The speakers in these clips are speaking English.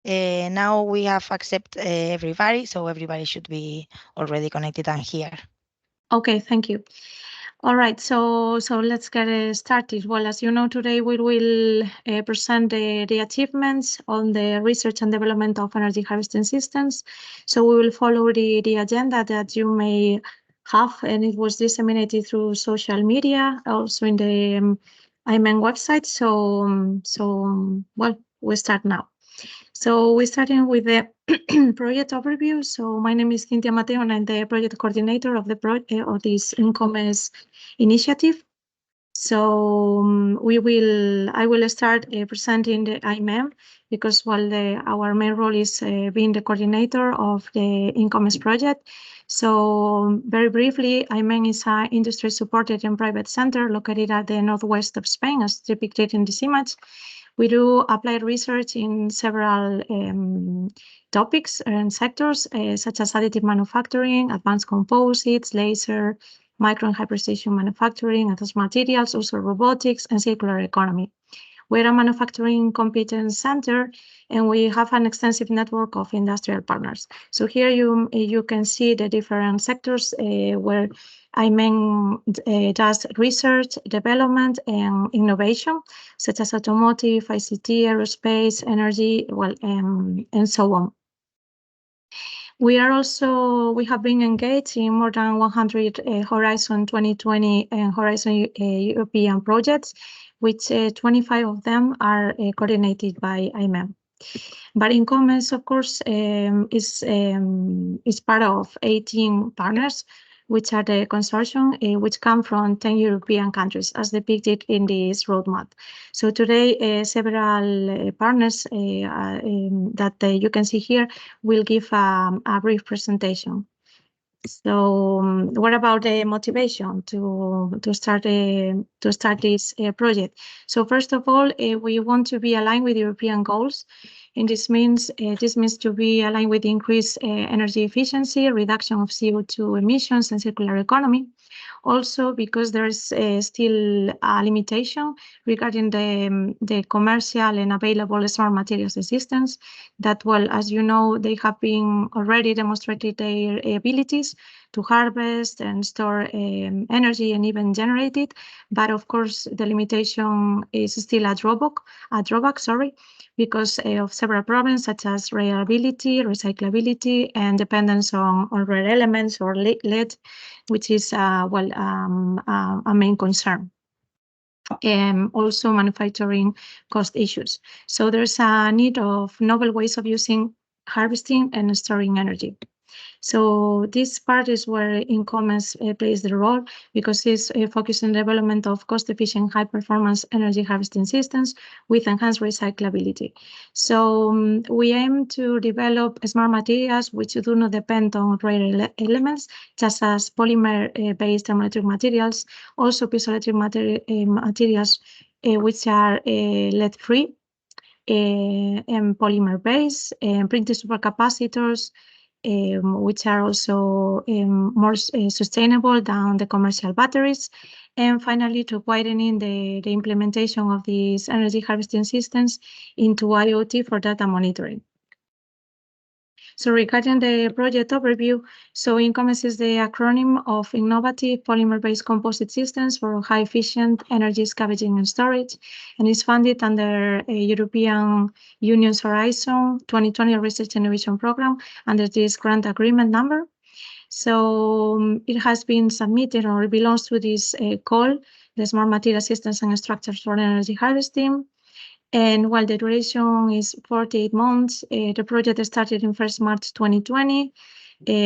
Now we have accepted everybody, so everybody should be already connected and here. Okay, thank you. All right, so let's get started. Well, as you know, today we will present the achievements on the research and development of energy harvesting systems. So we will follow the agenda that you may have, and it was disseminated through social media, also in the IMEN website. Well, we start now. So we're starting with the project overview. So my name is Cynthia Mateo, and I'm the project coordinator of the of this InComEss initiative. So I will start presenting the IMEM because our main role is being the coordinator of the InComEss project. So very briefly, IMEM is an industry-supported and private center located at the northwest of Spain, as depicted in this image. We do applied research in several topics and sectors, such as additive manufacturing, advanced composites, laser, micro and high precision manufacturing, advanced materials, also robotics, and circular economy. We're a manufacturing competence center, and we have an extensive network of industrial partners. So here you can see the different sectors where IMEN does research, development, and innovation, such as automotive, ICT, aerospace, energy, and so on. We have been engaged in more than 100 Horizon 2020 and Horizon European projects, which 25 of them are coordinated by IMEM. But InComEss, of course, is part of 18 partners, which are the consortium, which come from 10 European countries, as depicted in this roadmap. So today, several partners that you can see here will give a brief presentation. So, what about the motivation to start this project? So, first of all, we want to be aligned with European goals, and this means to be aligned with increased energy efficiency, reduction of CO2 emissions, and circular economy. Also, because there is still a limitation regarding the commercial and available smart materials systems that, well, as you know, they have been already demonstrated their abilities to harvest and store energy and even generate it. But of course, the limitation is still a drawback, because of several problems such as reliability, recyclability, and dependence on rare elements or lead, which is a main concern. And also manufacturing cost issues. So there's a need of novel ways of using, harvesting, and storing energy. So this part is where InComEss plays the role, because it's focused on development of cost-efficient, high-performance energy harvesting systems with enhanced recyclability. So we aim to develop smart materials which do not depend on rare elements, just as polymer-based thermoelectric materials, also piezoelectric materials which are lead-free, and polymer-based, and printed supercapacitors, which are also more sustainable than the commercial batteries. And finally, to widening the implementation of these energy harvesting systems into IoT for data monitoring. So regarding the project overview, so InComEss is the acronym of Innovative Polymer-Based Composite Systems for High-Efficient Energy Scavenging and Storage, and is funded under a European Union's Horizon 2020 Research and Innovation Program under this grant agreement number. So it has been submitted, or it belongs to this call, the Smart Material Systems and Structures for Energy Harvesting. And while the duration is 48 months, the project started in 1st March 2020.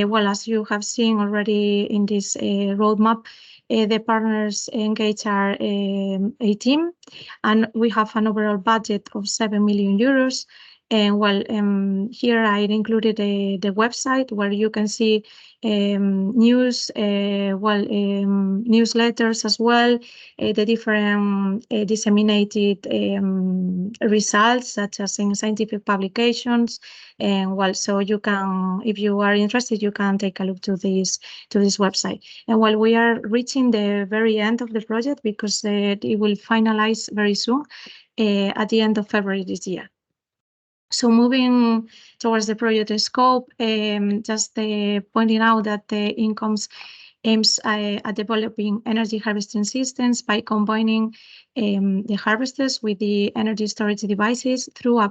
Well, as you have seen already in this roadmap, the partners engaged are 18, and we have an overall budget of 7 million euros. And well, here I included the website where you can see news, newsletters as well, the different disseminated results, such as in scientific publications. And well, so you can, if you are interested, you can take a look to this website. And while we are reaching the very end of the project, because it will finalize very soon, at the end of February this year. So moving towards the project scope, just pointing out that the InComEss aims at developing energy harvesting systems by combining the harvesters with the energy storage devices through a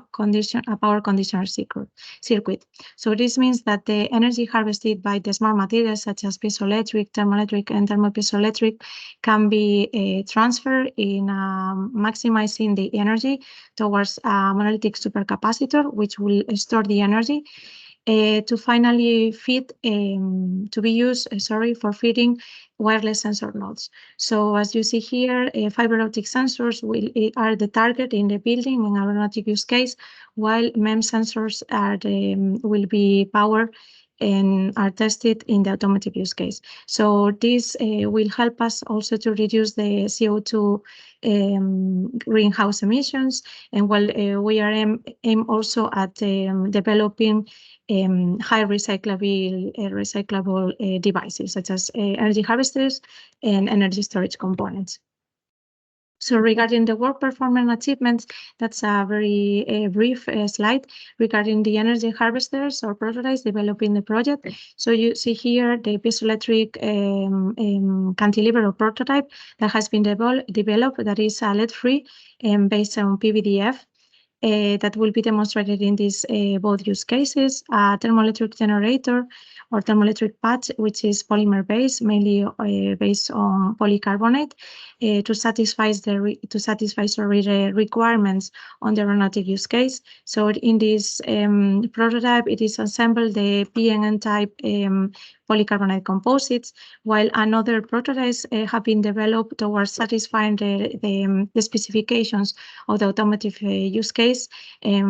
power conditioner circuit. So this means that the energy harvested by the smart materials such as piezoelectric, thermoelectric, and thermopiezoelectric can be transferred in maximizing the energy towards a monolithic supercapacitor, which will store the energy to finally feed, to be used, for feeding wireless sensor nodes. So as you see here, fiber optic sensors are the target in the building in aeronautic use case, while MEMS sensors will be powered and are tested in the automotive use case. So this will help us also to reduce the CO2 greenhouse emissions, and while we are aim also at developing high recyclable devices such as energy harvesters and energy storage components. So regarding the work performance achievements, that's a very brief slide regarding the energy harvesters or prototypes developing the project. So you see here the piezoelectric cantilever or prototype that has been developed that is lead-free and based on PVDF. That will be demonstrated in these both use cases, a thermoelectric generator or thermoelectric patch, which is polymer based, mainly based on polycarbonate, to satisfy the requirements on the aeronautic use case. So in this prototype, it is assembled the PNN type polycarbonate composites, while another prototypes have been developed towards satisfying the specifications of the automotive use case.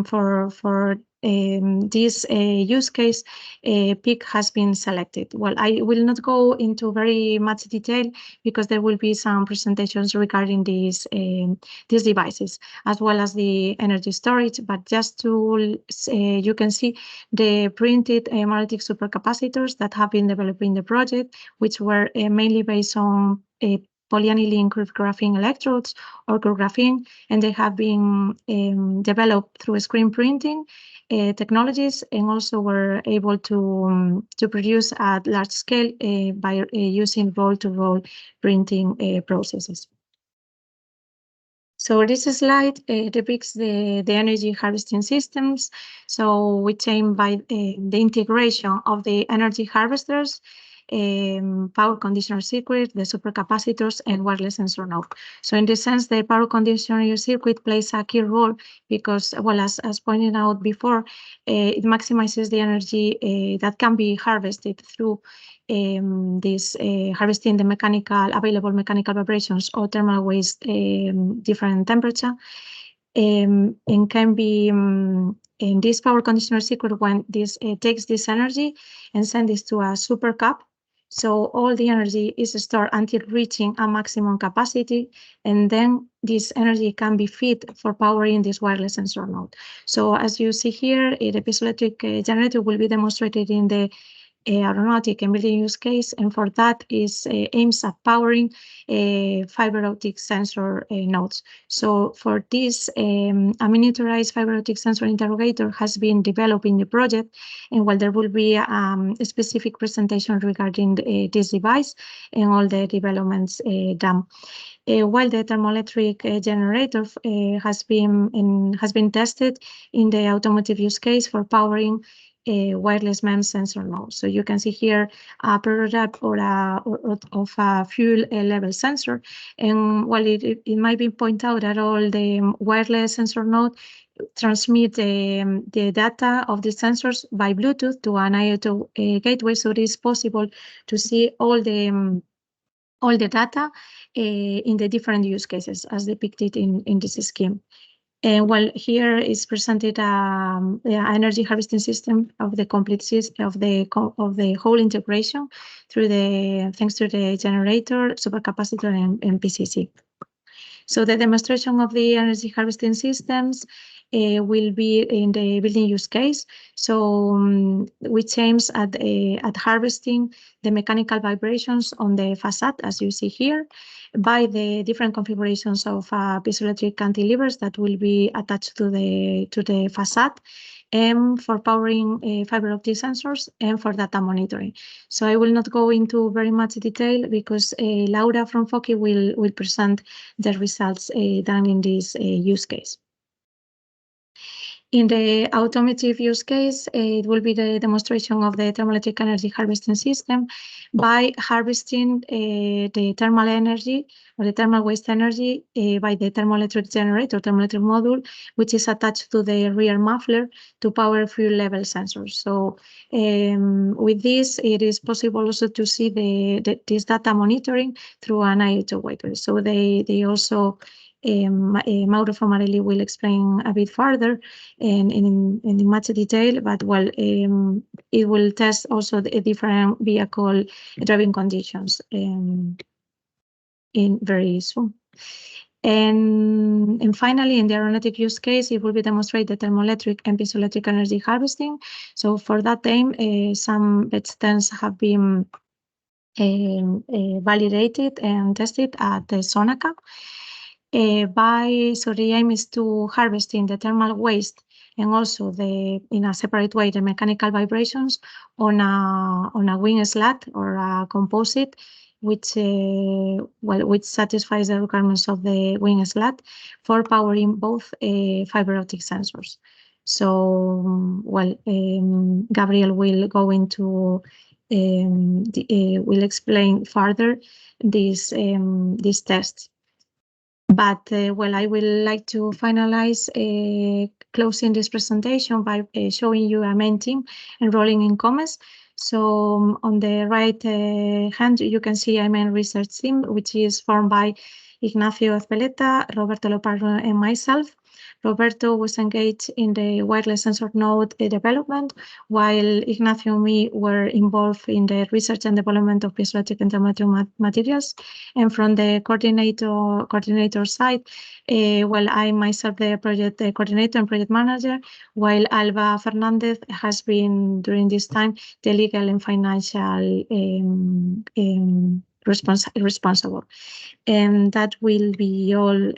For this use case, PIC has been selected. Well, I will not go into very much detail because there will be some presentations regarding these devices as well as the energy storage, but just to you can see the printed monolithic supercapacitors that have been developed in the project, which were mainly based on polyaniline graphene electrodes or graphene, and they have been developed through screen printing technologies, and also were able to produce at large scale by using roll-to-roll printing processes. So this slide depicts the energy harvesting systems. So we aim by the integration of the energy harvesters, power conditioner circuit, the supercapacitors, and wireless sensor node. So in this sense, the power conditioner circuit plays a key role because, well, as pointed out before, it maximizes the energy that can be harvested through this harvesting the available mechanical vibrations or thermal waste different temperature, and can be in this power conditioner circuit when this takes this energy and sends this to a super cap. So all the energy is stored until reaching a maximum capacity, and then this energy can be fed for powering this wireless sensor node. So as you see here, the piezoelectric generator will be demonstrated in the aeronautic and building use case, and for that is aims at powering fiber optic sensor nodes. So for this, a miniaturized fiber optic sensor interrogator has been developed in the project, and while there will be a specific presentation regarding this device and all the developments done. While the thermoelectric generator has been tested in the automotive use case for powering a wireless MEMS sensor node. So you can see here a prototype of a fuel level sensor. And while it might be pointed out that all the wireless sensor node transmit the data of the sensors by Bluetooth to an IoT gateway, so it is possible to see all the data in the different use cases as depicted in this scheme. And while here is presented the energy harvesting system of the complete system of the whole integration thanks to the generator, supercapacitor, and PCC. So the demonstration of the energy harvesting systems will be in the building use case. So which aims at harvesting the mechanical vibrations on the facade, as you see here, by the different configurations of piezoelectric cantilevers that will be attached to the facade, and for powering fiber optic sensors and for data monitoring. So I will not go into very much detail because Laura from Foki will present the results done in this use case. In the automotive use case, it will be the demonstration of the thermoelectric energy harvesting system by harvesting the thermal energy or the thermal waste energy by the thermoelectric generator, thermoelectric module, which is attached to the rear muffler to power fuel level sensors. So with this, it is possible also to see this data monitoring through an IHO gateway. So they also Mauro Formarelli will explain a bit further and in much detail, but well, it will test also the different vehicle driving conditions in very soon. And finally, in the aeronautic use case, it will be demonstrated thermoelectric and piezoelectric energy harvesting. So for that aim, some bed stands have been validated and tested at the Sonaca. So the aim is to harvesting the thermal waste and also in a separate way the mechanical vibrations on a wing slat or a composite, which satisfies the requirements of the wing slat for powering both fiber optic sensors. So Gabriel will go into will explain further these tests. But I will like to finalize closing this presentation by showing you a main team enrolling in InComEss. So on the right hand, you can see a main research team, which is formed by Ignacio Ezpeleta, Roberto Lopardo, and myself. Roberto was engaged in the wireless sensor node development, while Ignacio and me were involved in the research and development of piezoelectric and thermoelectric materials. And from the coordinator side, I myself the project coordinator and project manager, while Alba Fernandez has been during this time the legal and financial responsible. And that will be all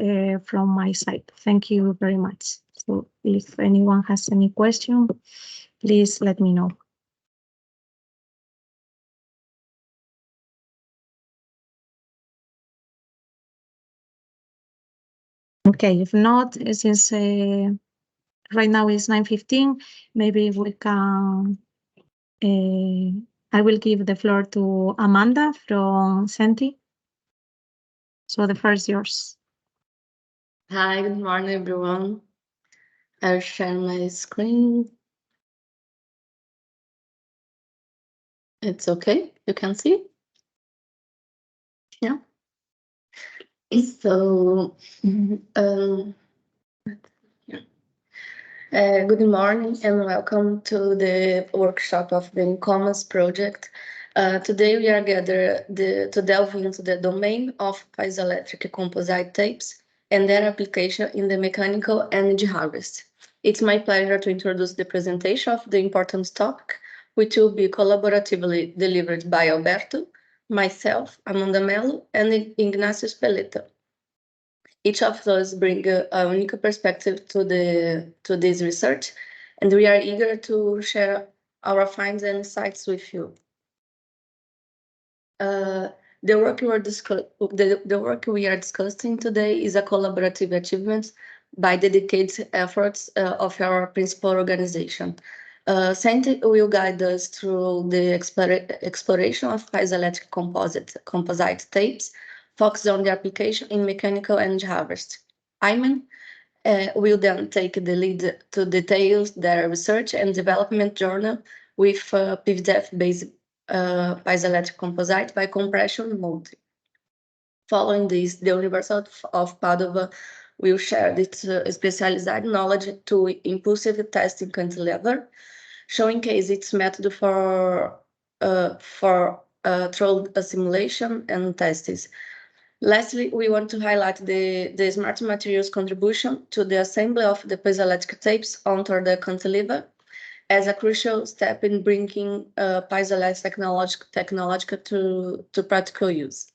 from my side. Thank you very much. So if anyone has any question, please let me know. Okay, if not, since right now it's 9:15, maybe we can, I will give the floor to Amanda from Senti. So the floor is yours. Hi, good morning, everyone. I'll share my screen. It's okay, you can see? Yeah. So, good morning and welcome to the workshop of the InComEss project. Today we are gathered to delve into the domain of piezoelectric composite tapes and their application in the mechanical energy harvest. It's my pleasure to introduce the presentation of the important topic, which will be collaboratively delivered by Alberto, myself, Amanda Mello, and Ignacio Speleta. Each of us bring a unique perspective to this research, and we are eager to share our finds and insights with you. The work we are discussing today is a collaborative achievement by dedicated efforts of our principal organization. Senti will guide us through the exploration of piezoelectric composite tapes, focused on the application in mechanical energy harvest. Ayman will then take the lead to detail their research and development journal with PVDF-based piezoelectric composite by compression molding. Following this, the University of Padova will share its specialized knowledge to impulsive testing cantilever, showcase its method for through simulation and tests. Lastly, we want to highlight the smart materials contribution to the assembly of the piezoelectric tapes onto the cantilever as a crucial step in bringing piezoelectric technology to practical use.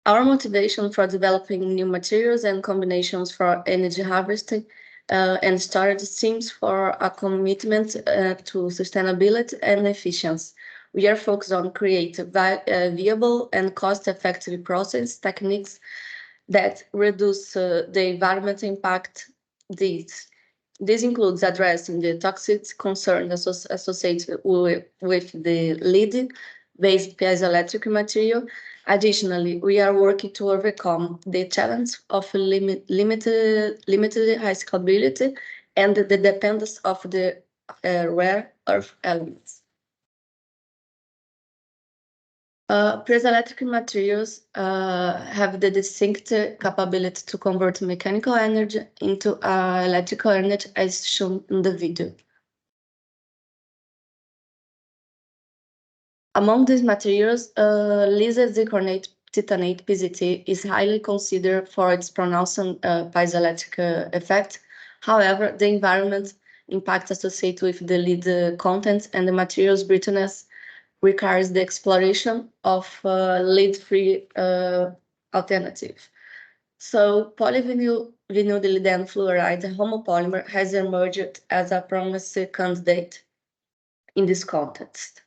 Our motivation for developing new materials and combinations for energy harvesting and storage stems for a commitment to sustainability and efficiency. We are focused on creating viable and cost-effective process techniques that reduce the environmental impact. This includes addressing the toxic concerns associated with the lead-based piezoelectric material. Additionally, we are working to overcome the challenge of limited high scalability and the dependence of the rare earth elements. Piezoelectric materials have the distinct capability to convert mechanical energy into electrical energy as shown in the video. Among these materials, laser zirconate titanate PZT is highly considered for its pronounced piezoelectric effect. However, the environment impact associated with the lead content and the material's brittleness requires the exploration of lead-free alternative. So polyvinyl dilidene fluoride homopolymer has emerged as a promising candidate in this context.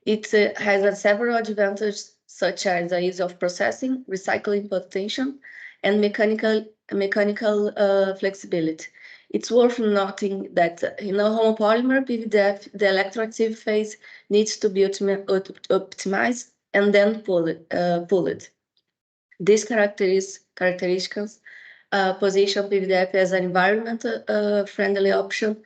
It has several advantages such as the ease of processing, recycling potential, and mechanical flexibility. It's worth noting that in a homopolymer PVDF, the electroactive phase needs to be optimized and then pulled. These characteristics position PVDF as an environmental friendly option,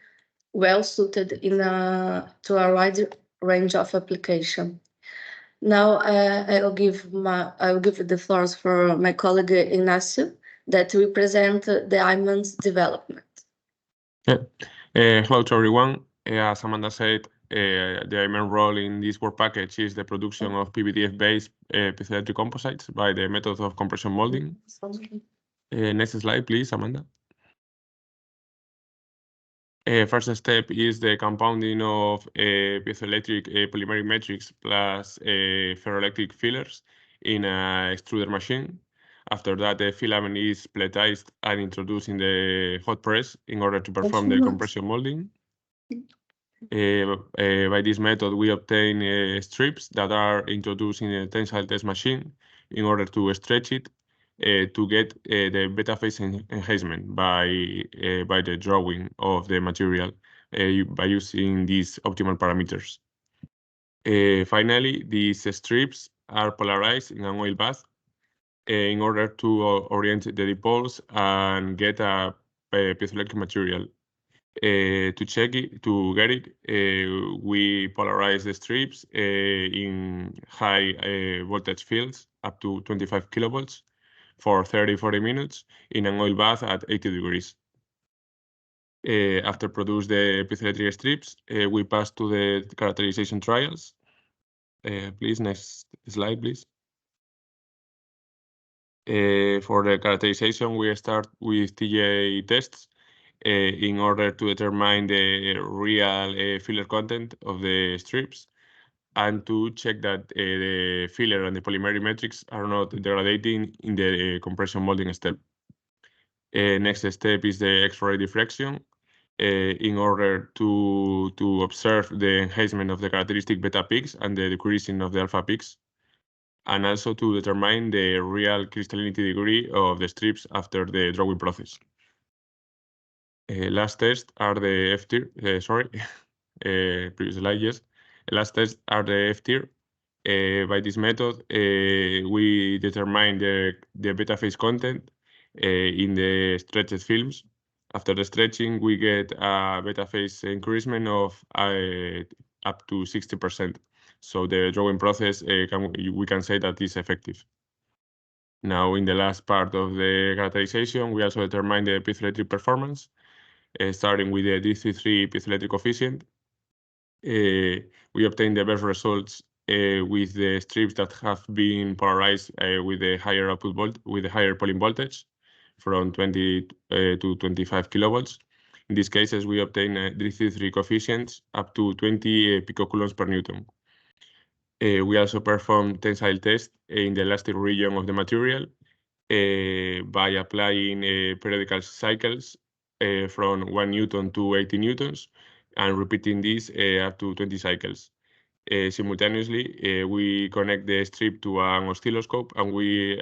well suited to a wide range of application. Now I will give the floors for my colleague Ignacio that will present the IMAN's development. Hello to everyone. As Amanda said, the main role in this work package is the production of PVDF-based piezoelectric composites by the method of compression molding. Next slide, please, Amanda. First step is the compounding of piezoelectric polymeric matrix plus ferroelectric fillers in a extruder machine. After that, the filament is pelletized and introduced in the hot press in order to perform the compression molding. By this method, we obtain strips that are introduced in a tensile test machine in order to stretch it to get the beta phase enhancement by the drawing of the material by using these optimal parameters. Finally, these strips are polarized in an oil bath in order to orient the dipoles and get a piezoelectric material. To get it, we polarize the strips in high voltage fields up to 25 kilovolts for 30-40 minutes in an oil bath at 80 degrees. After produce the piezoelectric strips, we pass to the characterization trials. Please, next slide, please. For the characterization, we start with TJ tests in order to determine the real filler content of the strips and to check that the filler and the polymeric matrix are not degrading in the compression molding step. Next step is the X-ray diffraction in order to observe the enhancement of the characteristic beta peaks and the decreasing of the alpha peaks, and also to determine the real crystallinity degree of the strips after the drawing process. Last test are the F-tier, previous slide, yes. Last test are the F-tier. By this method, we determine the beta phase content in the stretched films. After the stretching, we get a beta phase increasement of up to 60%. So the drawing process, we can say that is effective. Now, in the last part of the characterization, we also determine the piezoelectric performance, starting with the DC3 piezoelectric coefficient. We obtain the best results with the strips that have been polarized with a higher output with a higher polling voltage from 20 to 25 kilovolts. In these cases, we obtain DC3 coefficients up to 20 picocoulombs per Newton. We also perform tensile tests in the elastic region of the material by applying periodical cycles from 1 Newton to 80 Newtons and repeating this up to 20 cycles. Simultaneously, we connect the strip to an oscilloscope and we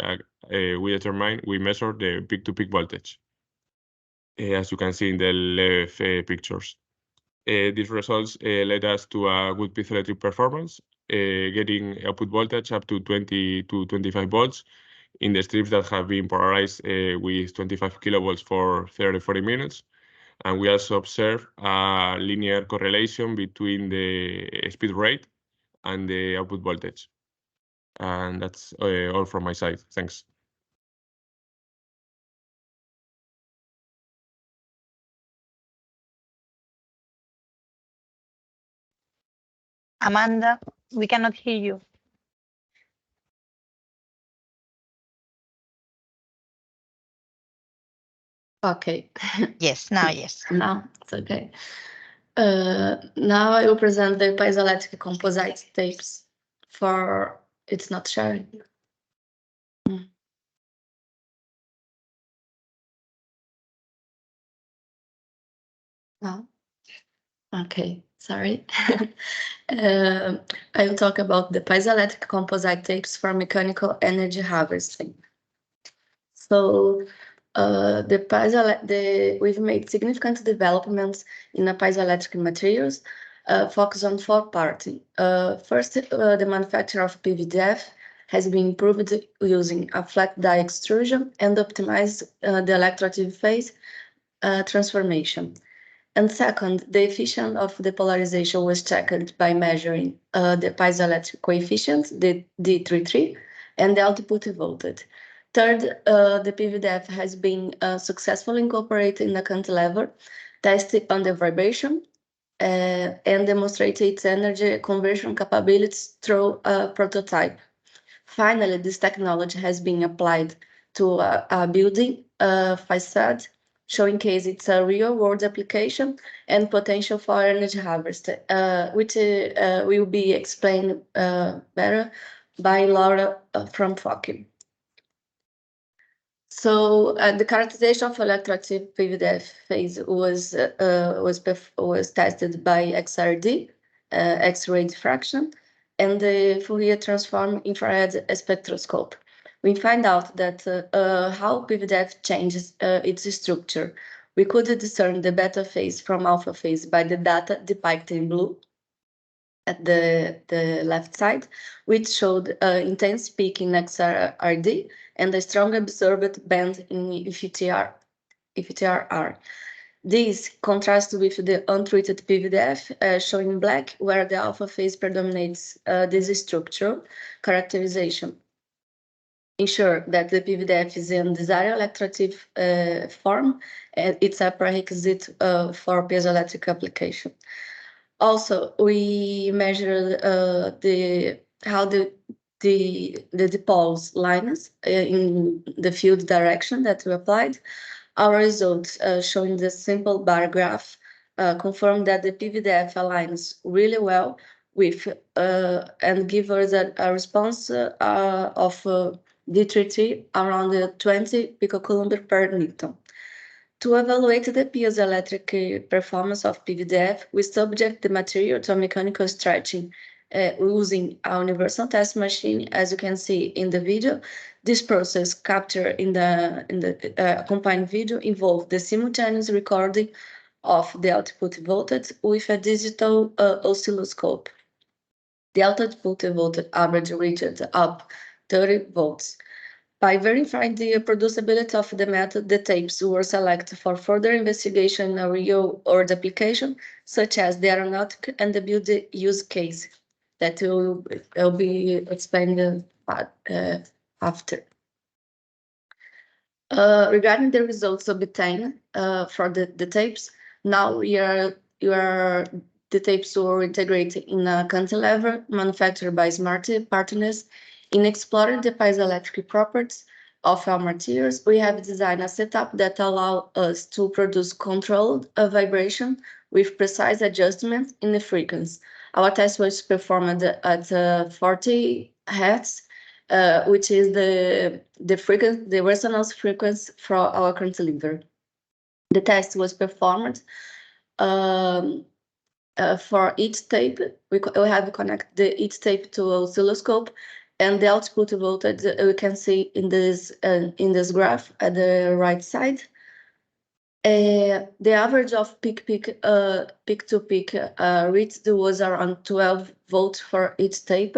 measure the peak-to-peak voltage, as you can see in the left pictures. These results led us to a good piezoelectric performance, getting output voltage up to 20 to 25 volts in the strips that have been polarized with 25 kilovolts for 30-40 minutes. And we also observe a linear correlation between the speed rate and the output voltage. And that's all from my side. Thanks. Amanda, we cannot hear you. Okay. Yes, now yes. Now it's okay. Now I will present the piezoelectric composite tapes for it's not sharing. No. Okay, sorry. I will talk about the piezoelectric composite tapes for mechanical energy harvesting. So we've made significant developments in the piezoelectric materials, focus on 4 parts. First, the manufacture of PVDF has been improved using a flat die extrusion and optimized the electroactive phase transformation. And second, the efficiency of the polarization was checked by measuring the piezoelectric coefficient, the D33, and the output voltage. Third, the PVDF has been successfully incorporated in the cantilever, tested on the vibration, and demonstrated its energy conversion capabilities through a prototype. Finally, this technology has been applied to a building facade, showcase its real-world application and potential for energy harvest, which will be explained better by Laura from FOCI. So the characterization of electroactive PVDF phase was tested by XRD, X-ray diffraction, and the Fourier transform infrared spectroscope. We find out that how PVDF changes its structure. We could discern the beta phase from alpha phase by the data depicted in blue at the left side, which showed intense peak in XRD and a strong absorbed band in FTRR. This contrasts with the untreated PVDF, showing black, where the alpha phase predominates this structural characterization. Ensure that the PVDF is in desired electroactive form, and it's a prerequisite for piezoelectric application. Also, we measure how the dipoles lines in the field direction that we applied. Our results showing the simple bar graph confirm that the PVDF aligns really well with and give us a response of D33 around 20 picocoulomb per Newton. To evaluate the piezoelectric performance of PVDF, we subject the material to mechanical stretching using a universal test machine. As you can see in the video, this process captured in the accompanying video involved the simultaneous recording of the output voltage with a digital oscilloscope. The output voltage average reached up 30 volts. By verifying the reproducibility of the method, the tapes were selected for further investigation in a real-world application, such as the aeronautic and the building use case that will be explained after. Regarding the results obtained for the tapes, now you are the tapes were integrated in a cantilever manufactured by smart partners. In exploring the piezoelectric properties of our materials, we have designed a setup that allows us to produce controlled vibration with precise adjustment in the frequency. Our test was performed at 40 Hz, which is the resonance frequency for our cantilever. The test was performed for each tape. We have connected each tape to oscilloscope, and the output voltage we can see in this graph at the right side. The average of peak-to-peak reached was around 12 volts for each tape,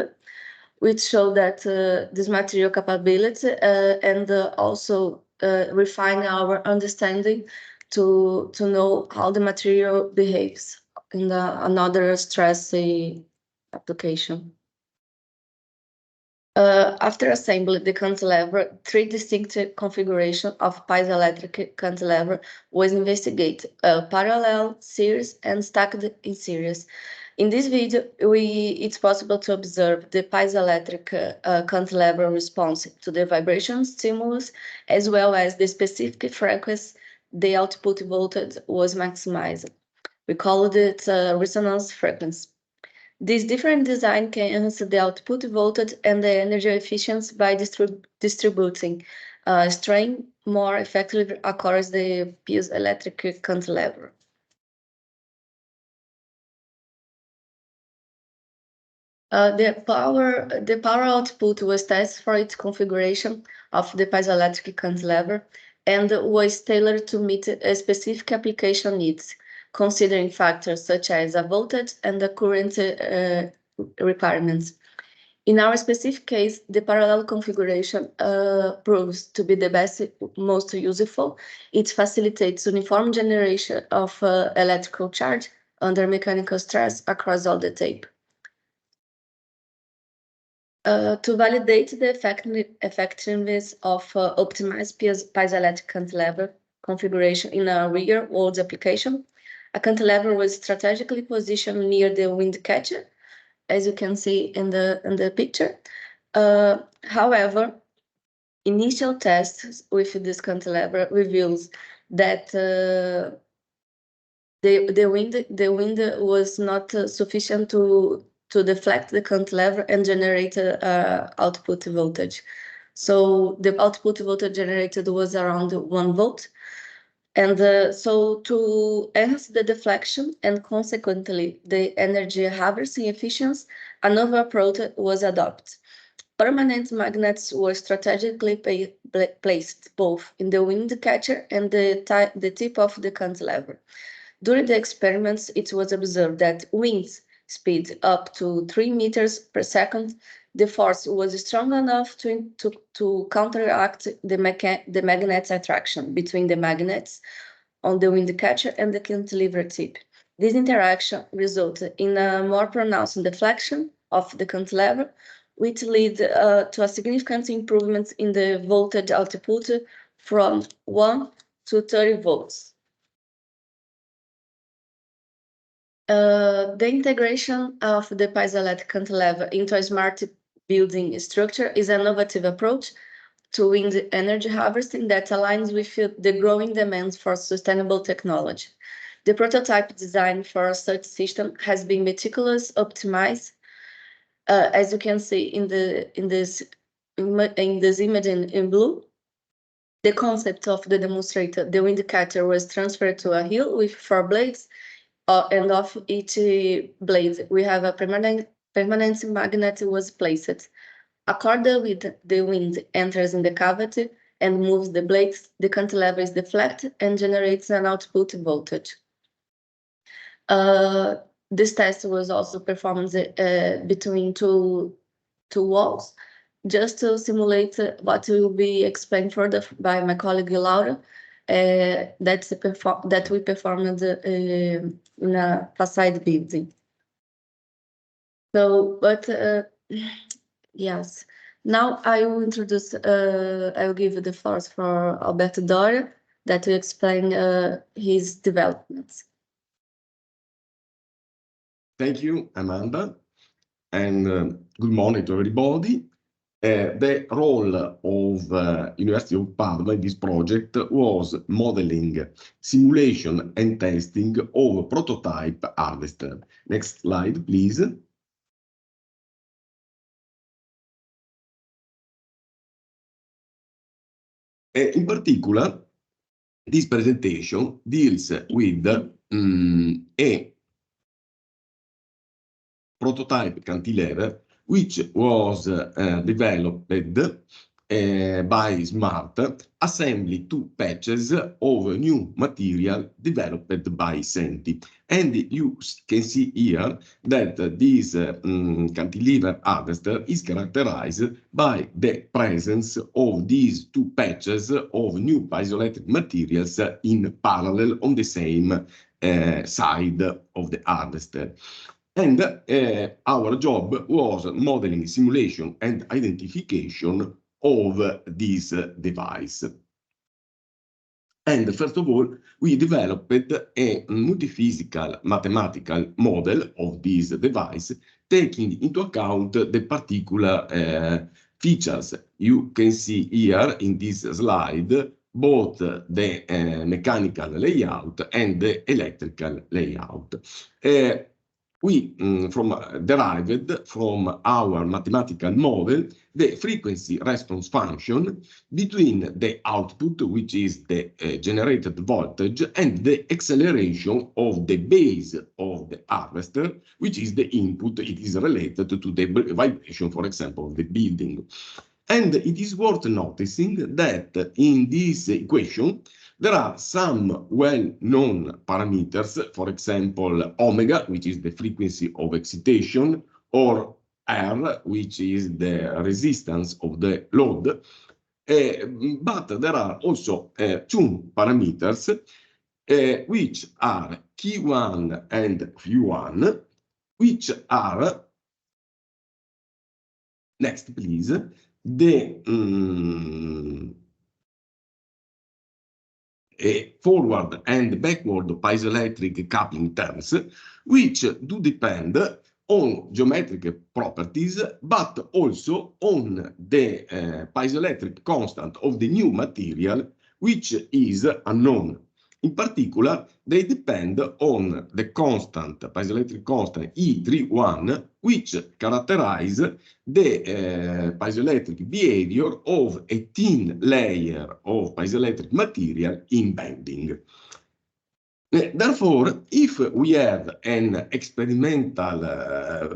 which show that this material capability and also refine our understanding to know how the material behaves in another stress application. After assembling the cantilever, 3 distinct configurations of piezoelectric cantilever was investigated: parallel, series, and stacked in series. In this video, it's possible to observe the piezoelectric cantilever response to the vibration stimulus, as well as the specific frequency the output voltage was maximized. We called it resonance frequency. This different design can enhance the output voltage and the energy efficiency by distributing strain more effectively across the piezoelectric cantilever. The power output was tested for its configuration of the piezoelectric cantilever and was tailored to meet specific application needs, considering factors such as a voltage and the current requirements. In our specific case, the parallel configuration proves to be the most useful. It facilitates uniform generation of electrical charge under mechanical stress across all the tape. To validate the effectiveness of optimized piezoelectric cantilever configuration in a real-world application, a cantilever was strategically positioned near the wind catcher, as you can see in the picture. However, initial tests with this cantilever reveals that the wind was not sufficient to deflect the cantilever and generate output voltage. So the output voltage generated was around 1 volt. And so to enhance the deflection and consequently the energy harvesting efficiency, another approach was adopted. Permanent magnets were strategically placed both in the wind catcher and the tip of the cantilever. During the experiments, it was observed that winds speed up to 3 meters per second, the force was strong enough to counteract the magnet's attraction between the magnets on the wind catcher and the cantilever tip. This interaction resulted in a more pronounced deflection of the cantilever, which led to a significant improvement in the voltage output from 1 to 30 volts. The integration of the piezoelectric cantilever into a smart building structure is an innovative approach to wind energy harvesting that aligns with the growing demands for sustainable technology. The prototype design for such system has been meticulously optimized, as you can see in this image in blue. The concept of the demonstrator, the wind catcher, was transferred to a hill with 4 blades. And of each blade, we have a permanent magnet was placed. Accordingly, the wind enters in the cavity and moves the blades. The cantilever is deflected and generates an output voltage. This test was also performed between two walls, just to simulate what will be explained further by my colleague Laura. That we performed in a facade building. So, but yes, now I will introduce, I will give the floor for Alberto Doria that will explain his developments. Thank you, Amanda, and good morning to everybody. The role of University of Padua in this project was modeling, simulation, and testing of prototype harvester. Next slide, please. In particular, this presentation deals with a prototype cantilever which was developed by Smart, assembling 2 patches of new material developed by Senti. And you can see here that this cantilever harvester is characterized by the presence of these 2 patches of new piezoelectric materials in parallel on the same side of the harvester. And our job was modeling, simulation, and identification of this device. And first of all, we developed a multiphysical mathematical model of this device, taking into account the particular features. You can see here in this slide both the mechanical layout and the electrical layout. We derived from our mathematical model the frequency response function between the output, which is the generated voltage, and the acceleration of the base of the harvester, which is the input. It is related to the vibration, for example, of the building. And it is worth noticing that in this equation, there are some well-known parameters, for example, omega, which is the frequency of excitation, or R, which is the resistance of the load. But there are also 2 parameters, which are Q1 and Q1, which are, next please, the forward and backward piezoelectric coupling terms, which do depend on geometric properties, but also on the piezoelectric constant of the new material, which is unknown. In particular, they depend on the constant, piezoelectric constant E31, which characterize the piezoelectric behavior of a thin layer of piezoelectric material in bending. Therefore, if we have an experimental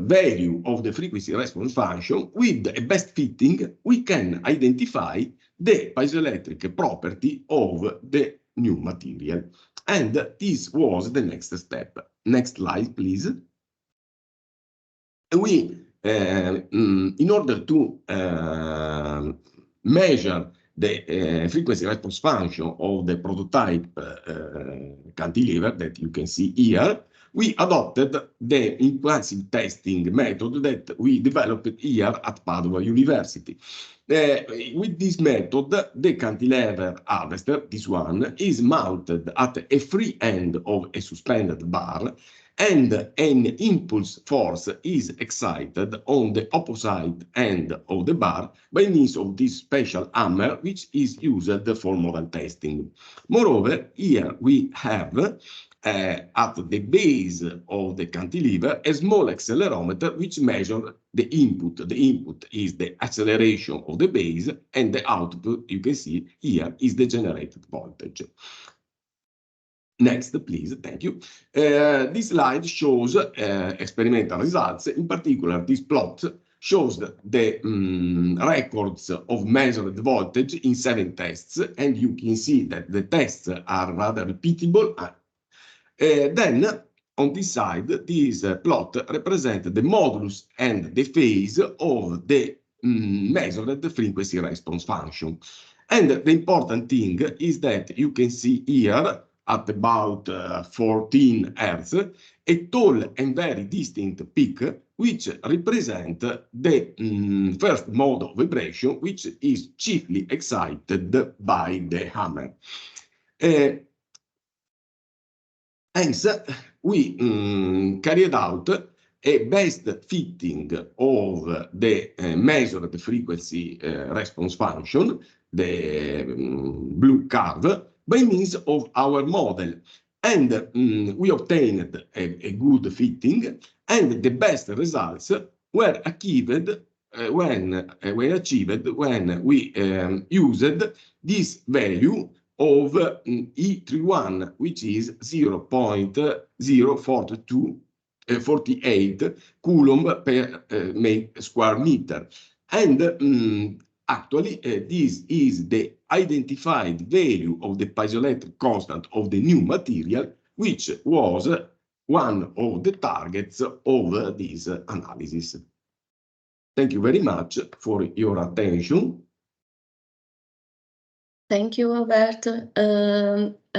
value of the frequency response function with a best fitting, we can identify the piezoelectric property of the new material. And this was the next step. Next slide, please. We, in order to measure the frequency response function of the prototype cantilever that you can see here, we adopted the impulsive testing method that we developed here at Padua University. With this method, the cantilever harvester, this one, is mounted at a free end of a suspended bar, and an impulse force is excited on the opposite end of the bar by means of this special hammer, which is used for model testing. Moreover, here we have at the base of the cantilever a small accelerometer which measures the input. The input is the acceleration of the base, and the output, you can see here, is the generated voltage. Next, please. Thank you. This slide shows experimental results. In particular, this plot shows the records of measured voltage in 7 tests, and you can see that the tests are rather repeatable. Then, on this side, this plot represents the modulus and the phase of the measured frequency response function. And the important thing is that you can see here, at about 14 Hertz, a tall and very distinct peak, which represent the first mode of vibration, which is chiefly excited by the hammer. Hence, we carried out a best fitting of the measured frequency response function, the blue curve, by means of our model. And we obtained a good fitting, and the best results were achieved when we used this value of E31, which is 0.04248 coulomb per square meter. And actually, this is the identified value of the piezoelectric constant of the new material, which was one of the targets of this analysis. Thank you very much for your attention. Thank you, Alberto.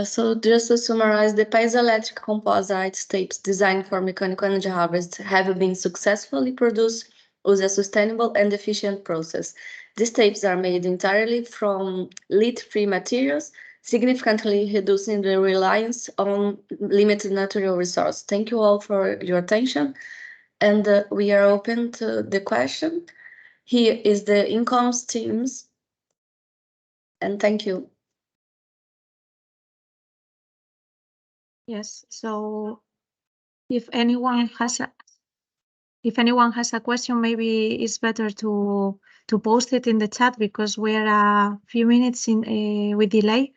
So just to summarize, the piezoelectric composite tapes designed for mechanical energy harvest have been successfully produced with a sustainable and efficient process. These tapes are made entirely from lead-free materials, significantly reducing the reliance on limited natural resources. Thank you all for your attention, and we are open to the question. Here is the InComEss teams, and thank you. Yes, so if anyone has a question, maybe it's better to post it in the chat, because we're a few minutes in with delay.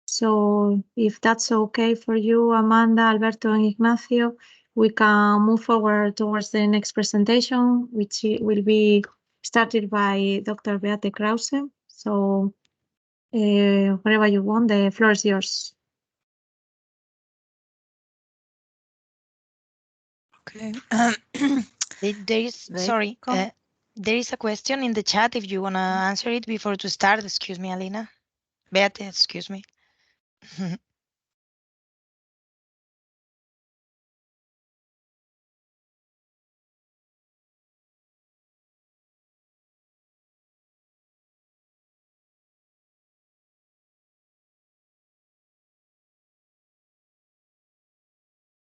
So if that's okay for you, Amanda, Alberto, and Ignacio, we can move forward towards the next presentation, which will be started by Dr. Beate Krause. So wherever you want, the floor is yours. Okay. There is a question in the chat if you want to answer it before to start. Excuse me, Alina. Beate, excuse me.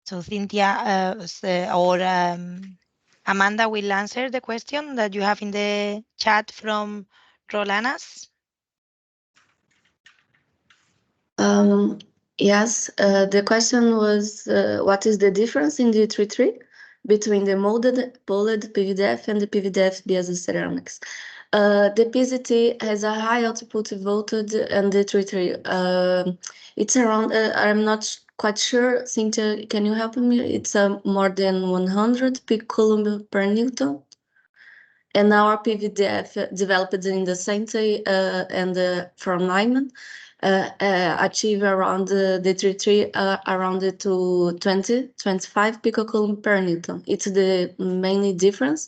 So Cynthia or Amanda will answer the question that you have in the chat from Rolanas. Yes, the question was, what is the difference in the 3.3 between the molded PVDF and the PVDF biaxial ceramics? The PZT has a high output voltage, and the 3.3, it's around, I'm not quite sure. Cynthia, can you help me? It's more than 100 picocoulomb per Newton. And our PVDF developed in the Sente and from Lyman achieve around the 3.3 around to 25 picocoulomb per Newton. It's the mainly difference.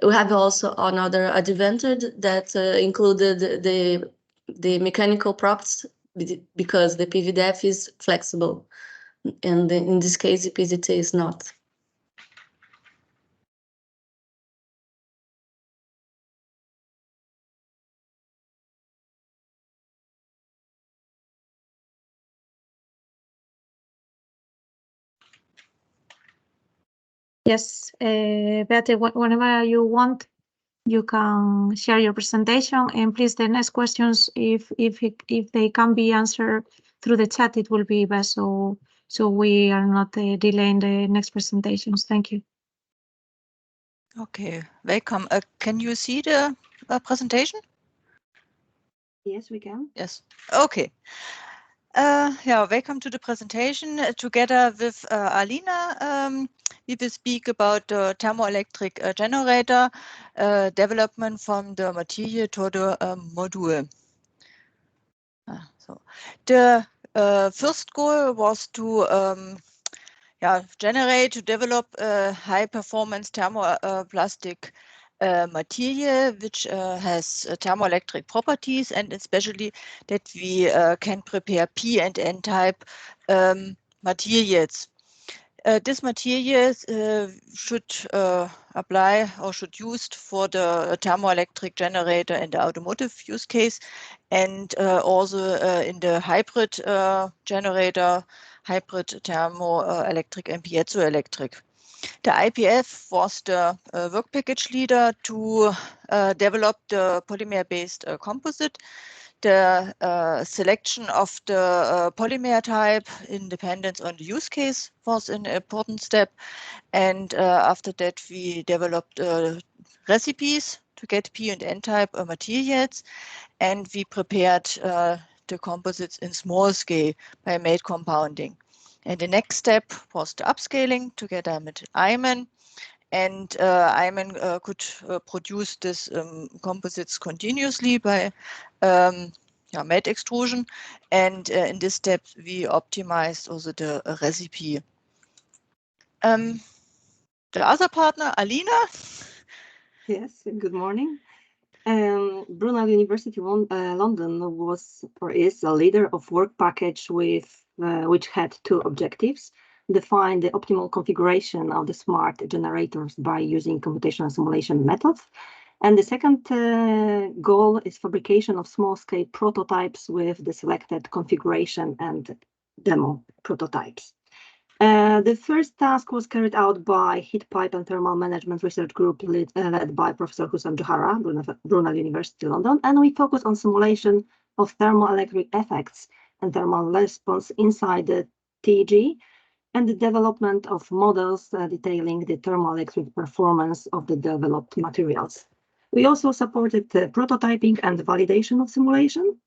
We have also another advantage that included the mechanical properties, because the PVDF is flexible, and in this case the PZT is not. Yes, Beate, whenever you want, you can share your presentation, and please, the next questions, if they can be answered through the chat, it will be best, so we are not delaying the next presentations. Thank you. Okay, welcome. Can you see the presentation? Yes, we can. Yes. Okay. Yeah, welcome to the presentation. Together with Alina, we will speak about the thermoelectric generator development from the material to the module. So the first goal was to develop a high-performance thermoplastic material which has thermoelectric properties, and especially that we can prepare P and N type materials. This materials should apply or should used for the thermoelectric generator in the automotive use case, and also in the hybrid generator, hybrid thermoelectric and piezoelectric. The IPF was the work package leader to develop the polymer-based composite. The selection of the polymer type in dependence on the use case was an important step. And after that, we developed recipes to get P and N type materials, and we prepared the composites in small scale by made compounding. And the next step was the upscaling together with Ayman. And Ayman could produce this composites continuously by made extrusion. And in this step, we optimized also the recipe. The other partner, Alina. Yes, good morning. Brunel University London is a leader of work package which had two objectives: define the optimal configuration of the smart generators by using computational simulation methods, and the second goal is fabrication of small-scale prototypes with the selected configuration and demo prototypes. The first task was carried out by Heat Pipe and Thermal Management Research Group led by Professor Hussam Johara, Brunel University London, and we focus on simulation of thermoelectric effects and thermal response inside the TEG and the development of models detailing the thermoelectric performance of the developed materials. We also supported the prototyping and validation of simulation.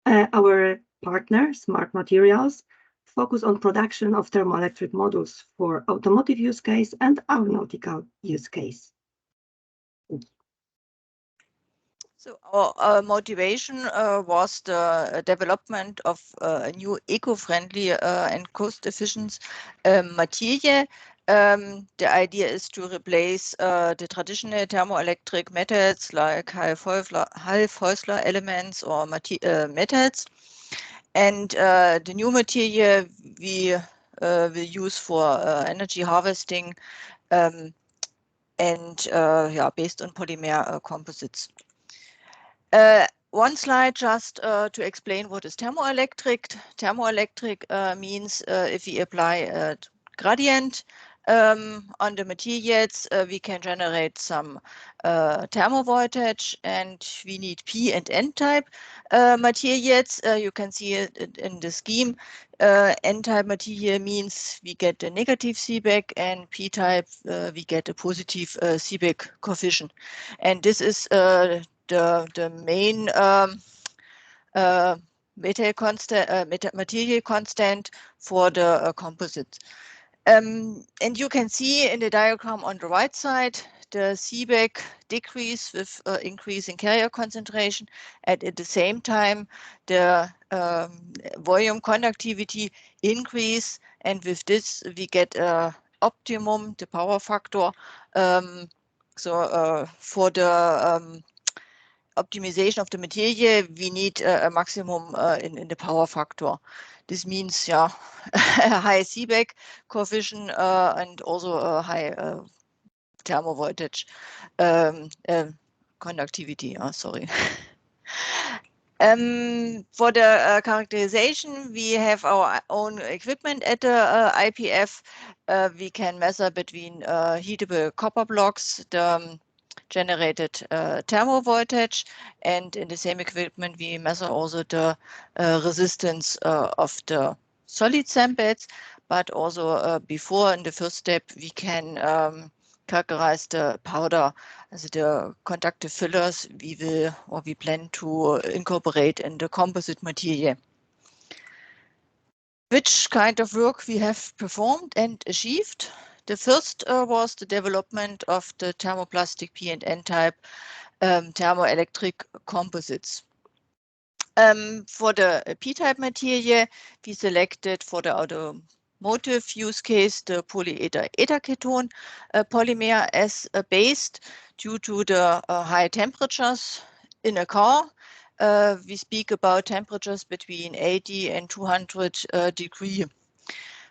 Our partner, Smart Materials, focus on production of thermoelectric modules for automotive use case and aeronautical use case. So our motivation was the development of a new eco-friendly and cost-efficient material. The idea is to replace the traditional thermoelectric methods like Hall-Fäusler elements or metals. And the new material we will use for energy harvesting and based on polymer composites. One slide just to explain what is thermoelectric. Thermoelectric means if we apply a gradient on the materials, we can generate some thermovoltage, and we need P and N type materials. You can see it in the scheme. N type material means we get a negative Seebeck, and P type we get a positive Seebeck coefficient. And this is the main material constant for the composites. And you can see in the diagram on the right side, the Seebeck decrease with increasing carrier concentration, and at the same time, the volume conductivity increase, and with this, we get optimum, the power factor. For the optimization of the material, we need a maximum in the power factor. This means, a high Seebeck coefficient and also a high thermovoltage conductivity. Sorry. For the characterization, we have our own equipment at the IPF. We can measure between heatable copper blocks, the generated thermovoltage, and in the same equipment we measure also the resistance of the solid samples, but also before in the first step we can characterize the powder as the conductive fillers we plan to incorporate in the composite material. Which kind of work we have performed and achieved? The first was the development of the thermoplastic P and N type thermoelectric composites. For the P-type material, we selected for the automotive use case the polyether ketone polymer as based due to the high temperatures in a car. We speak about temperatures between 80 and 200 degrees.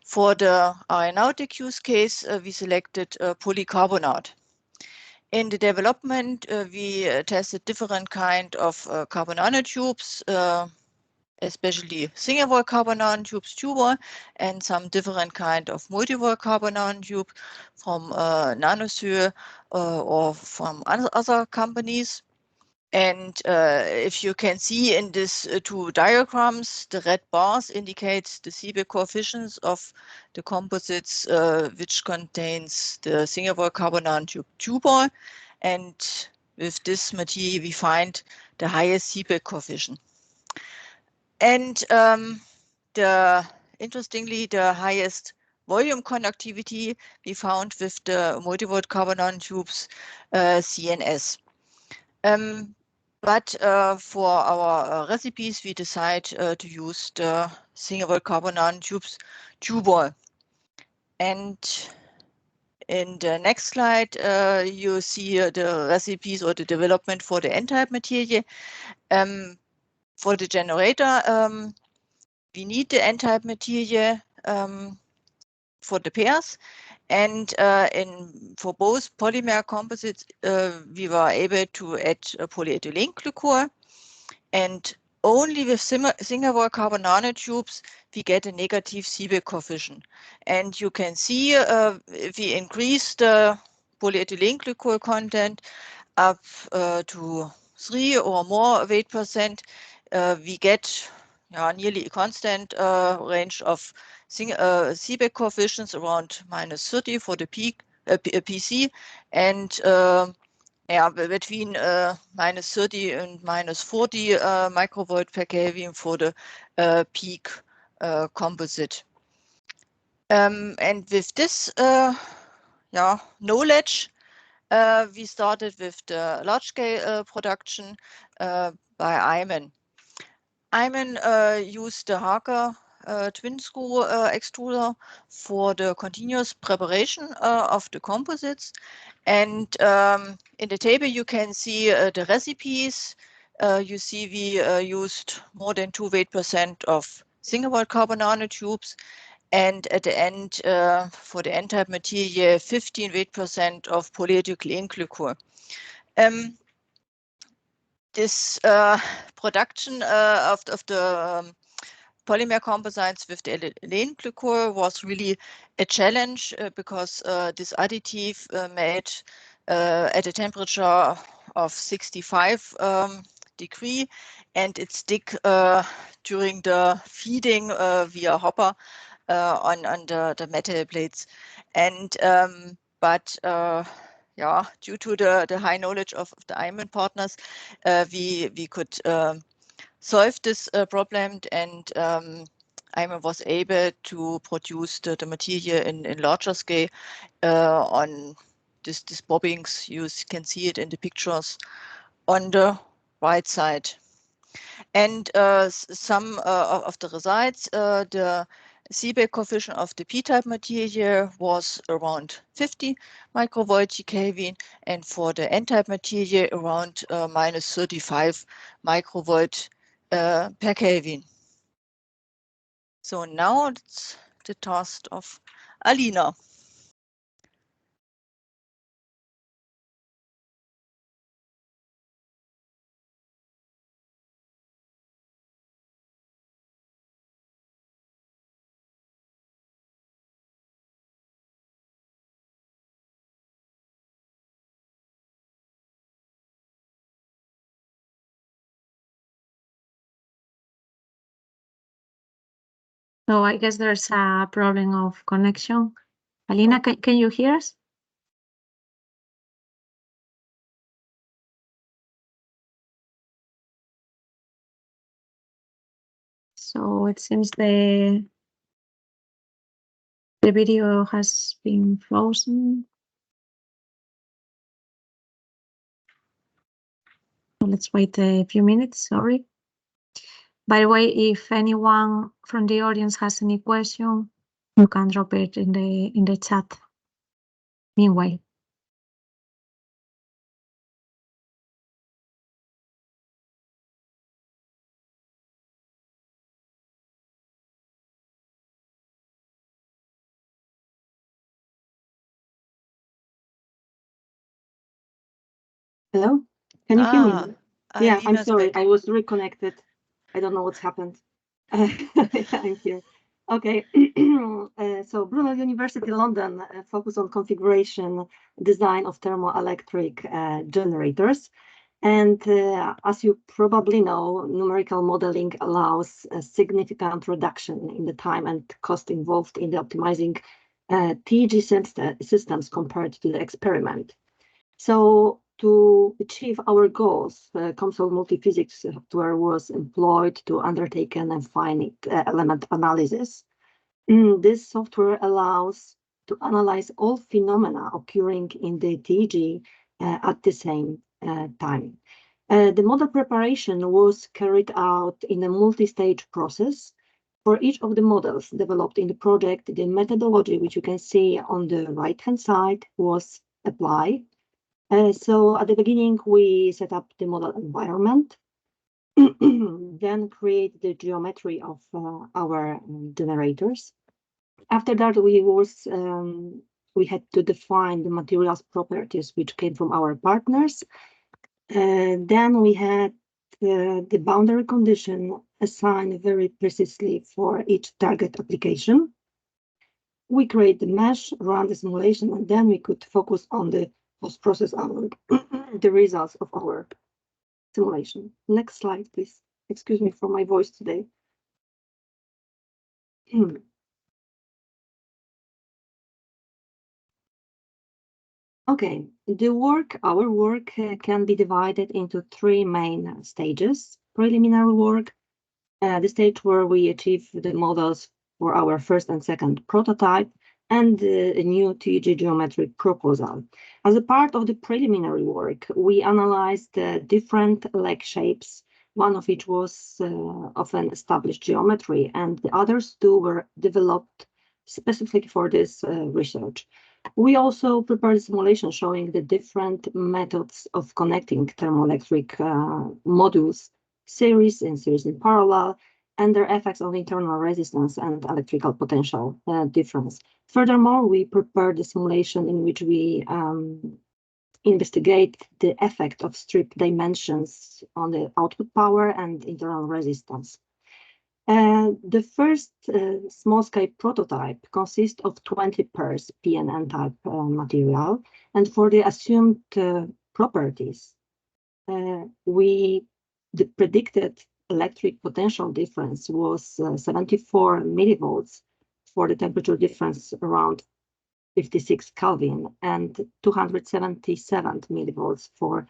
For the aeronautic use case, we selected polycarbonate. In the development, we tested different kind of carbon nanotubes especially single-wall carbon nanotubes, tubal, and some different kind of multi-wall carbon nanotube from Nanosur or from other companies. And if you can see in these two diagrams, the red bars indicate the Seebeck coefficients of the composites which contains the single-wall carbon nanotube tubal. And with this material, we find the highest Seebeck coefficient. And interestingly, the highest volume conductivity we found with the multi-wall carbon nanotubes CNS. But for our recipes, we decide to use the single-wall carbon nanotubes tubal. And in the next slide, you see the recipes or the development for the N-type material. For the generator, we need the N-type material for the pairs. And for both polymer composites, we were able to add polyethylene glycol. And only with single-wall carbon nanotubes, we get a negative Seebeck coefficient. And you can see if we increase the polyethylene glycol content up to 3 or more weight percent, we get nearly a constant range of Seebeck coefficients around -30 for the PC, and between -30 and -40 microvolt per Kelvin for the peak composite. And with this knowledge, we started with the large-scale production by Iman. Iman used the Harker twin screw extruder for the continuous preparation of the composites. And in the table, you can see the recipes. You see we used more than 2 weight percent of single-wall carbon nanotubes. And at the end, for the N-type material, 15 weight percent of polyethylene glycol. This production of the polymer composites with the ethylene glycol was really a challenge because this additive made at a temperature of 65 degree, and it stick during the feeding via hopper on the metal plates. And due to the high knowledge of the Iman partners, we could solve this problem, and Iman was able to produce the material in larger scale on this bobbings. You can see it in the pictures on the right side. And some of the results, the Seebeck coefficient of the P-type material was around 50 microvolt Kelvin, and for the N-type material around -35 microvolt per Kelvin. So now it's the task of Alina. So I guess there's a problem of connection. Alina, can you hear us? So it seems the video has been frozen. So let's wait a few minutes, sorry. By the way, if anyone from the audience has any question, you can drop it in the chat. Meanwhile. Hello? Can you hear me? Yeah, I'm Alina's sorry. back. I was reconnected. I don't know what's happened. I'm here. Okay, so Brunel University London focus on configuration design of thermoelectric generators. And as you probably know, numerical modeling allows a significant reduction in the time and cost involved in the optimizing TEG systems compared to the experiment. So to achieve our goals, COMSOL multiphysics software was employed to undertake an finite element analysis. This software allows to analyze all phenomena occurring in the TEG at the same time. The model preparation was carried out in a multi-stage process. For each of the models developed in the project, the methodology, which you can see on the right-hand side, was applied. So at the beginning, we set up the model environment, then create the geometry of our generators. After that, we had to define the materials properties which came from our partners. Then we had the boundary condition assigned very precisely for each target application. We create the mesh, run the simulation, and then we could focus on the post-process the results of our simulation. Next slide, please. Excuse me for my voice today. Okay, our work can be divided into three main stages. Preliminary work, the stage where we achieve the models for our first and second prototype, and a new TEG geometric proposal. As a part of the preliminary work, we analyzed different leg shapes, one of which was of an established geometry, and the others two were developed specifically for this research. We also prepared a simulation showing the different methods of connecting thermoelectric modules, series in parallel, and their effects on internal resistance and electrical potential difference. Furthermore, we prepared a simulation in which we investigate the effect of strip dimensions on the output power and internal resistance. The first small-scale prototype consists of 20 pairs PNN type material, and for the assumed properties, the predicted electric potential difference was 74 millivolts for the temperature difference around 56 Kelvin and 277 millivolts for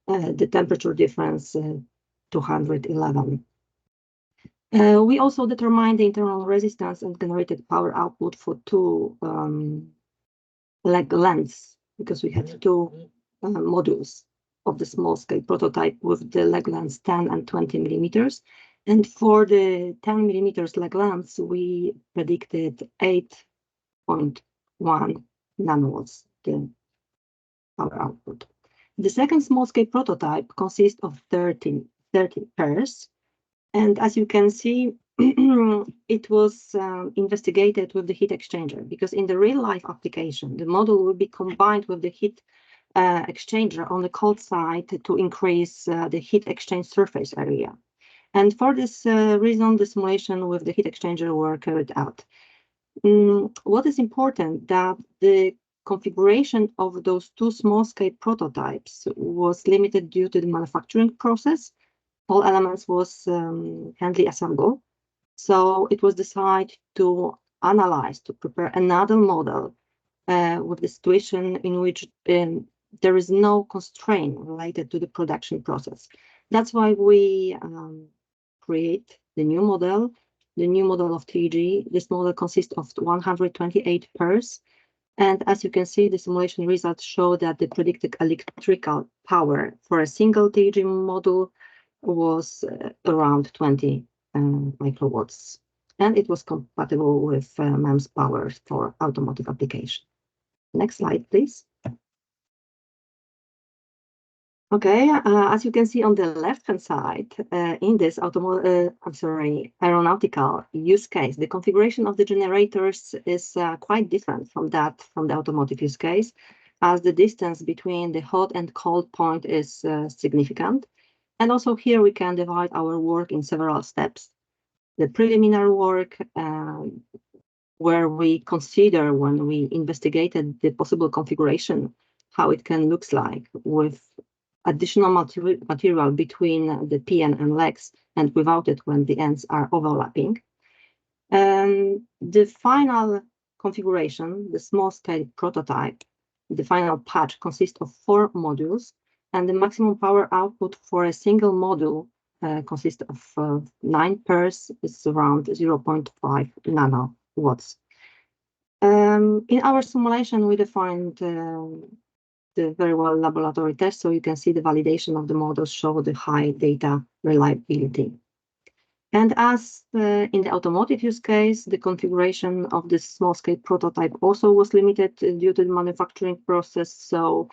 the temperature difference 211. We also determined the internal resistance and generated power output for two leg lengths, because we had two modules of the small-scale prototype with the leg lengths 10 and 20 millimeters. And for the 10 millimeters leg lengths, we predicted 8.1 nanovolts, the power output. The second small-scale prototype consists of 30 pairs. And as you can see, it was investigated with the heat exchanger, because in the real-life application, the model will be combined with the heat exchanger on the cold side to increase the heat exchange surface area. And for this reason, the simulation with the heat exchanger were carried out. What is important that the configuration of those two small-scale prototypes was limited due to the manufacturing process. All elements was handily assembled. So it was decided to analyze, to prepare another model with the situation in which there is no constraint related to the production process. That's why we create the new model of TEG. This model consists of 128 pairs. And as you can see, the simulation results show that the predicted electrical power for a single TEG model was around 20 microwatts, and it was compatible with MEMS power for automotive application. Next slide, please. Okay, as you can see on the left-hand side, in this aeronautical use case, the configuration of the generators is quite different from the automotive use case, as the distance between the hot and cold point is significant. And also here we can divide our work in several steps. the preliminary work where we consider when we investigated the possible configuration, how it can look like with additional material between the PN and legs and without it when the ends are overlapping. The final configuration, the small-scale prototype, the final patch consists of 4 modules, and the maximum power output for a single module consists of 9 pairs, is around 0.5 nanowatts. In our simulation, we defined the very well laboratory test, so you can see the validation of the models show the high data reliability. And as in the automotive use case, the configuration of this small-scale prototype also was limited due to the manufacturing process. So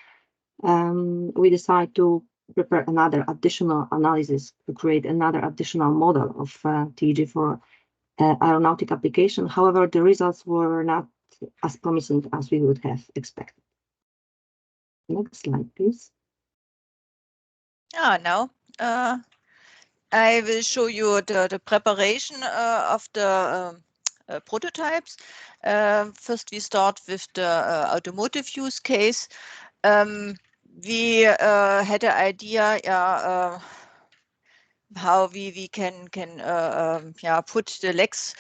we decided to prepare another additional analysis to create another additional model of TEG for aeronautic application. However, the results were not as promising as we would have expected. Next slide, please. Now I will show you the preparation of the prototypes. First, we start with the automotive use case. We had an idea how we can put the legs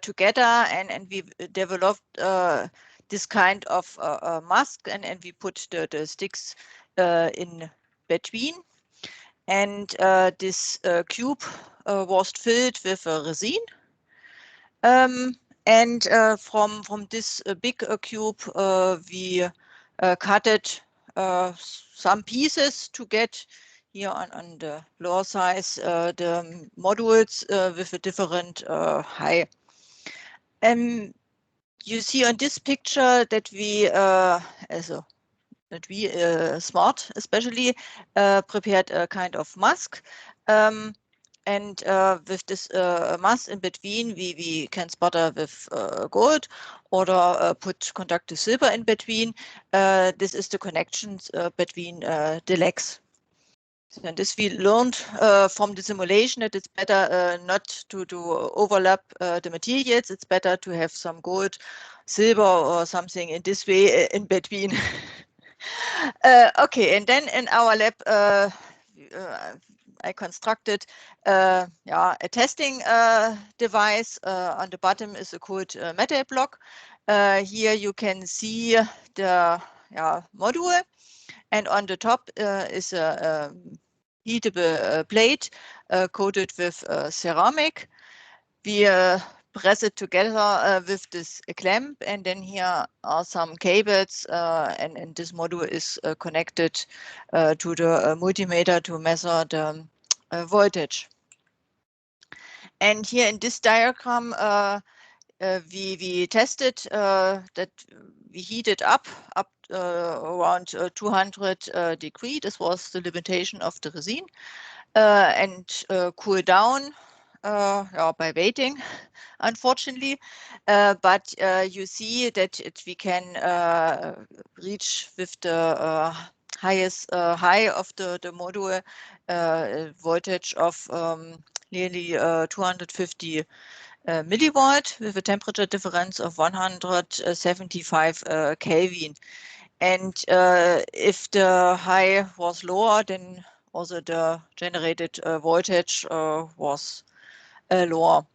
together, and we developed this kind of mask, and we put the sticks in between. And this cube was filled with resin. And from this big cube, we cut it some pieces to get here on the lower size the modules with a different height. You see on this picture that we Smart especially prepared a kind of mask, and with this mask in between we can sputter with gold or put conductive silver in between. This is the connections between the legs. And this we learned from the simulation that it's better not to overlap the materials. It's better to have some gold, silver or something in this way in between. Okay, and then in our lab, I constructed a testing device. On the bottom is a cold metal block. Here you can see the module, and on the top is a heatable plate coated with ceramic. We press it together with this clamp, and then here are some cables, and this module is connected to the multimeter to measure the voltage. And here in this diagram, we tested that we heated up around 200 degrees. This was the limitation of the resin, and cool down by waiting, unfortunately. But you see that we can reach with the highest high of the module voltage of nearly 250 millivolt with a temperature difference of 175 Kelvin. And if the high was lower, then also the generated voltage was lower.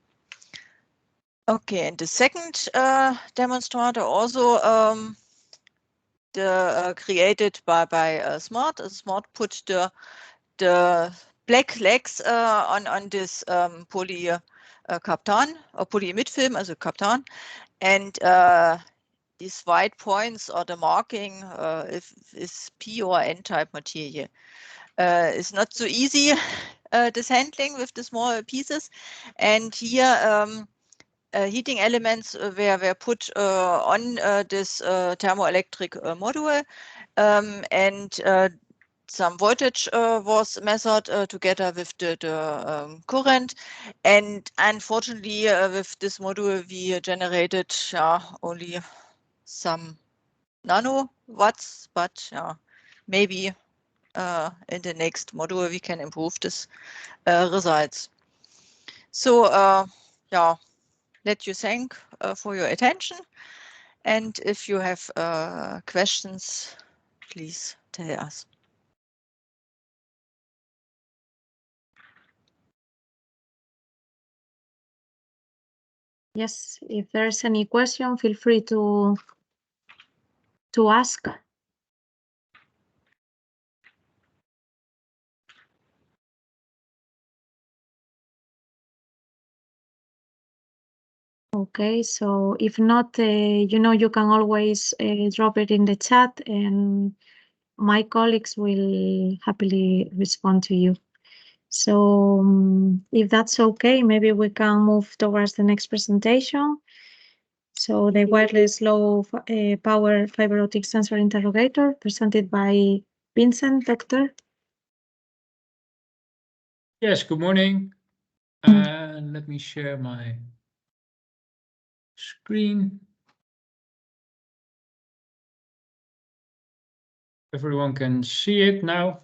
Okay, and the second demonstrator also created by Smart. Smart put the black legs on this polycaptan or polyimide film, also captan, and these white points or the marking is P or N type material. It's not so easy this handling with the small pieces, and here heating elements were put on this thermoelectric module, and some voltage was measured together with the current. And unfortunately, with this module, we generated only some nanowatts, but maybe in the next module we can improve this results. So yeah, let you thank for your attention. And if you have questions, please tell us. Yes, if there's any question, feel free to ask. Okay, so if not, you can always drop it in the chat and my colleagues will happily respond to you. So if that's okay, maybe we can move towards the next presentation. So the wireless low power fiber optic sensor interrogator presented by Vincent, Doctor. Yes, good morning. Let me share my screen. Everyone can see it now.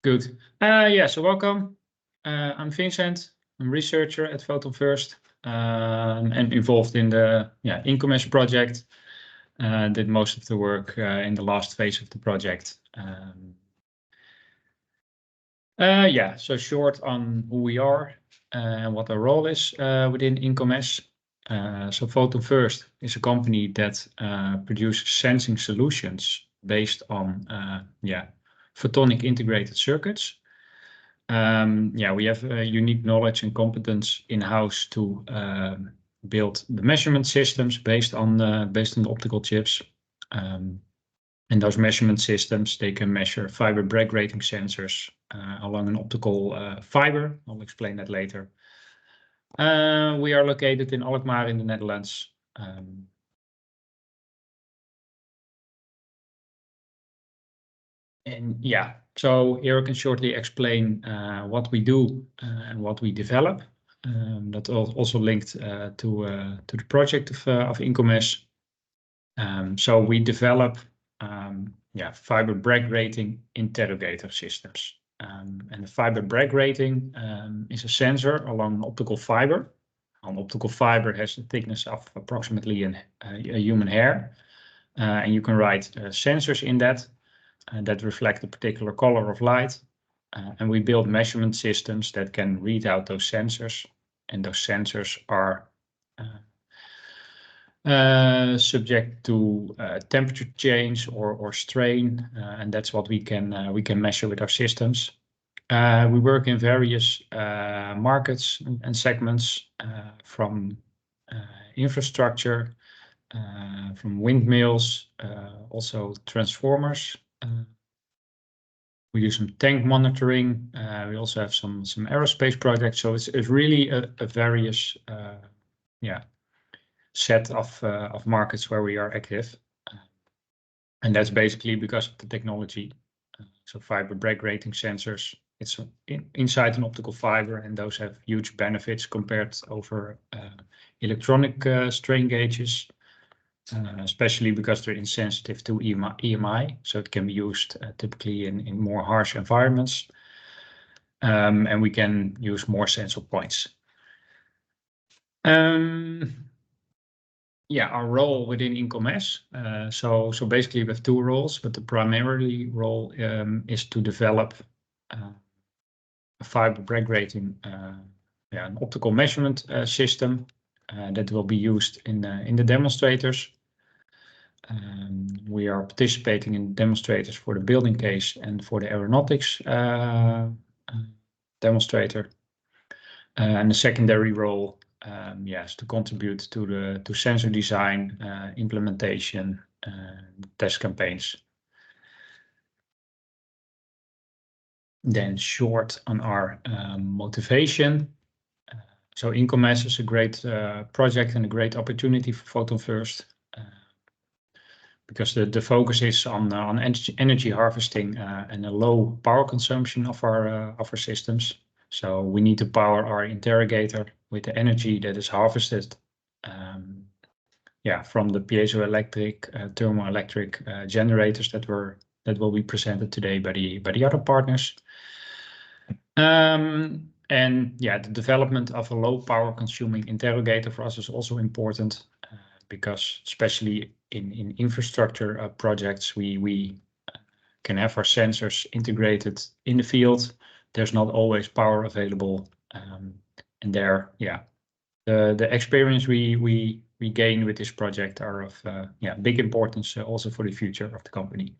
Good. Yeah, so welcome. I'm Vincent. I'm a researcher at Photon First and involved in the InComEss project. Did most of the work in the last phase of the project. Yeah, so short on who we are and what our role is within InComEss. So Photon First is a company that produces sensing solutions based on photonic integrated circuits. We have unique knowledge and competence in-house to build the measurement systems based on the optical chips. And those measurement systems, they can measure fiber break rating sensors along an optical fiber. I'll explain that later. We are located in Alkmaar in the Netherlands. And yeah, so here I can shortly explain what we do and what we develop. That's also linked to the project of InComEss. So we develop fiber break rating interrogator systems. And the fiber break rating is a sensor along an optical fiber. An optical fiber has a thickness of approximately a human hair. And you can write sensors in that reflect a particular color of light. And we build measurement systems that can read out those sensors. And those sensors are subject to temperature change or strain, and that's what we can measure with our systems. We work in various markets and segments, from infrastructure, from windmills, also transformers. We do some tank monitoring. We also have some aerospace projects. So it's really a various set of markets where we are active. And that's basically because of the technology. So fiber break rating sensors, it's inside an optical fiber, and those have huge benefits compared over electronic strain gauges, especially because they're insensitive to EMI. So it can be used typically in more harsh environments. And we can use more sensor points. Our role within InComEss. So basically we have two roles, but the primary role is to develop a fiber break rating, an optical measurement system that will be used in the demonstrators. We are participating in demonstrators for the building case and for the aeronautics demonstrator. And the secondary role is to contribute to sensor design, implementation, test campaigns. Then short on our motivation. So InComEss is a great project and a great opportunity for Photon First, because the focus is on energy harvesting and a low power consumption of our systems. So we need to power our interrogator with the energy that is harvested from the piezoelectric, thermoelectric generators that will be presented today by the other partners. And yeah, the development of a low power consuming interrogator for us is also important because especially in infrastructure projects, we can have our sensors integrated in the field. There's not always power available, and there, yeah, the experience we gain with this project are of big importance also for the future of the company.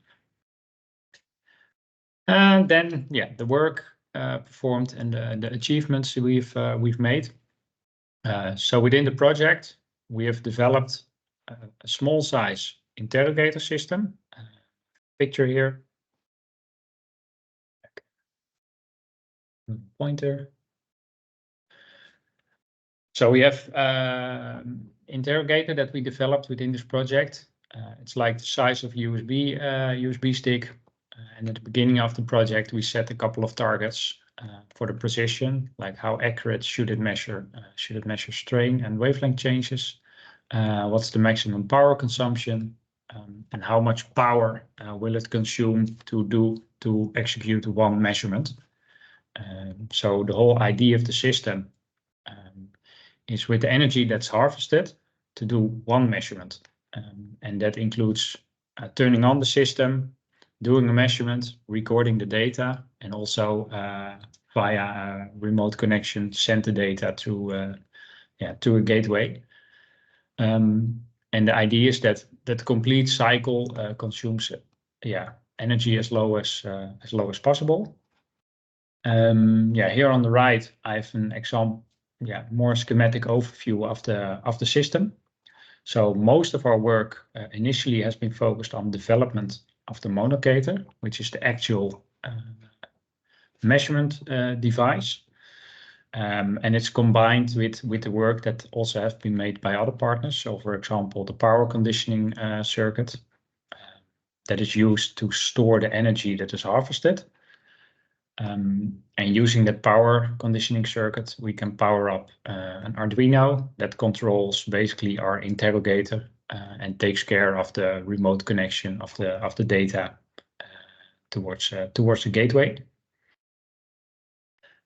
And then, yeah, the work performed and the achievements we've made. So within the project, we have developed a small size interrogator system. Picture here. Pointer. So we have interrogator that we developed within this project. It's like the size of USB stick. And at the beginning of the project, we set a couple of targets for the precision, like how accurate should it measure strain and wavelength changes? What's the maximum power consumption? And how much power will it consume to execute one measurement? So the whole idea of the system is with the energy that's harvested to do one measurement. And that includes turning on the system, doing a measurement, recording the data, and also via a remote connection, send the data to a gateway. And the idea is that that complete cycle consumes energy as low as possible. Here on the right, I have an example, more schematic overview of the system. So most of our work initially has been focused on development of the monocator, which is the actual measurement device. And it's combined with the work that also has been made by other partners. So for example, the power conditioning circuit that is used to store the energy that is harvested. And using that power conditioning circuit, we can power up an Arduino that controls basically our interrogator and takes care of the remote connection of the data towards the gateway.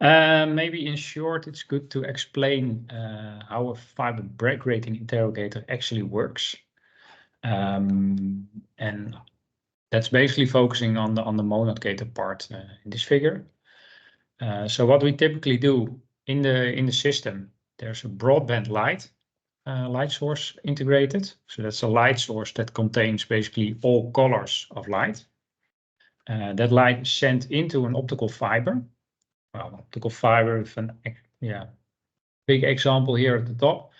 Maybe in short, it's good to explain how a fiber break rating interrogator actually works. And that's basically focusing on the monocator part in this figure. So what we typically do in the system, there's a broadband light source integrated. So that's a light source that contains basically all colors of light. That light is sent into an optical fiber. Well, optical fiber with a big example here at the top.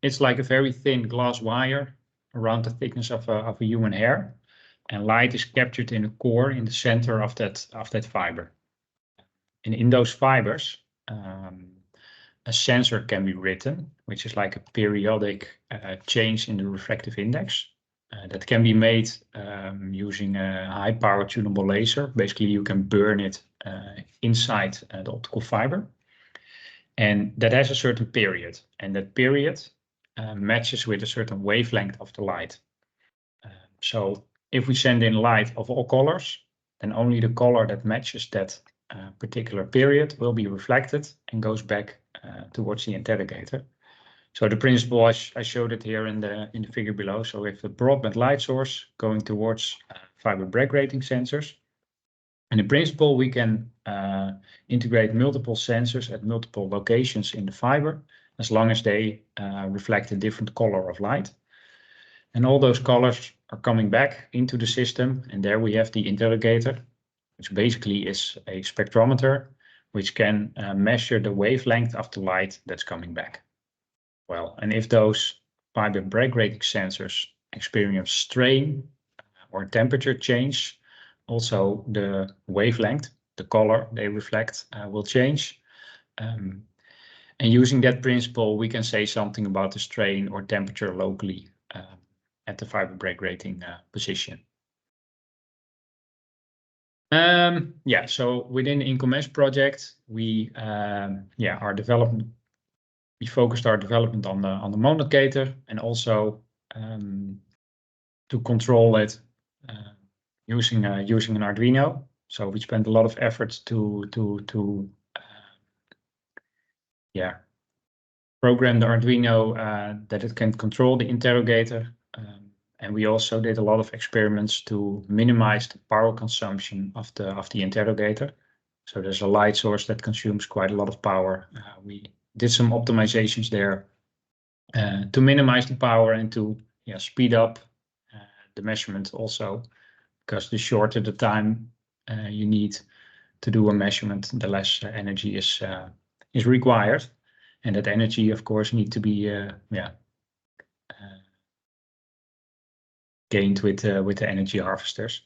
It's like a very thin glass wire around the thickness of a human hair, and light is captured in a core in the center of that fiber. And in those fibers, a sensor can be written, which is like a periodic change in the refractive index. That can be made using a high-power tunable laser. Basically, you can burn it inside the optical fiber. And that has a certain period. And that period matches with a certain wavelength of the light. So if we send in light of all colors, then only the color that matches that particular period will be reflected and goes back towards the interrogator. So the principle, I showed it here in the figure below. So we have a broadband light source going towards fiber break rating sensors. And in principle, we can integrate multiple sensors at multiple locations in the fiber, as long as they reflect a different color of light. And all those colors are coming back into the system. And there we have the interrogator, which basically is a spectrometer, which can measure the wavelength of the light that's coming back. Well, and if those fiber break rating sensors experience strain or temperature change, also the wavelength, the color they reflect, will change. And using that principle, we can say something about the strain or temperature locally at the fiber break rating position. So within the InComEss project, we focused our development on the monocator and also to control it using an Arduino. So we spent a lot of efforts to program the Arduino that it can control the interrogator. And we also did a lot of experiments to minimize the power consumption of the interrogator. So there's a light source that consumes quite a lot of power. We did some optimizations there to minimize the power and to speed up the measurement also, because the shorter the time you need to do a measurement, the less energy is required. And that energy, of course, need to be gained with the energy harvesters,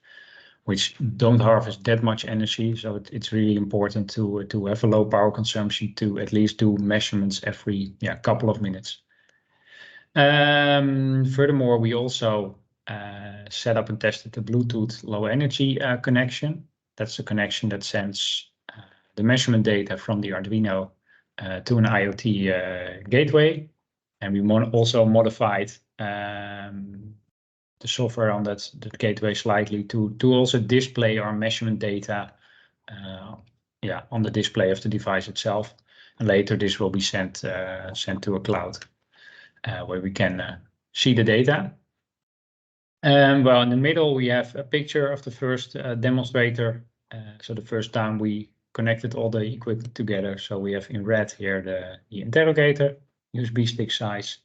which don't harvest that much energy. So it's really important to have a low power consumption to at least do measurements every couple of minutes. Furthermore, we also set up and tested the Bluetooth low energy connection. That's a connection that sends the measurement data from the Arduino to an IoT gateway. And we also modified the software on that gateway slightly to also display our measurement data on the display of the device itself. And later this will be sent to a cloud where we can see the data. Well, in the middle we have a picture of the first demonstrator. So the first time we connected all the equipment together. So we have in red here the interrogator, USB stick size.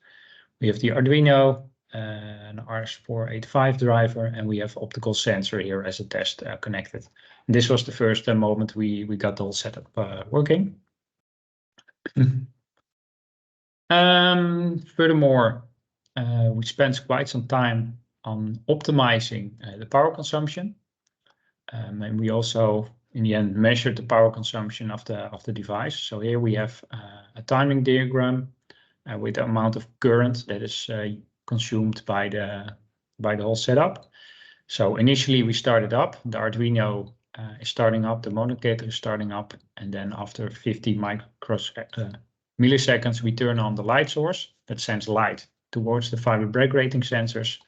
We have the Arduino, an RS485 driver, and we have optical sensor here as a test connected. And this was the first moment we got the whole setup working. Furthermore, we spent quite some time on optimizing the power consumption. And we also, in the end, measured the power consumption of the device. So here we have a timing diagram with the amount of current that is consumed by the whole setup. So initially we started up, the Arduino is starting up, the monocator is starting up, and then after 50 milliseconds we turn on the light source that sends light towards the fiber break rating sensors.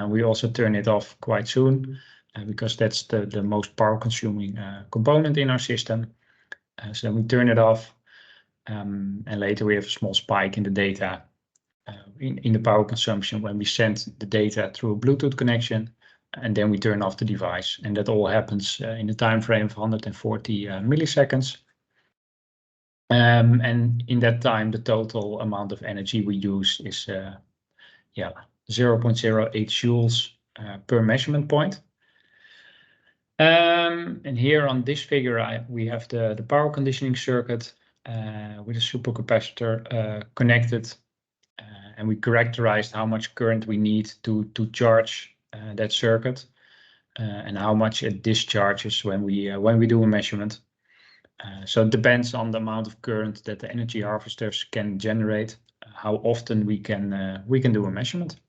We also turn it off quite soon because that's the most power consuming component in our system. So then we turn it off, and later we have a small spike in the data in the power consumption when we send the data through a Bluetooth connection, and then we turn off the device. And that all happens in the time frame of 140 milliseconds. And in that time, the total amount of energy we use is 0.08 joules per measurement point. And here on this figure, we have the power conditioning circuit with a supercapacitor connected. And we characterized how much current we need to charge that circuit and how much it discharges when we do a measurement. So it depends on the amount of current that the energy harvesters can generate, how often we can do a measurement.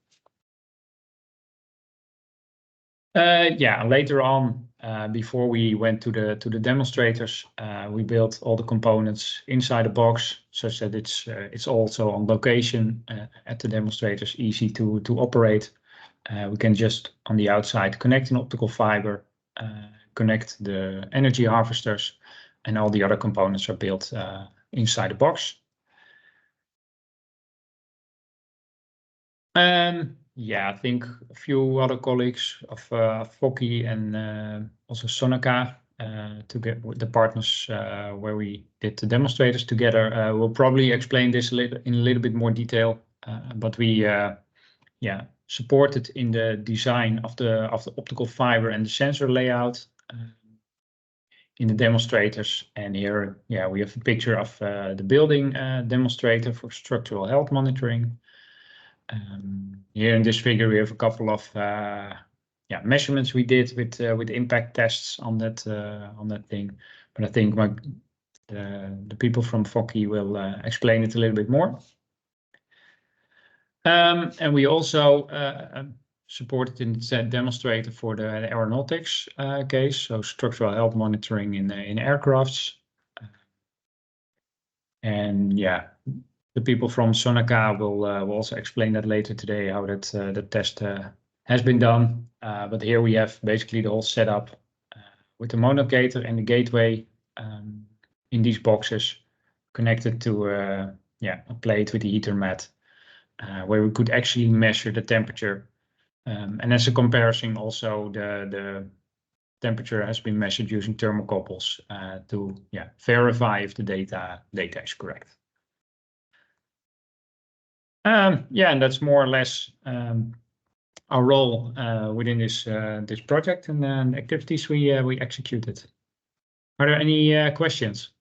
Later on, before we went to the demonstrators, we built all the components inside the box such that it's also on location at the demonstrators, easy to operate. We can just on the outside connect an optical fiber, connect the energy harvesters, and all the other components are built inside the box. I think a few other colleagues of Focky and also Sonica, together with the partners where we did the demonstrators together, will probably explain this in a little bit more detail. But we supported in the design of the optical fiber and the sensor layout in the demonstrators. And here, we have a picture of the building demonstrator for structural health monitoring. Here in this figure, we have a couple of measurements we did with impact tests on that thing. But I think the people from Focky will explain it a little bit more. And we also supported in the demonstrator for the aeronautics case, so structural health monitoring in aircrafts. And the people from Sonica will also explain that later today, how the test has been done. But here we have basically the whole setup with the monogator and the gateway in these boxes connected to a plate with the heater mat, where we could actually measure the temperature. And as a comparison, also the temperature has been measured using thermocouples to verify if the data is correct. And that's more or less our role within this project and the activities we executed. Are there any questions?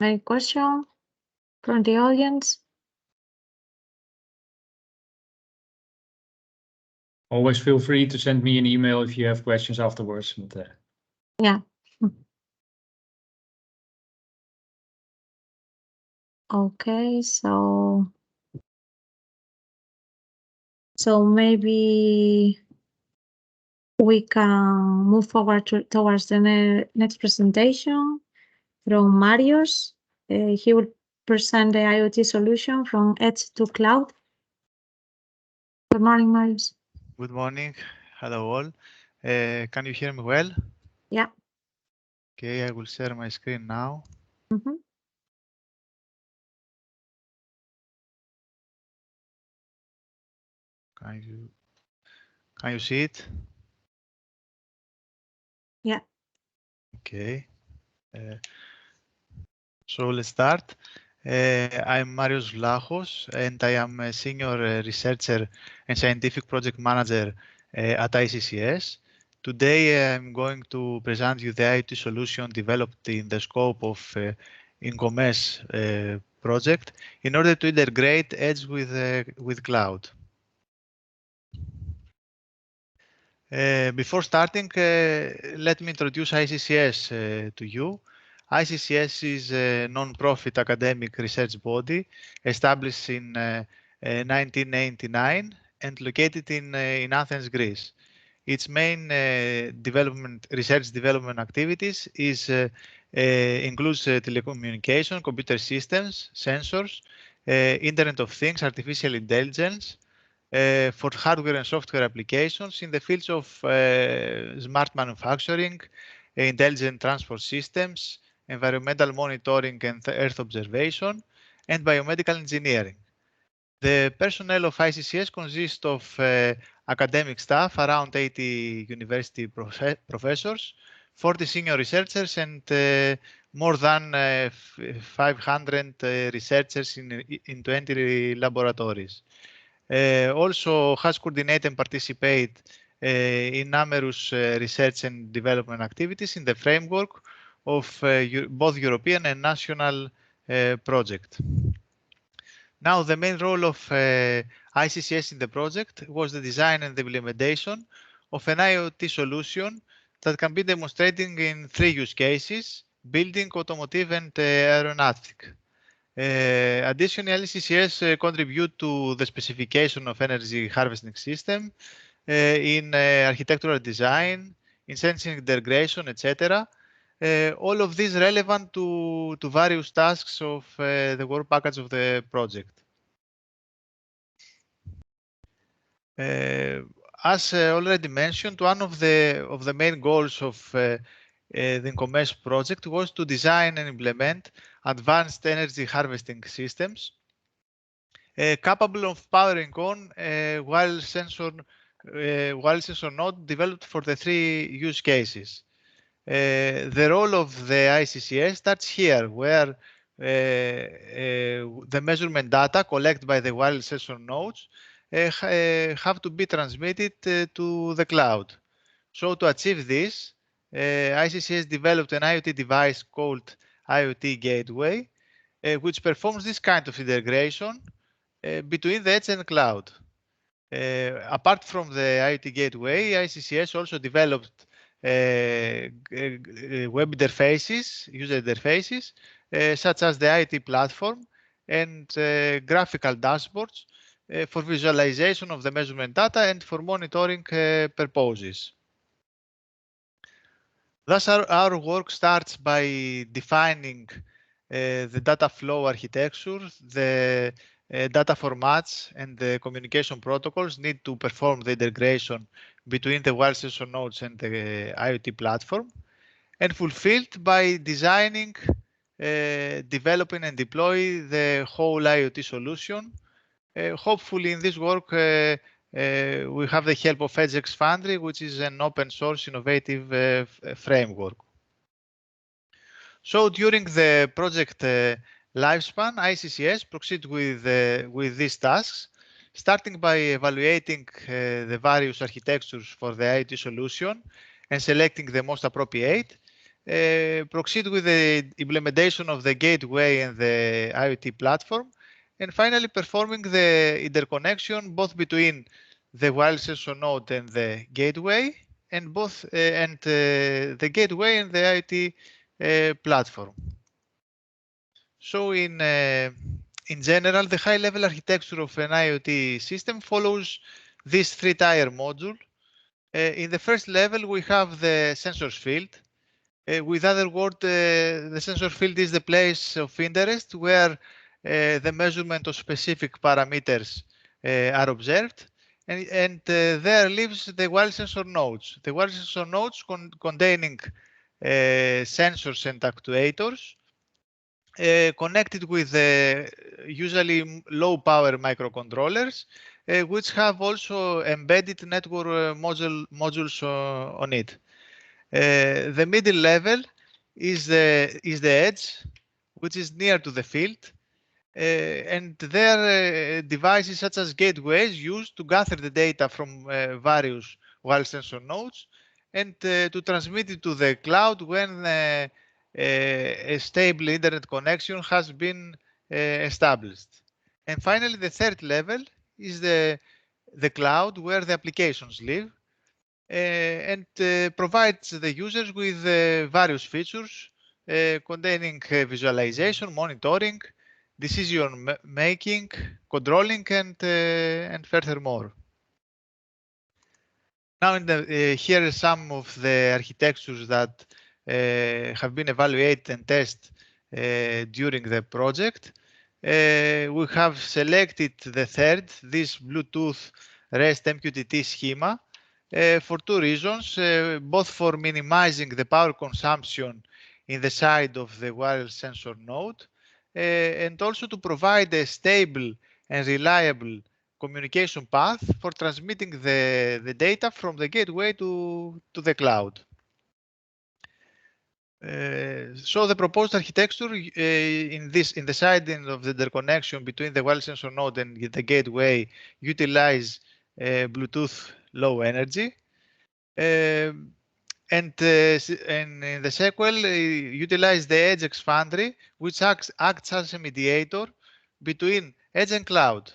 Any question from the audience? Always feel free to send me an email if you have questions afterwards. But, Yeah. Okay, so maybe we can move forward towards the next presentation from Marius. He will present the IoT solution from edge to cloud. Good morning, Marius. Good morning. Hello all. Can you hear me well? Yeah. Okay, I will share my screen now. Mm-hmm. Can you see it? Yeah. Okay. So let's start. I'm Marios Vlachos, and I am a senior researcher and scientific project manager at ICCS. Today, I'm going to present you the IoT solution developed in the scope of InComEss project in order to integrate edge with cloud. Before starting, let me introduce ICCS to you. ICCS is a non-profit academic research body established in 1999 and located in Athens, Greece. Its main research development activities includes telecommunication, computer systems, sensors, Internet of Things, artificial intelligence, for hardware and software applications in the fields of smart manufacturing, intelligent transport systems, environmental monitoring and Earth observation, and biomedical engineering. The personnel of ICCS consists of academic staff, around 80 university professors, 40 senior researchers, and more than 500 researchers in 20 laboratories. Also has coordinated and participate in numerous research and development activities in the framework of both European and national projects. Now, the main role of ICCS in the project was the design and the implementation of an IoT solution that can be demonstrated in 3 use cases: building, automotive, and aeronautic. Additionally, CCS contribute to the specification of energy harvesting system in architectural design, in sensing integration, etc. All of these relevant to various tasks of the work package of the project. As already mentioned, one of the main goals of the InComEss project was to design and implement advanced energy harvesting systems capable of powering on while sensor node developed for the 3 use cases. The role of the ICCS starts here, where the measurement data collected by the wireless sensor nodes have to be transmitted to the cloud. So to achieve this, ICCS developed an IoT device called IoT Gateway, which performs this kind of integration between the edge and cloud. Apart from the IoT Gateway, ICCS also developed web interfaces, user interfaces, such as the IoT platform and graphical dashboards for visualization of the measurement data and for monitoring purposes. Thus, our work starts by defining the data flow architecture, the data formats, and the communication protocols need to perform the integration between the wireless sensor nodes and the IoT platform, and fulfilled by designing, developing, and deploy the whole IoT solution. Hopefully, in this work, we have the help of EdgeX Foundry, which is an open source innovative framework. So during the project lifespan, ICCS proceed with these tasks, starting by evaluating the various architectures for the IoT solution and selecting the most appropriate. Proceed with the implementation of the gateway and the IoT platform, and finally performing the interconnection both between the wireless sensor node and the gateway, and the gateway and the IoT platform. So in general, the high-level architecture of an IoT system follows this three-tier module. In the first level, we have the sensors field. With other words, the sensor field is the place of interest where the measurement of specific parameters are observed. And there lives the wireless sensor nodes. The wireless sensor nodes containing sensors and actuators connected with usually low power microcontrollers, which have also embedded network modules on it. The middle level is the edge, which is near to the field, and there devices such as gateways used to gather the data from various wireless sensor nodes and to transmit it to the cloud when a stable internet connection has been established. And finally, the third level is the cloud where the applications live. And provides the users with various features containing visualization, monitoring, decision making, controlling, and furthermore. Now, here are some of the architectures that have been evaluated and tested during the project. We have selected the third, this Bluetooth REST MQTT schema, for two reasons, both for minimizing the power consumption in the side of the wireless sensor node, and also to provide a stable and reliable communication path for transmitting the data from the gateway to the cloud. So the proposed architecture in the side of the interconnection between the wireless sensor node and the gateway utilize Bluetooth low energy. And in the sequel, utilize the EdgeX Foundry, which acts as a mediator between edge and cloud.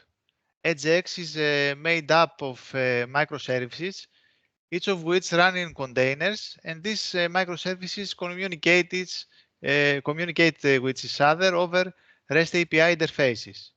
EdgeX is made up of microservices, each of which run in containers, and these microservices communicate with each other over REST API interfaces.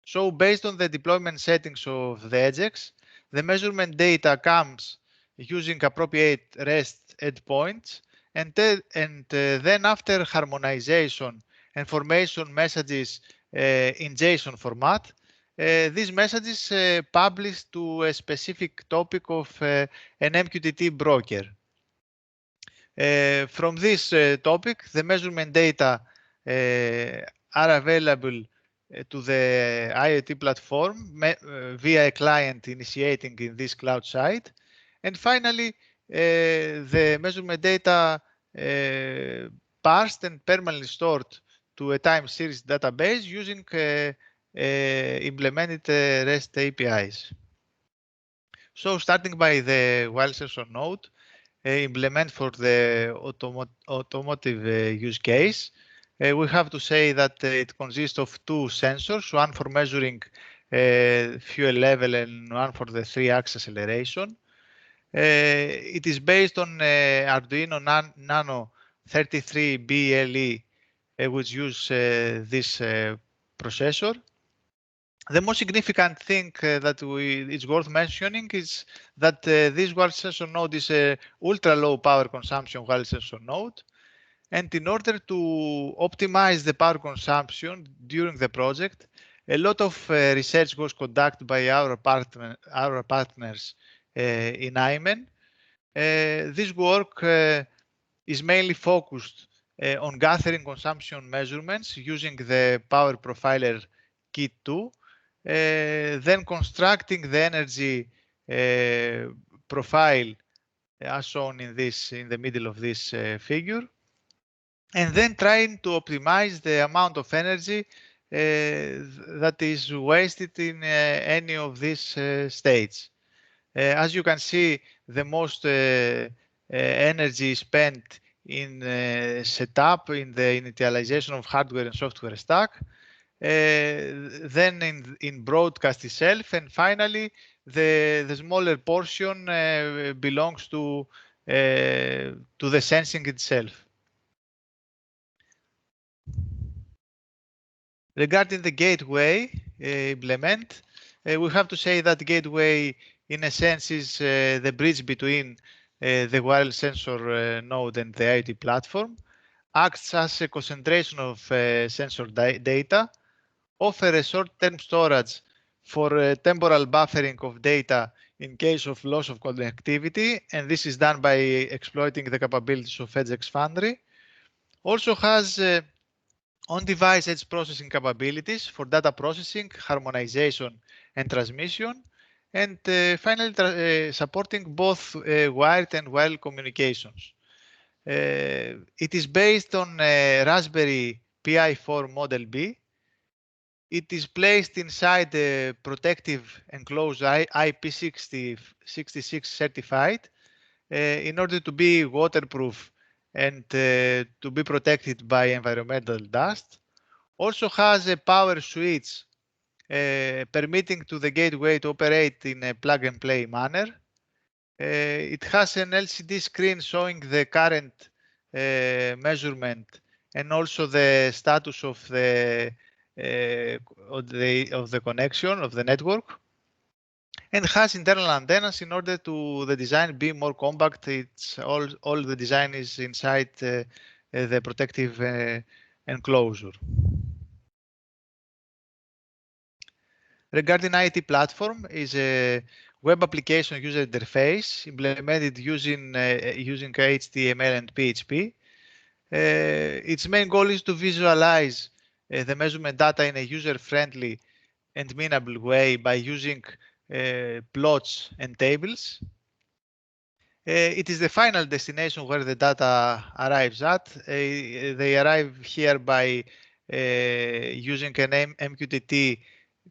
So based on the deployment settings of the EdgeX, the measurement data comes using appropriate REST endpoints, and then after harmonization and formation messages in JSON format, these messages published to a specific topic of an MQTT broker. From this topic, the measurement data are available to the IoT platform via a client initiating in this cloud site. And finally, the measurement data parsed and permanently stored to a time series database using implemented REST APIs. So starting by the wireless sensor node, implement for the automotive use case, we have to say that it consists of two sensors, one for measuring fuel level and one for the 3-axis acceleration. It is based on Arduino Nano 33 BLE, which use this processor. The most significant thing that is worth mentioning is that this wireless sensor node is a ultra low power consumption wireless sensor node. And in order to optimize the power consumption during the project, a lot of research was conducted by our partners in IMEN. This work is mainly focused on gathering consumption measurements using the Power Profiler Kit 2, then constructing the energy profile as shown in the middle of this figure, and then trying to optimize the amount of energy that is wasted in any of these states. As you can see, the most energy spent in setup, in the initialization of hardware and software stack, then in broadcast itself, and finally the smaller portion belongs to the sensing itself. Regarding the gateway implement, we have to say that gateway in a sense is the bridge between the wireless sensor node and the IoT platform, acts as a concentration of sensor data, offer a short-term storage for temporal buffering of data in case of loss of connectivity, and this is done by exploiting the capabilities of EdgeX Foundry. Also has on-device edge processing capabilities for data processing, harmonization, and transmission, and finally supporting both wired and wireless communications. It is based on Raspberry Pi 4 Model B. It is placed inside the protective enclosed IP66 certified in order to be waterproof and to be protected by environmental dust. Also has a power switch permitting to the gateway to operate in a plug-and-play manner. It has an LCD screen showing the current measurement and also the status of the connection of the network, and has internal antennas in order to the design be more compact. It's all the design is inside the protective enclosure. Regarding IoT platform is a web application user interface implemented using HTML and PHP. Its main goal is to visualize the measurement data in a user-friendly and amenable way by using plots and tables. It is the final destination where the data arrives at. They arrive here by using an MQTT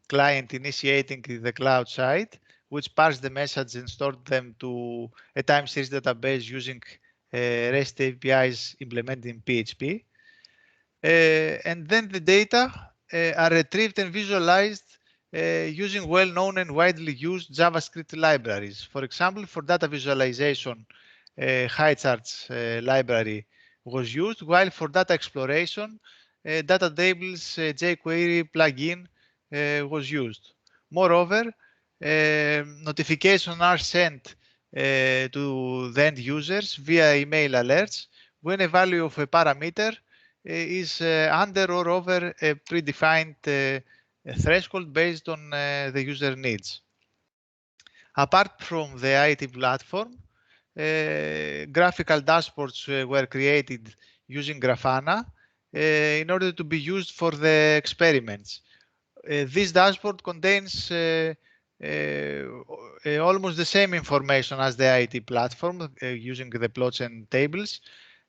client initiating the cloud side, which parse the message and store them to a time series database using REST APIs implemented in PHP. And then the data are retrieved and visualized using well-known and widely used JavaScript libraries. For example, for data visualization, HighCharts library was used, while for data exploration, data tables jQuery plugin was used. Moreover, notifications are sent to the end users via email alerts when a value of a parameter is under or over a predefined threshold based on the user needs. Apart from the IoT platform, graphical dashboards were created using Grafana in order to be used for the experiments. This dashboard contains almost the same information as the IoT platform using the plots and tables,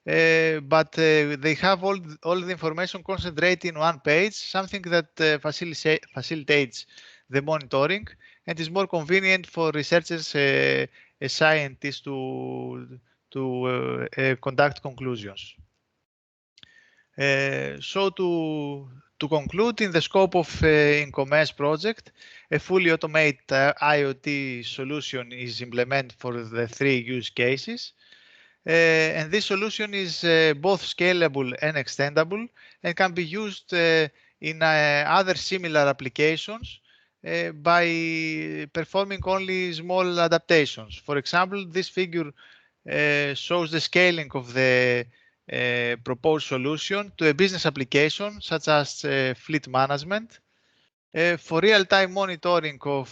but they have all the information concentrated in one page, something that facilitates the monitoring and is more convenient for researchers and scientists to conduct conclusions. So to conclude, in the scope of InComEss project, a fully automated IoT solution is implemented for the 3 use cases. And this solution is both scalable and extendable and can be used in other similar applications by performing only small adaptations. For example, this figure shows the scaling of the proposed solution to a business application such as fleet management for real-time monitoring of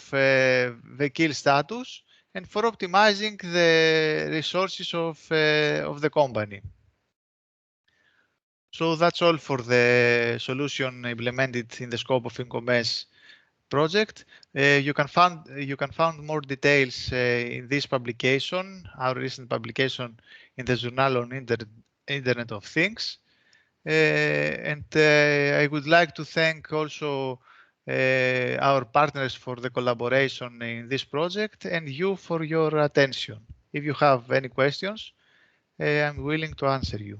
vehicle status and for optimizing the resources of the company. So that's all for the solution implemented in the scope of InComEss project. You can find more details in this publication, our recent publication in the Journal on Internet of Things. And I would like to thank also our partners for the collaboration in this project and you for your attention. If you have any questions, I'm willing to answer you.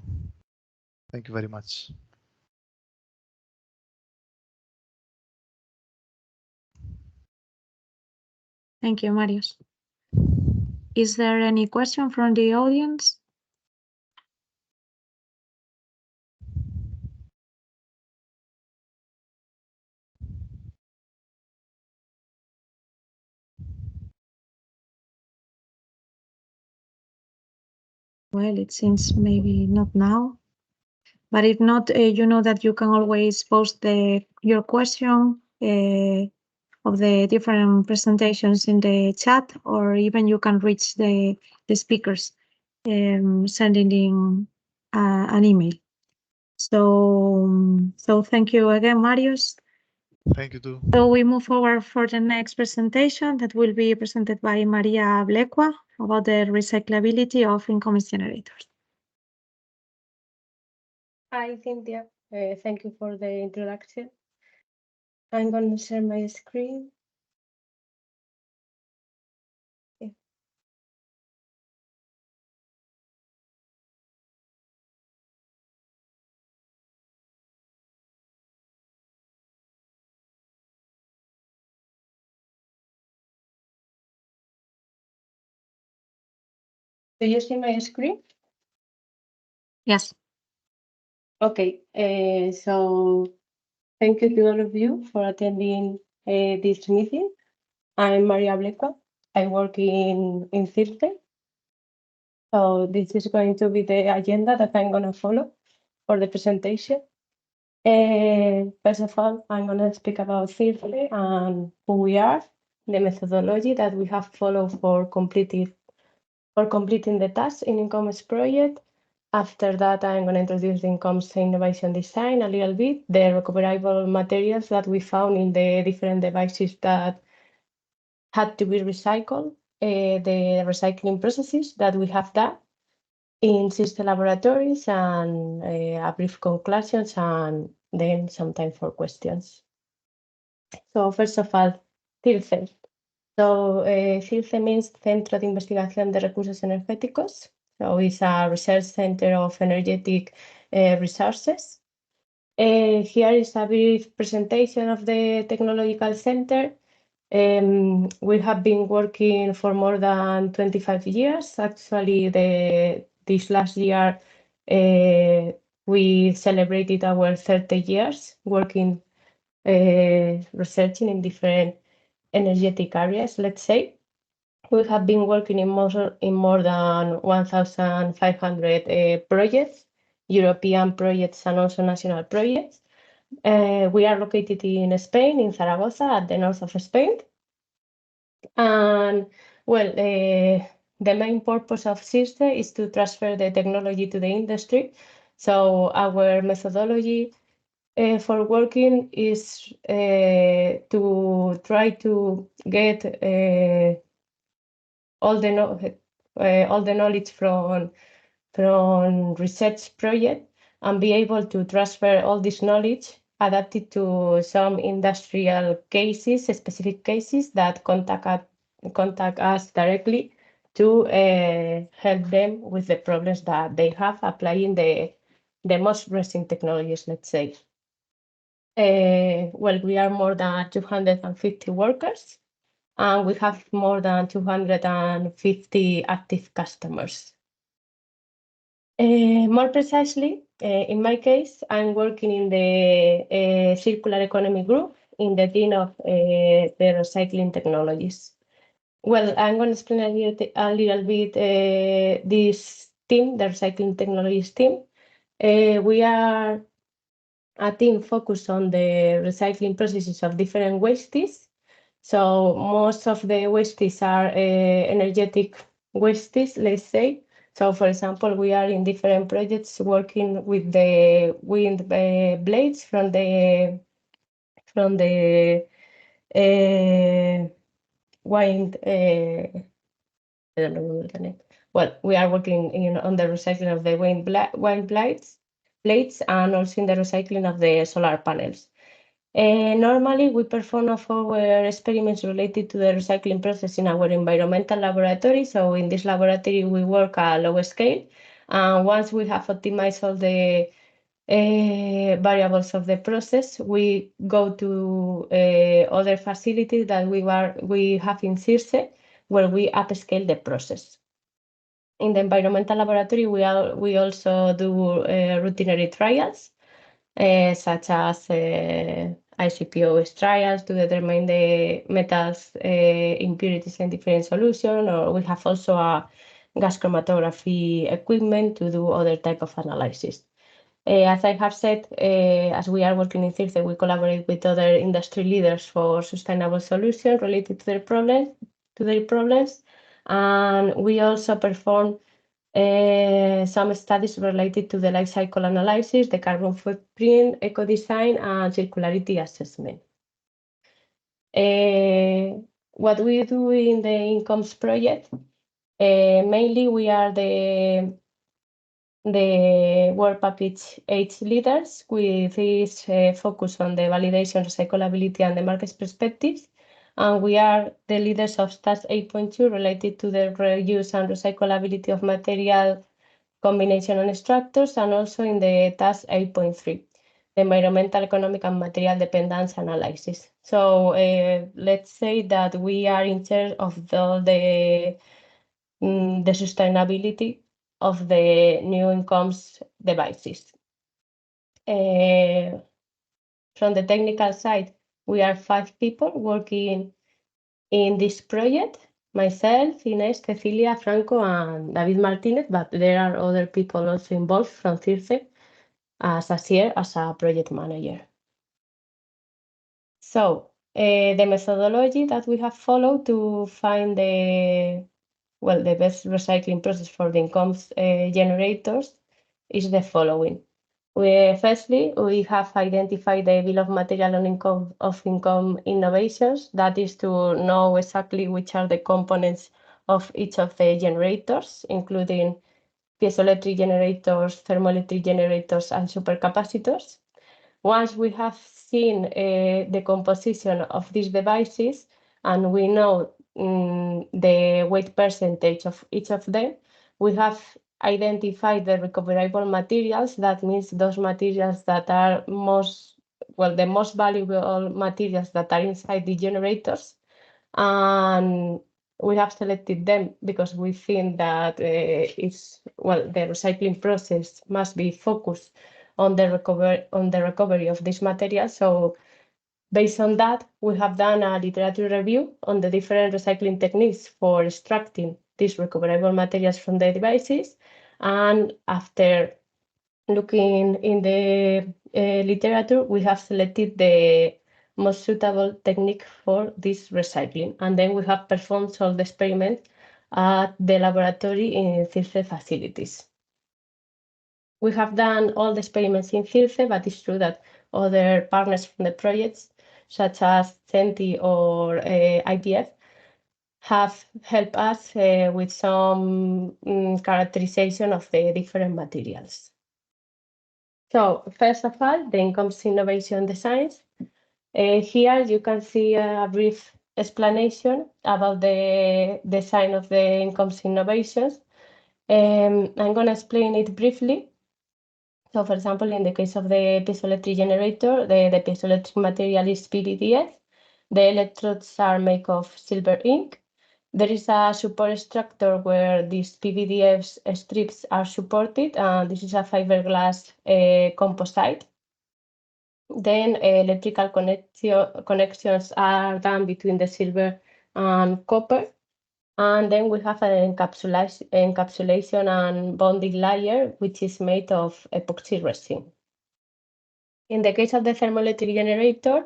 Thank you very much. Thank you, Marius. Is there any question from the audience? Well, it seems maybe not now, but if not, you know that you can always post your question of the different presentations in the chat, or even you can reach the speakers sending in an email. So thank you again, Marius. Thank you too. So we move forward for the next presentation that will be presented by Maria Blecua about the recyclability of InComEss generators. Hi, Cynthia. Thank you for the introduction. I'm going to share my screen. Yeah. Do you see my screen? Yes. Okay, so thank you to all of you for attending this meeting. I'm Maria Blecua. I work in CIRCE. So this is going to be the agenda that I'm going to follow for the presentation. First of all, I'm going to speak about CIRCE and who we are, the methodology that we have followed for completing the tasks in InComEss project. After that, I'm going to introduce the InComEss innovation design a little bit, the recoverable materials that we found in the different devices that had to be recycled, the recycling processes that we have done in CIRCE laboratories, and a brief conclusions, and then some time for questions. So first of all, CIRCE. So CIRCE means Centro de Investigación de Recursos Energéticos. So it's a research center of energetic resources. Here is a brief presentation of the technological center. We have been working for more than 25 years. Actually, this last year, we celebrated our 30 years working, researching in different energetic areas, let's say. We have been working in more than 1,500 projects, European projects and also national projects. We are located in Spain, in Zaragoza, at the north of Spain. And well, the main purpose of CIRCE is to transfer the technology to the industry. So our methodology for working is to try to get all the knowledge from research project and be able to transfer all this knowledge adapted to some industrial cases, specific cases that contact us directly to help them with the problems that they have applying the most recent technologies, let's say. Well, we are more than 250 workers, and we have more than 250 active customers. More precisely, in my case, I'm working in the circular economy group in the team of the recycling technologies. Well, I'm going to explain a little bit this team, the recycling technologies team. We are a team focused on the recycling processes of different wastes. So most of the wastes are energetic wastes, let's say. So for example, we are in different projects working with the wind blades from the wind, I don't know the name. Well, we are working on the recycling of the wind blades, and also in the recycling of the solar panels. Normally, we perform of our experiments related to the recycling process in our environmental laboratory. So in this laboratory, we work at low scale. And once we have optimized all the variables of the process, we go to other facilities that we have in Circe, where we upscale the process. In the environmental laboratory, we also do routinary trials, such as ICPOS trials to determine the metals impurities in different solutions, or we have also a gas chromatography equipment to do other type of analysis. As I have said, as we are working in Circe, we collaborate with other industry leaders for sustainable solutions related to their problems, and we also perform some studies related to the life cycle analysis, the carbon footprint, eco-design, and circularity assessment. What we do in the InComEss project, mainly we are the Work Package H leaders with this focus on the validation, recyclability, and the market perspectives. And we are the leaders of task 8.2 related to the reuse and recyclability of material combination and structures, and also in the task 8.3, the environmental, economic, and material dependence analysis. So let's say that we are in charge of the sustainability of the new InComEss devices. From the technical side, we are 5 people working in this project. Myself, Inés, Cecilia, Franco, and David Martinez, but there are other people also involved from Circe as Asier, as a project manager. So the methodology that we have followed to find the best recycling process for the InComEss generators is the following. Firstly, we have identified the bill of material of InComEss innovations. That is to know exactly which are the components of each of the generators, including piezoelectric generators, thermoelectric generators, and supercapacitors. Once we have seen the composition of these devices and we know the weight percentage of each of them, we have identified the recoverable materials. That means those materials that are the most valuable materials that are inside the generators. And we have selected them because we think that the recycling process must be focused on the recovery of this material. So based on that, we have done a literature review on the different recycling techniques for extracting these recoverable materials from the devices. And after looking in the literature, we have selected the most suitable technique for this recycling. And then we have performed all the experiments at the laboratory in Circe facilities. We have done all the experiments in Circe, but it's true that other partners from the projects, such as CENTI or IPF, have helped us with some characterization of the different materials. So first of all, the InComEss innovation designs. Here you can see a brief explanation about the design of the InComEss innovations. I'm going to explain it briefly. So for example, in the case of the piezoelectric generator, the piezoelectric material is PVDF. The electrodes are made of silver ink. There is a support structure where these PVDF strips are supported, and this is a fiberglass composite. Then electrical connections are done between the silver and copper. And then we have an encapsulation and bonding layer, which is made of epoxy resin. In the case of the thermoelectric generator,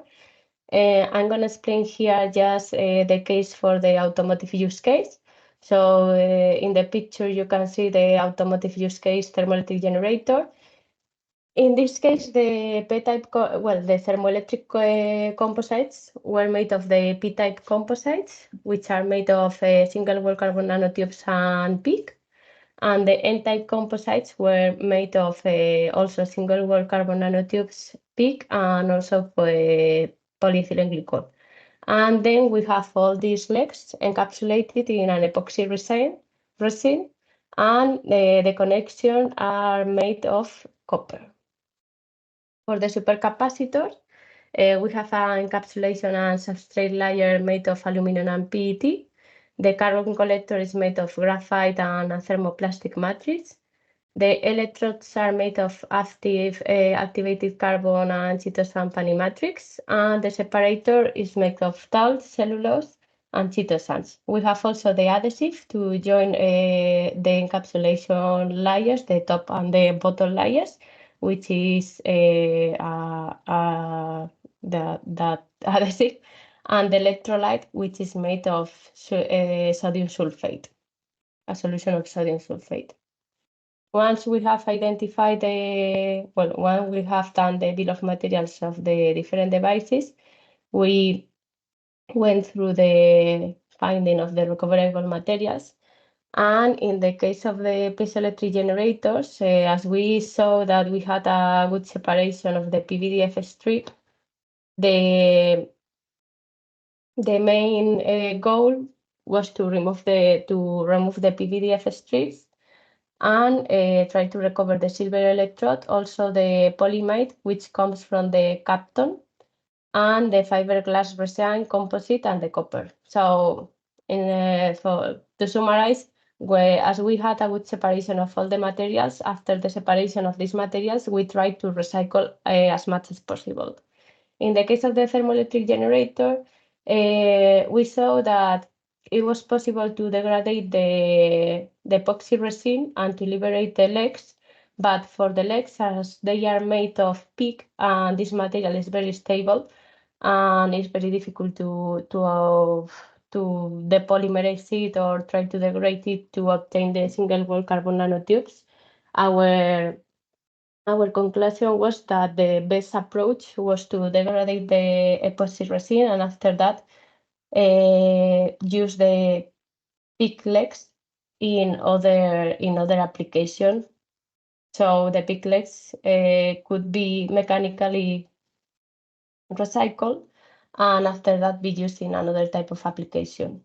I'm going to explain here just the case for the automotive use case. So in the picture, you can see the automotive use case thermoelectric generator. In this case, the P-type, the thermoelectric composites were made of the P-type composites, which are made of single-wall carbon nanotubes and PEEK. And the N-type composites were made of also single-wall carbon nanotubes, PEEK, and also polyethylene glycol. And then we have all these legs encapsulated in an epoxy resin, and the connections are made of copper. For the supercapacitor, we have an encapsulation and substrate layer made of aluminum and PET. The carbon collector is made of graphite and a thermoplastic matrix. The electrodes are made of activated carbon and cytosine matrix, and the separator is made of tall cellulose and cytosans. We have also the adhesive to join the encapsulation layers, the top and the bottom layers, which is that adhesive, and the electrolyte, which is made of sodium sulfate, a solution of sodium sulfate. Once we have identified once we have done the bill of materials of the different devices, we went through the finding of the recoverable materials. And in the case of the piezoelectric generators, as we saw that we had a good separation of the PVDF strip, the main goal was to remove the PVDF strips and try to recover the silver electrode, also the polyimide, which comes from the Kapton, and the fiberglass resin composite and the copper. So, to summarize, as we had a good separation of all the materials, after the separation of these materials, we tried to recycle as much as possible. In the case of the thermoelectric generator, we saw that it was possible to degrade the epoxy resin and to liberate the legs, but for the legs, as they are made of PEEK and this material is very stable and it's very difficult to depolymerize it or try to degrade it to obtain the single-wall carbon nanotubes. Our conclusion was that the best approach was to degrade the epoxy resin and after that use the PEEK legs in other applications. So the PEEK legs could be mechanically recycled and after that be used in another type of application.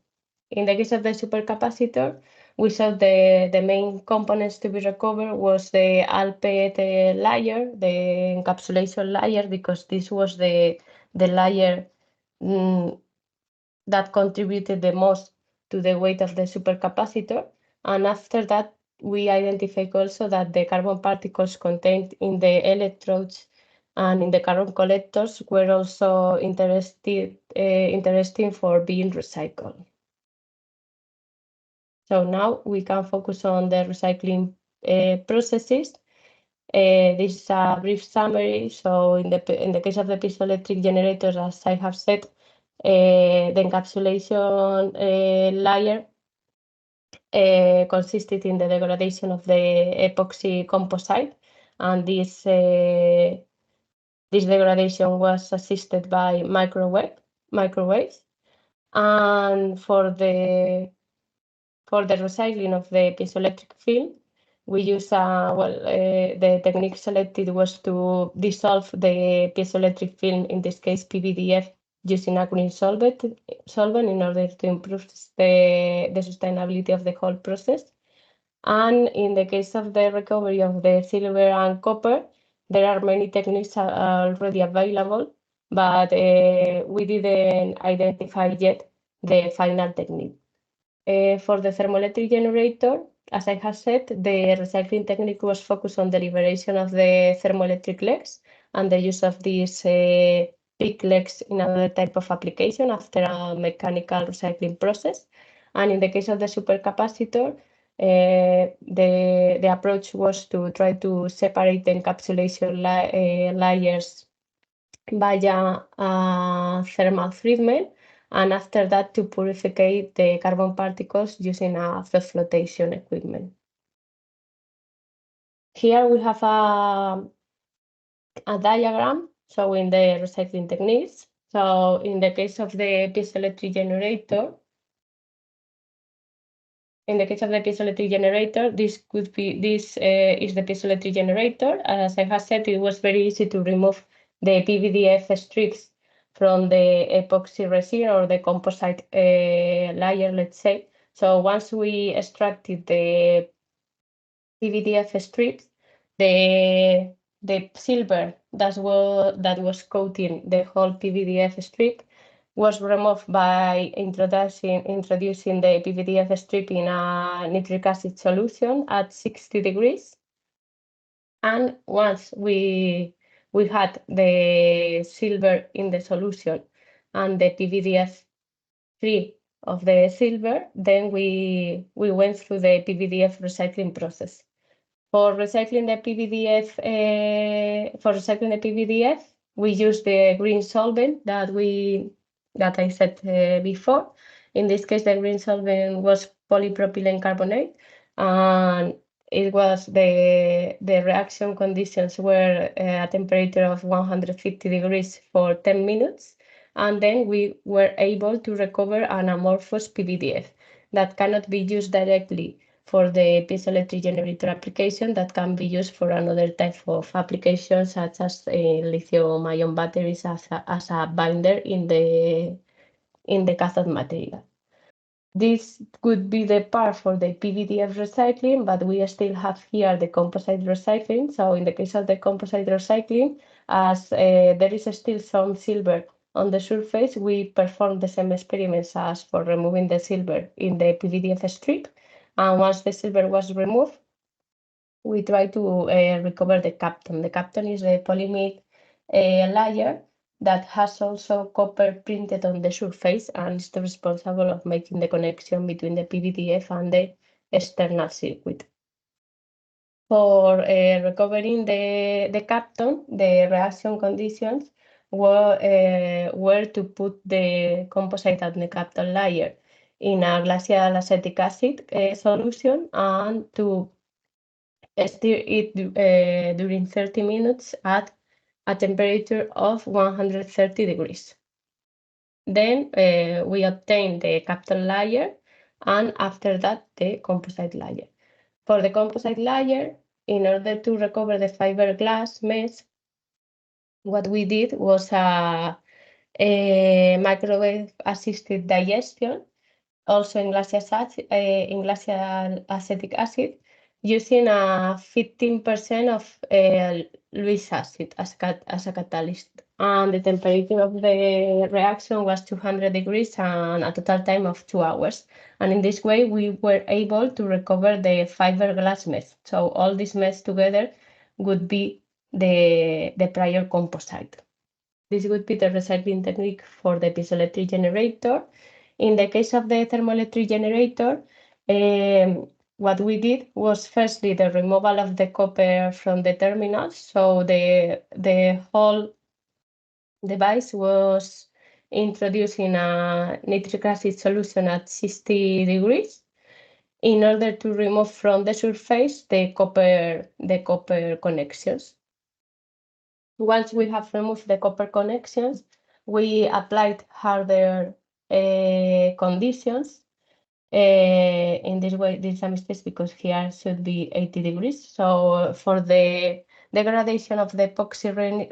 In the case of the supercapacitor, we saw the main components to be recovered was the ALPET layer, the encapsulation layer, because this was the layer that contributed the most to the weight of the supercapacitor. And after that, we identified also that the carbon particles contained in the electrodes and in the carbon collectors were also interesting for being recycled. So now we can focus on the recycling processes. This is a brief summary. So in the case of the piezoelectric generators, as I have said, the encapsulation layer consisted in the degradation of the epoxy composite, and this degradation was assisted by microwaves. And for the recycling of the piezoelectric film, we use the technique selected was to dissolve the piezoelectric film, in this case PVDF, using a green solvent in order to improve the sustainability of the whole process. And in the case of the recovery of the silver and copper, there are many techniques already available, but we didn't identify yet the final technique. For the thermoelectric generator, as I have said, the recycling technique was focused on the liberation of the thermoelectric legs and the use of these PEEK legs in another type of application after a mechanical recycling process. And in the case of the supercapacitor, the approach was to try to separate the encapsulation layers via thermal treatment, and after that to purify the carbon particles using a flotation equipment. Here we have a diagram showing the recycling techniques. So in the case of the piezoelectric generator, this is the piezoelectric generator. As I have said, it was very easy to remove the PVDF strips from the epoxy resin or the composite layer, let's say. So once we extracted the PVDF strips, the silver that was coating the whole PVDF strip was removed by introducing the PVDF strip in a nitric acid solution at 60 degrees. And once we had the silver in the solution and the PVDF free of the silver, then we went through the PVDF recycling process. For recycling the PVDF, we use the green solvent that I said before. In this case, the green solvent was polypropylene carbonate, and it was the reaction conditions were a temperature of 150 degrees for 10 minutes, and then we were able to recover an amorphous PVDF that cannot be used directly for the piezoelectric generator application, that can be used for another type of application, such as lithium-ion batteries as a binder in the cathode material. This could be the part for the PVDF recycling, but we still have here the composite recycling. So in the case of the composite recycling, as there is still some silver on the surface, we perform the same experiments as for removing the silver in the PVDF strip. And once the silver was removed, we try to recover the capton. The capton is a polyimide layer that has also copper printed on the surface and is responsible of making the connection between the PVDF and the external circuit. For recovering the capton, the reaction conditions were to put the composite and the capton layer in a glacial acetic acid solution and to stir it during 30 minutes at a temperature of 130 degrees. Then we obtain the capton layer, and after that the composite layer. For the composite layer, in order to recover the fiberglass mesh, what we did was a microwave-assisted digestion, also in glacial acetic acid, using a 15% of Lewis acid as a catalyst. And the temperature of the reaction was 200 degrees and a total time of 2 hours. And in this way, we were able to recover the fiberglass mesh. So all this mesh together would be the prior composite. This would be the recycling technique for the piezoelectric generator. In the case of the thermoelectric generator, what we did was firstly the removal of the copper from the terminals. So the whole device was introduced in a nitric acid solution at 60 degrees in order to remove from the surface the copper connections. Once we have removed the copper connections, we applied harder conditions. In this way, this is a mistake because here should be 80 degrees. So for the degradation of the epoxy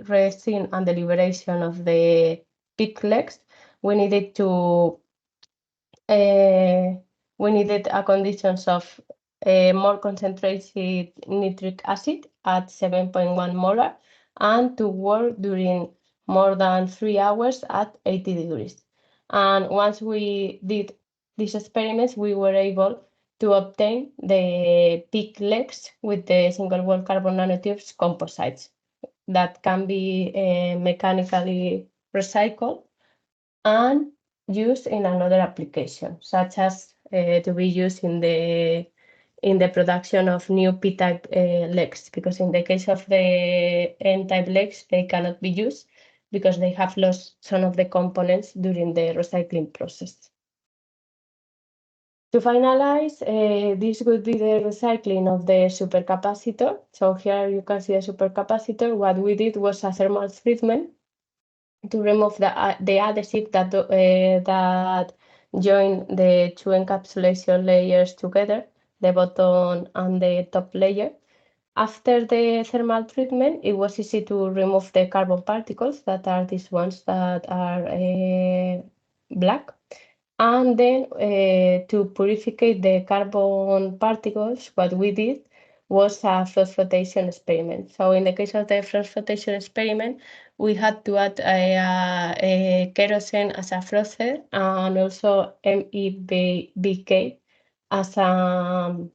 resin and the liberation of the peak legs, we needed a conditions of more concentrated nitric acid at 7.1 molar and to work during more than 3 hours at 80 degrees. And once we did these experiments, we were able to obtain the peak legs with the single-wall carbon nanotubes composites that can be mechanically recycled and used in another application, such as to be used in the production of new P-type legs, because in the case of the N-type legs, they cannot be used because they have lost some of the components during the recycling process. To finalize, this would be the recycling of the supercapacitor. So here you can see a supercapacitor. What we did was a thermal treatment to remove the adhesive that join the two encapsulation layers together, the bottom and the top layer. After the thermal treatment, it was easy to remove the carbon particles, that are these ones that are black. And then to purify the carbon particles, what we did was a frost flotation experiment. So in the case of the frost flotation experiment, we had to add a kerosene as a frother and also MEBK as a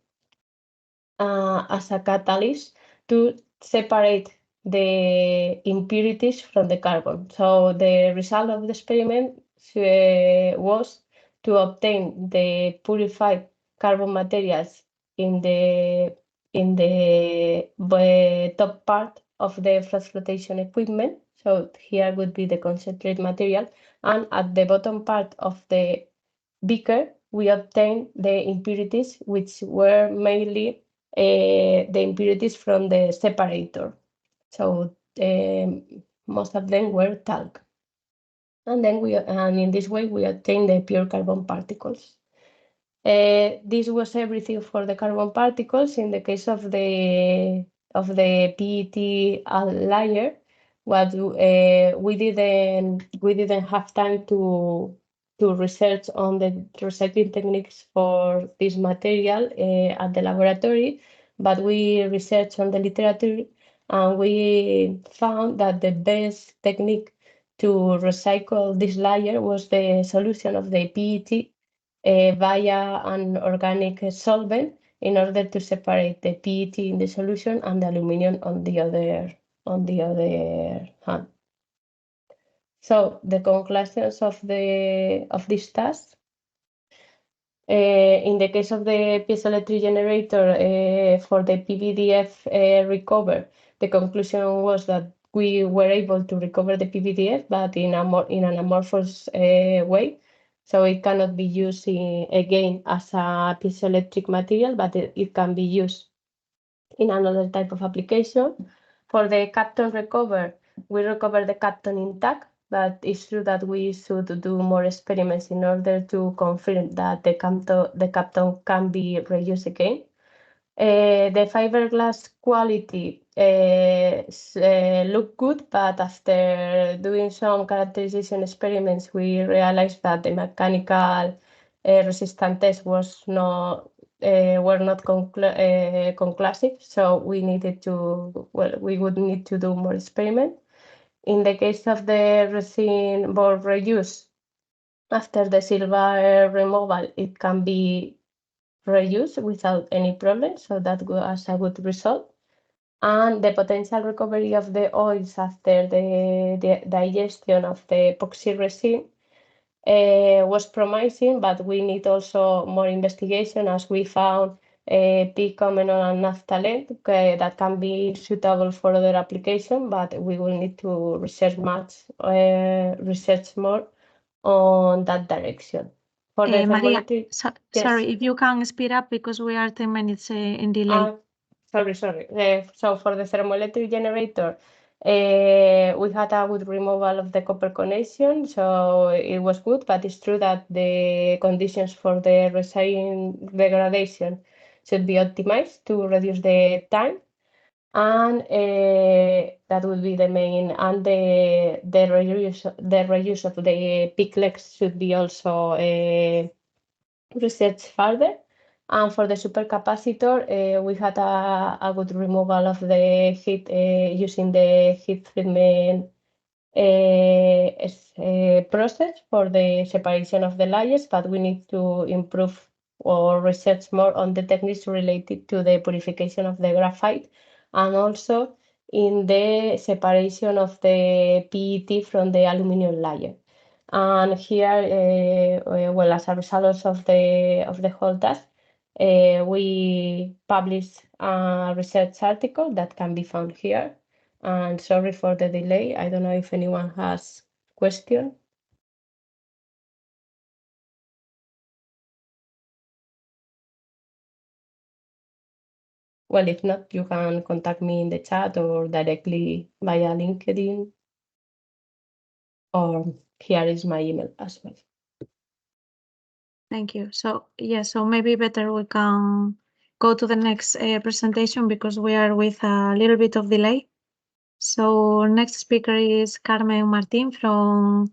catalyst to separate the impurities from the carbon. So the result of the experiment was to obtain the purified carbon materials in the top part of the frost flotation equipment. So here would be the concentrate material, and at the bottom part of the beaker, we obtained the impurities, which were mainly the impurities from the separator. So most of them were talc. And then in this way, we obtained the pure carbon particles. This was everything for the carbon particles. In the case of the PET layer, what we didn't have time to research on the recycling techniques for this material at the laboratory, but we researched on the literature, and we found that the best technique to recycle this layer was the solution of the PET via an organic solvent, in order to separate the PET in the solution and the aluminum on the other hand. So the conclusions of this task. In the case of the piezoelectric generator for the PVDF recover, the conclusion was that we were able to recover the PVDF, but in an amorphous way. So it cannot be used again as a piezoelectric material, but it can be used in another type of application. For the Kapton recover, we recover the Kapton intact, but it's true that we should do more experiments in order to confirm that the Kapton can be reused again. The fiberglass quality looked good, but after doing some characterization experiments, we realized that the mechanical resistance test were not conclusive, so we would need to do more experiments. In the case of the resin board reuse, after the silver removal, it can be reused without any problem, so that was a good result. And the potential recovery of the oils after the digestion of the epoxy resin was promising, but we need also more investigation, as we found picomenol and naphthalene that can be suitable for other application, but we will need to research more on that direction. For the Maria, yes. sorry, if you can speed up, because we are 10 minutes in delay. Sorry. So for the thermoelectric generator, we had a good removal of the copper connection, so it was good, but it's true that the conditions for the resin degradation should be optimized to reduce the time, and that will be the main, and the reuse of the peak legs should be also researched further. And for the supercapacitor, we had a good removal of the heat using the heat treatment process for the separation of the layers, but we need to improve or research more on the techniques related to the purification of the graphite, and also in the separation of the PET from the aluminum layer. And here, well, as a result of the whole task, we published a research article that can be found here. And sorry for the delay. I don't know if anyone has question. Well, if not, you can contact me in the chat or directly via LinkedIn. Or here is my email as well. Thank you. So yeah, so maybe better we can go to the next presentation because we are with a little bit of delay. So next speaker is Carmen Martin from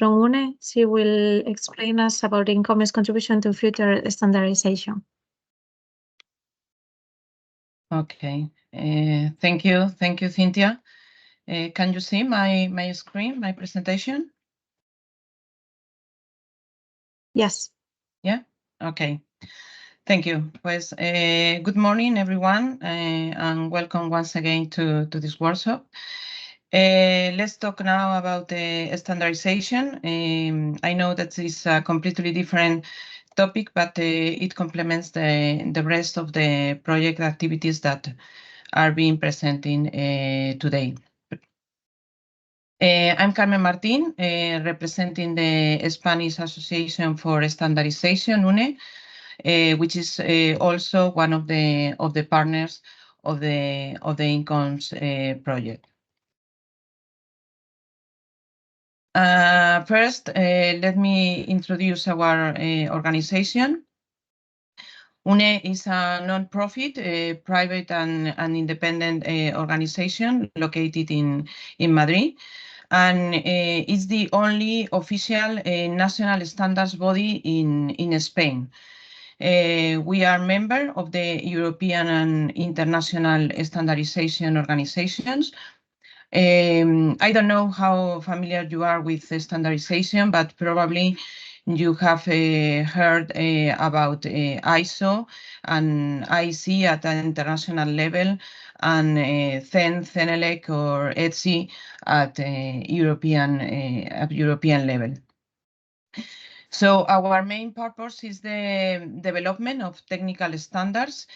UNE. She will explain us about InComEss contribution to future standardization. Okay, thank you, Cynthia. Can you see my screen, my presentation? Yes. Yeah, okay. Thank you. Pues, good morning, everyone, and welcome once again to this workshop. Let's talk now about the standardization. I know that this is a completely different topic, but it complements the rest of the project activities that are being presented today. I'm Carmen Martin, representing the Spanish Association for Standardization, UNE, which is also one of the partners of the InComEss project. First, let me introduce our organization. UNE is a non-profit, private and independent organization located in Madrid, and it's the only official national standards body in Spain. We are member of the European and international standardization organizations. I don't know how familiar you are with standardization, but probably you have heard about ISO and IEC at an international level, and CEN, CENELEC, or ETSI at European level. So our main purpose is the development of technical standards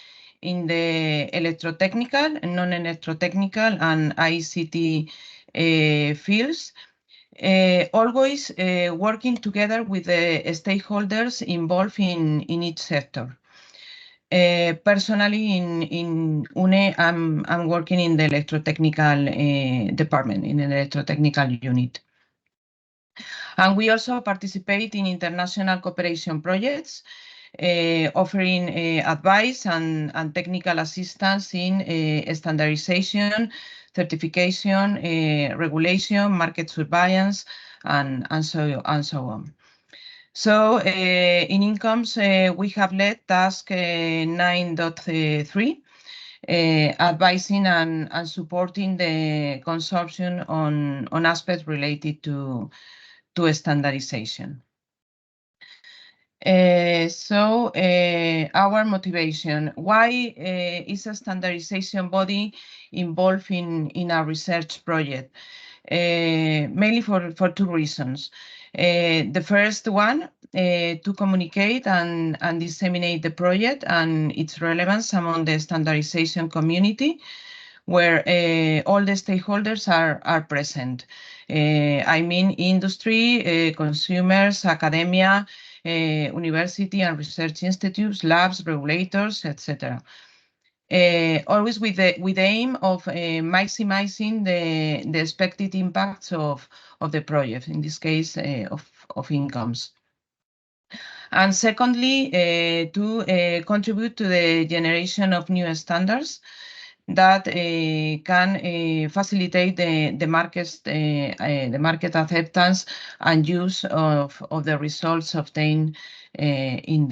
in the electrotechnical, non-electrotechnical, and ICT fields, always working together with the stakeholders involved in each sector. Personally, in UNE, I'm working in the electrotechnical department, in an electrotechnical unit. And we also participate in international cooperation projects, offering advice and technical assistance in standardization, certification, regulation, market surveillance, and so on. So in InComEss, we have led task 9.3, advising and supporting the consortium on aspects related to standardization. So our motivation, why is a standardization body involved in a research project? Mainly for two reasons. The first one, to communicate and disseminate the project and its relevance among the standardization community, where all the stakeholders are present. I mean industry, consumers, academia, university and research institutes, labs, regulators, etc. Always with the aim of maximizing the expected impacts of the project, in this case of InComEss. And secondly, to contribute to the generation of new standards that can facilitate the market acceptance and use of the results obtained in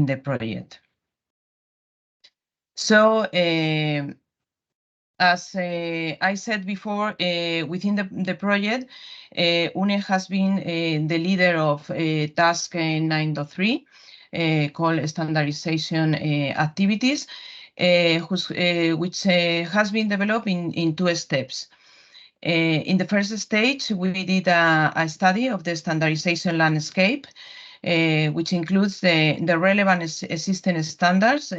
the project. So as I said before, within the project, UNE has been the leader of task 9.3, called standardization activities, which has been developed in two steps. In the first stage, we did a study of the standardization landscape, which includes the relevant existing standards,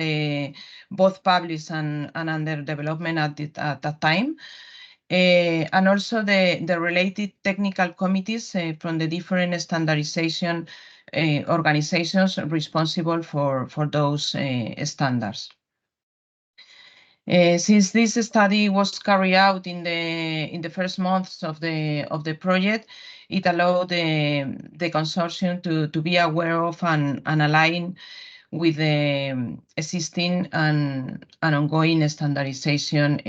both published and under development at that time, and also the related technical committees from the different standardization organizations responsible for those standards. Since this study was carried out in the first months of the project, it allowed the consortium to be aware of and align with the existing and ongoing standardization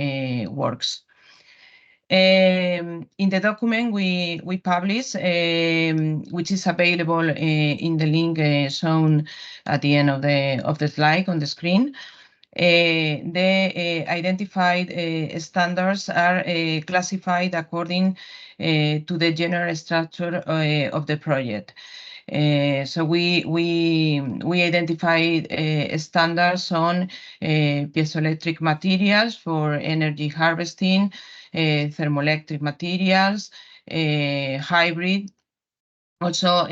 works. In the document we publish, which is available in the link shown at the end of the slide on the screen, the identified standards are classified according to the general structure of the project. So we identified standards on piezoelectric materials for energy harvesting, thermoelectric materials, hybrid, also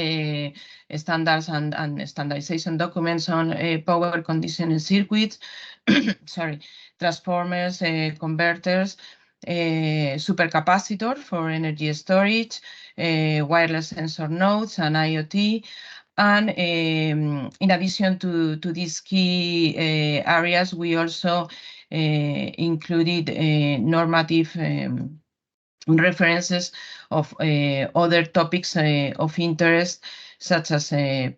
standards and standardization documents on power conditioning circuits, sorry, transformers, converters, supercapacitor for energy storage, wireless sensor nodes, and IoT. And in addition to these key areas, we also included normative references of other topics of interest, such as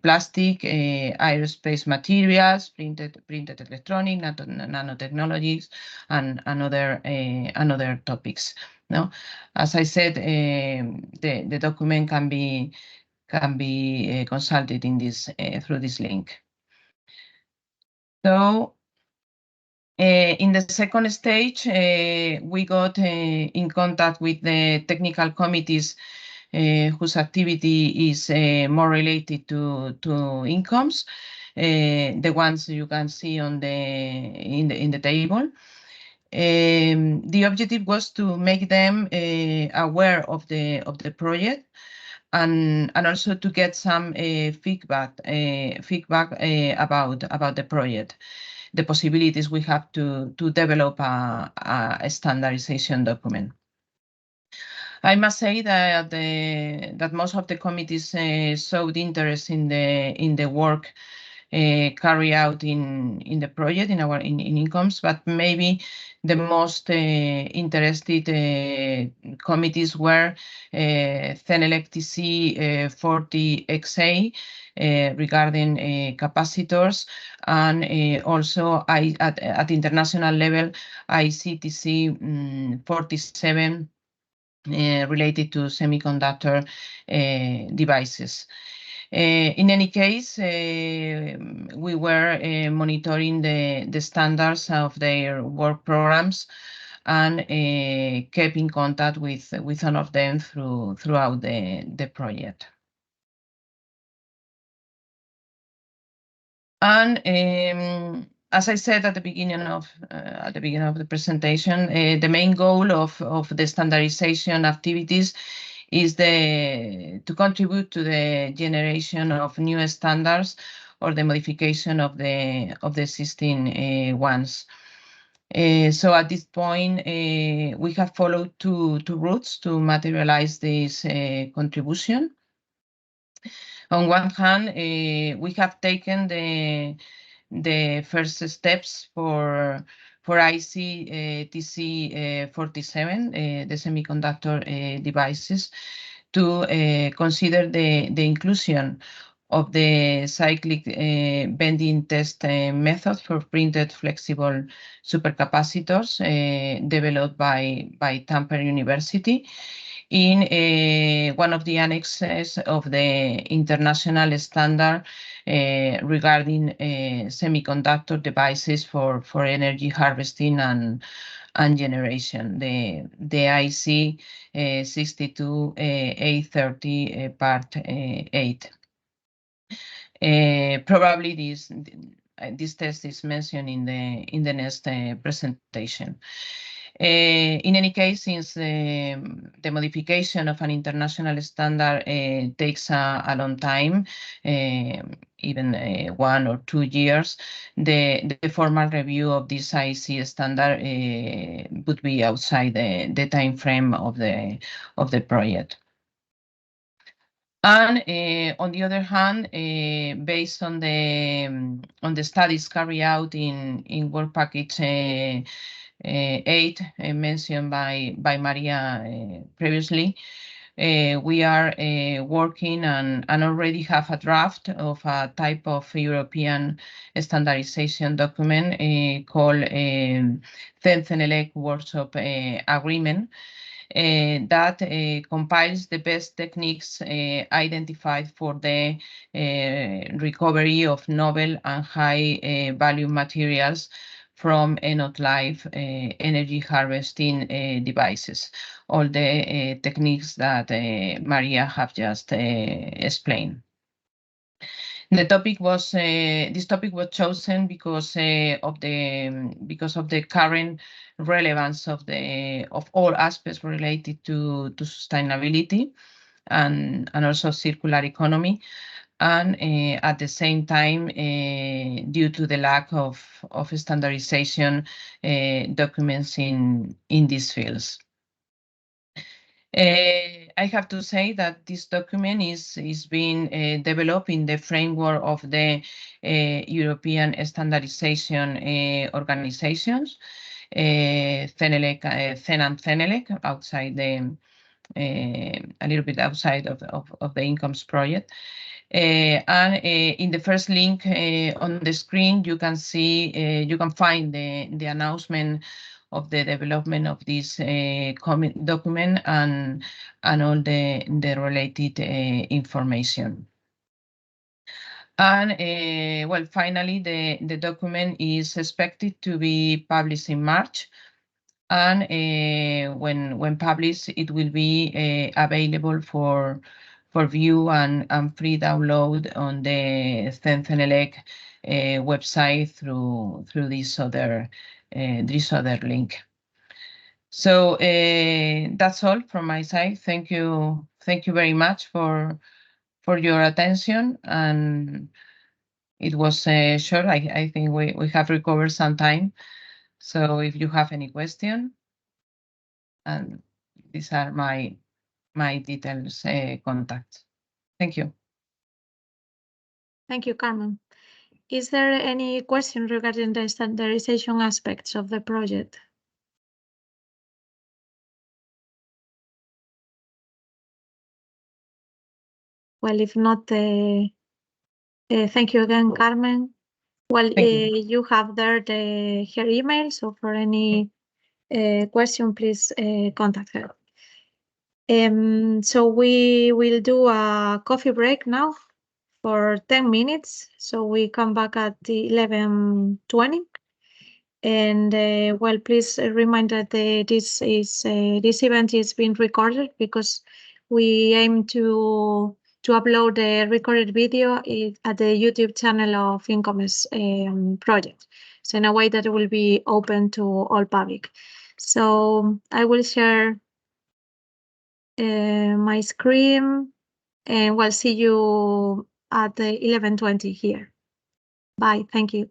plastic, aerospace materials, printed electronic, nanotechnologies, and other topics. No, as I said, the document can be consulted in this through this link. So. In the second stage, we got in contact with the technical committees whose activity is more related to incomes, the ones you can see on in the table. The objective was to make them aware of the project and also to get some feedback about the project, the possibilities we have to develop a standardization document. I must say that that most of the committees showed interest in the work carried out in the project in InComEss, but maybe the most interested committees were Thenelec TC 40XA regarding capacitors, and also at international level ICTC 47 related to semiconductor devices. In any case, we were monitoring the standards of their work programs and kept in contact with all of them throughout the project. And as I said at the beginning of the presentation, the main goal of the standardization activities is to contribute to the generation of new standards or the modification of the existing ones. So at this point, we have followed two routes to materialize this contribution. On one hand, we have taken the first steps for ICTC 47, the semiconductor devices, to consider the inclusion of the cyclic bending test method for printed flexible supercapacitors developed by Tampere University in one of the annexes of the international standard regarding semiconductor devices for energy harvesting and generation, the IC 62A30 part 8. Probably this test is mentioned in the next presentation. In any case, since the modification of an international standard takes a long time, even 1 or 2 years, the formal review of this IEC standard would be outside the time frame of the project. And on the other hand, based on the studies carried out in work package 8 mentioned by Maria previously, we are working and already have a draft of a type of European standardization document called CENELEC Workshop Agreement. That compiles the best techniques identified for the recovery of novel and high value materials from end-of-life energy harvesting devices, all the techniques that Maria have just explained. This topic was chosen because of the current relevance of all aspects related to sustainability and also circular economy, and at the same time due to the lack of standardization documents in these fields. I have to say that this document is being developed in the framework of the European standardization organizations, CEN and CENELEC, outside a little bit outside of the InComEss project. And in the first link on the screen, you can see, you can find the announcement of the development of this document and all the related information. And well, finally, the document is expected to be published in March. And when published, it will be available for view and free download on the CENELEC website through this other link. So that's all from my side. Thank you very much for your attention. And it was short. I think we have recovered some time. So if you have any question, and these are my details, contacts. Thank you. Thank you, Carmen. Is there any question regarding the standardization aspects of the project? Well, if not, thank you again, Carmen. Well, you have there her email, so for any question, please contact her. So we will do a coffee break now for 10 minutes. So we come back at 11:20. And well, please remind that this event is being recorded because we aim to upload the recorded video at the YouTube channel of InComEss project. So in a way that it will be open to all public. So I will share my screen and we'll see you at the 11:20 here. Bye. Thank you.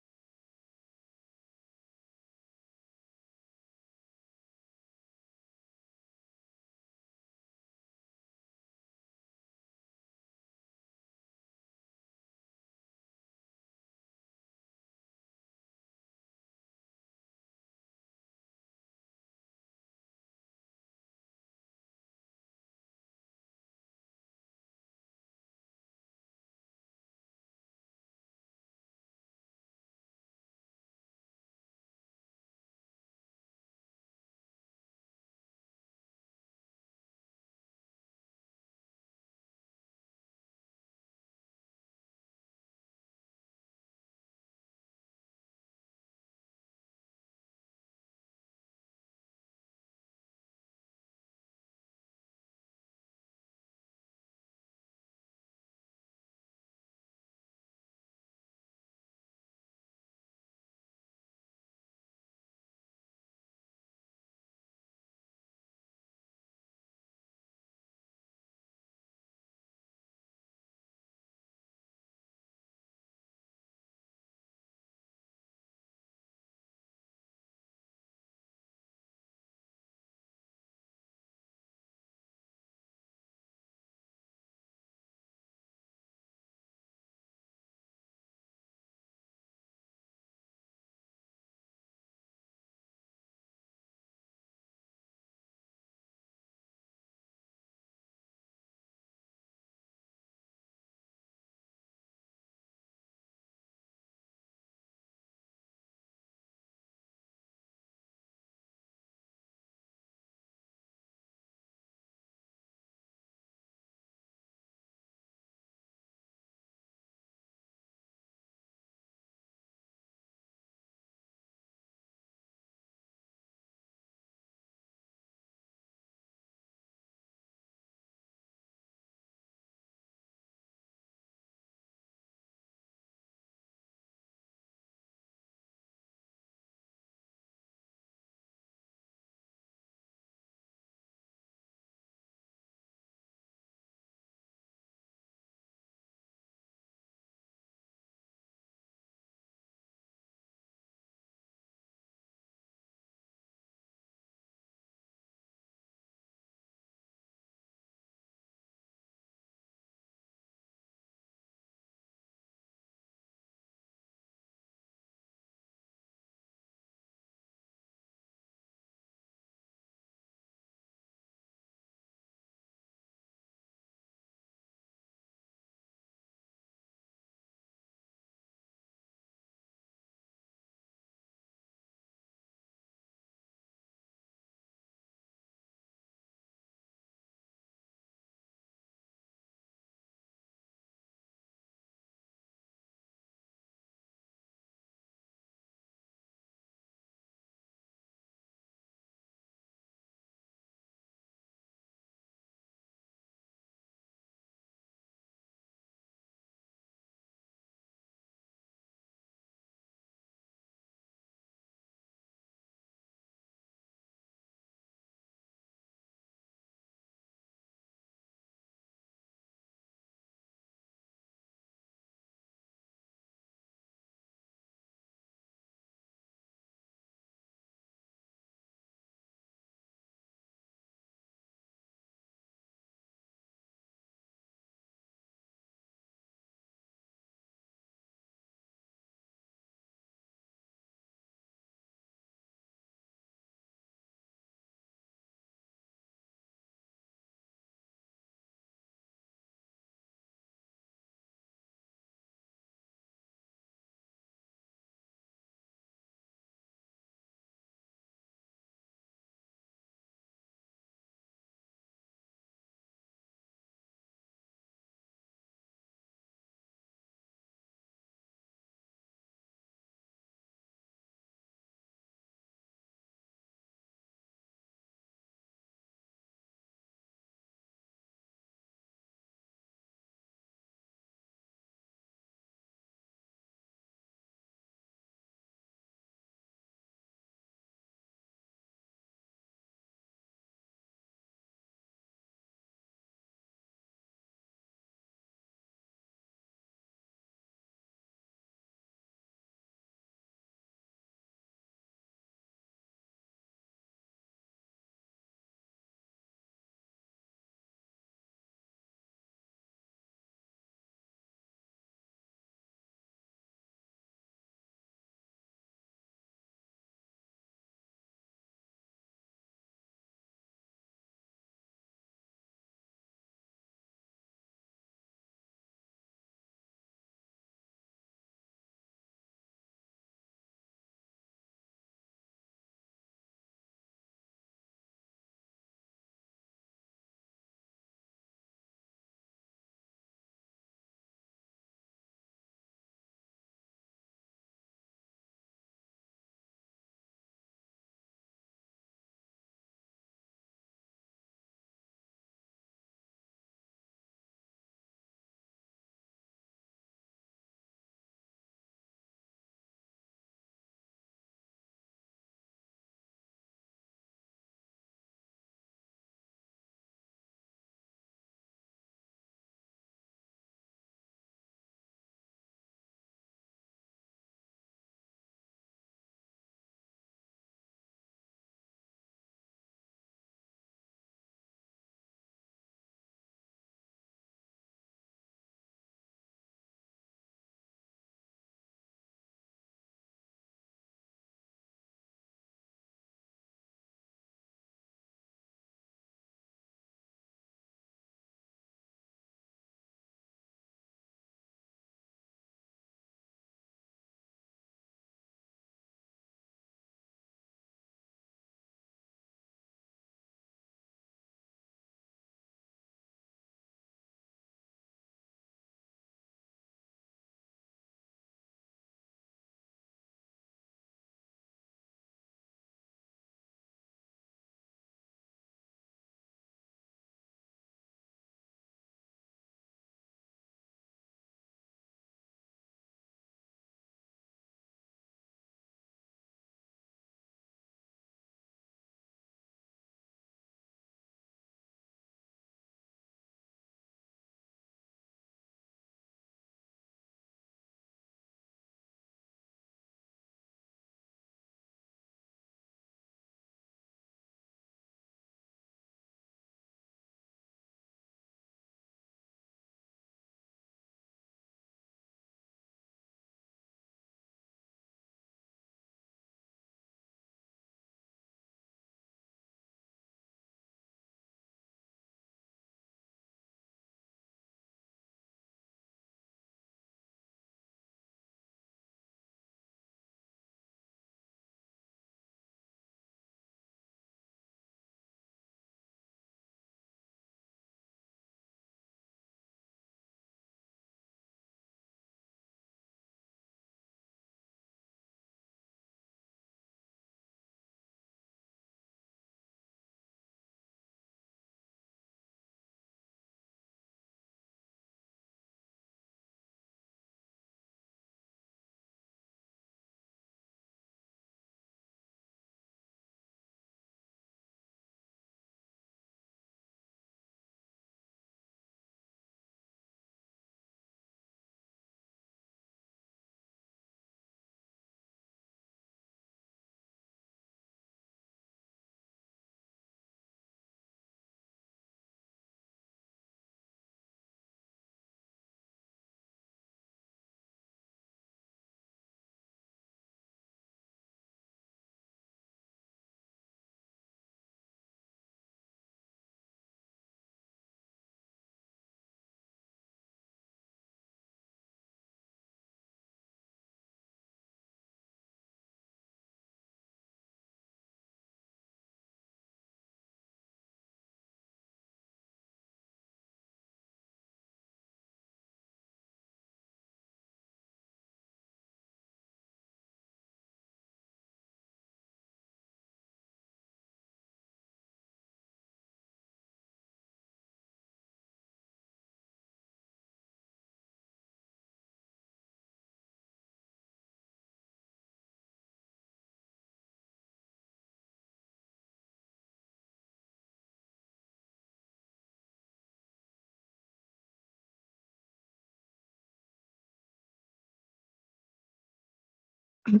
Okay,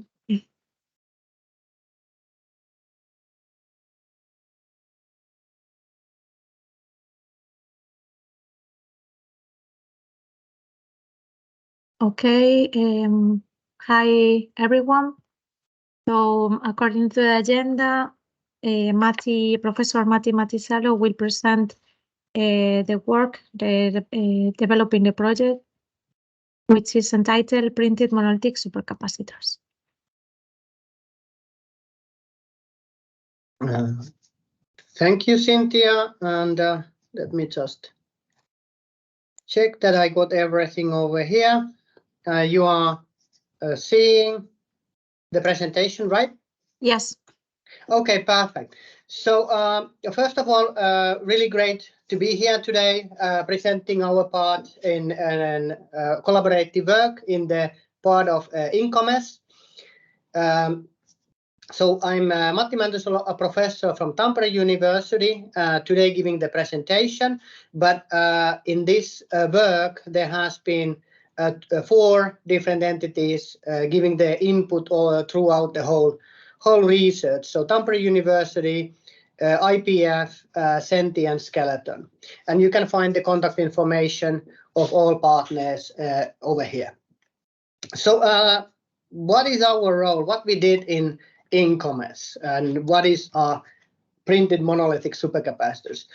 hi everyone. So according to the agenda, Professor Matti Matisalo will present the work developing the project, which is entitled Printed Monolithic Supercapacitors. Thank you, Cynthia, and let me just check that I got everything over here. You are seeing the presentation, right? Yes. Okay, perfect. So first of all, really great to be here today, presenting our part in collaborative work in the part of InComEss. So I'm Matti Mäntysalo, a professor from Tampere University, today giving the presentation. But in this work, there has been 4 different entities giving their input all throughout the whole research. So Tampere University, IPF, Senti, and Skeleton. And you can find the contact information of all partners over here. So what is our role? What we did in InComEss, and what is our printed monolithic supercapacitors?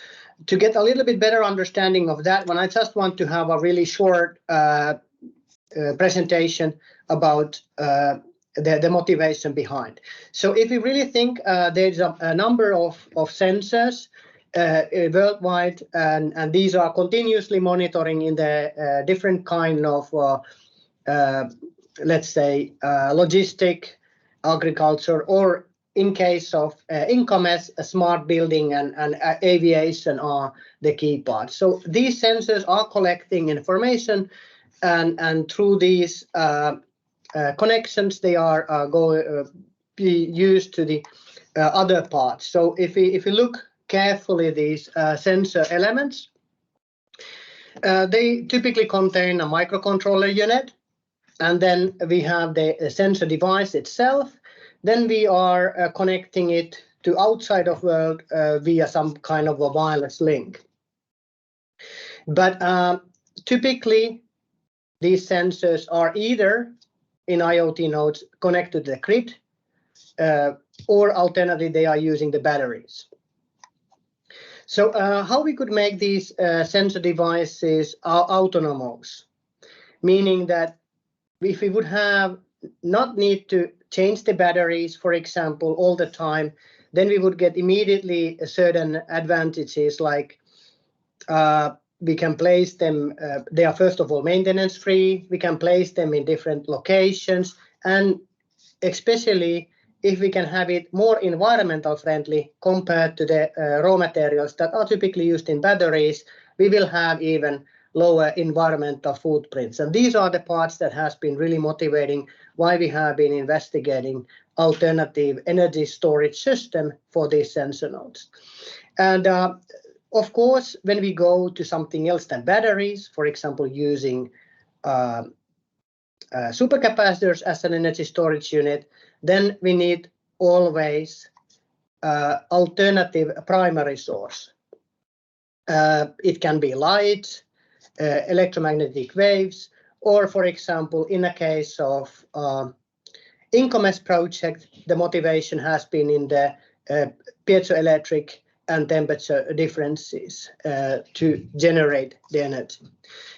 To get a little bit better understanding of that one, I just want to have a really short presentation about the motivation behind. So if you really think there's a number of sensors worldwide, and these are continuously monitoring in the different kind of let's say logistic, agriculture, or in case of InComEss, smart building and aviation are the key parts. So these sensors are collecting information, and through these connections, they are going to be used to the other parts. So if you look carefully these sensor elements, they typically contain a microcontroller unit. And then we have the sensor device itself. Then we are connecting it to outside of world via some kind of a wireless link. But typically, these sensors are either in IoT nodes connected to the grid, or alternatively, they are using the batteries. So how we could make these sensor devices autonomous, meaning that if we would have not need to change the batteries, for example, all the time, then we would get immediately certain advantages, like we can place them, they are first of all maintenance free, we can place them in different locations, and especially if we can have it more environmental friendly compared to the raw materials that are typically used in batteries, we will have even lower environmental footprints. And these are the parts that has been really motivating why we have been investigating alternative energy storage system for these sensor nodes. And of course, when we go to something else than batteries, for example, using supercapacitors as an energy storage unit, then we need always alternative primary source. It can be light, electromagnetic waves, or for example, in a case of InComEss project, the motivation has been in the piezoelectric and temperature differences to generate the energy.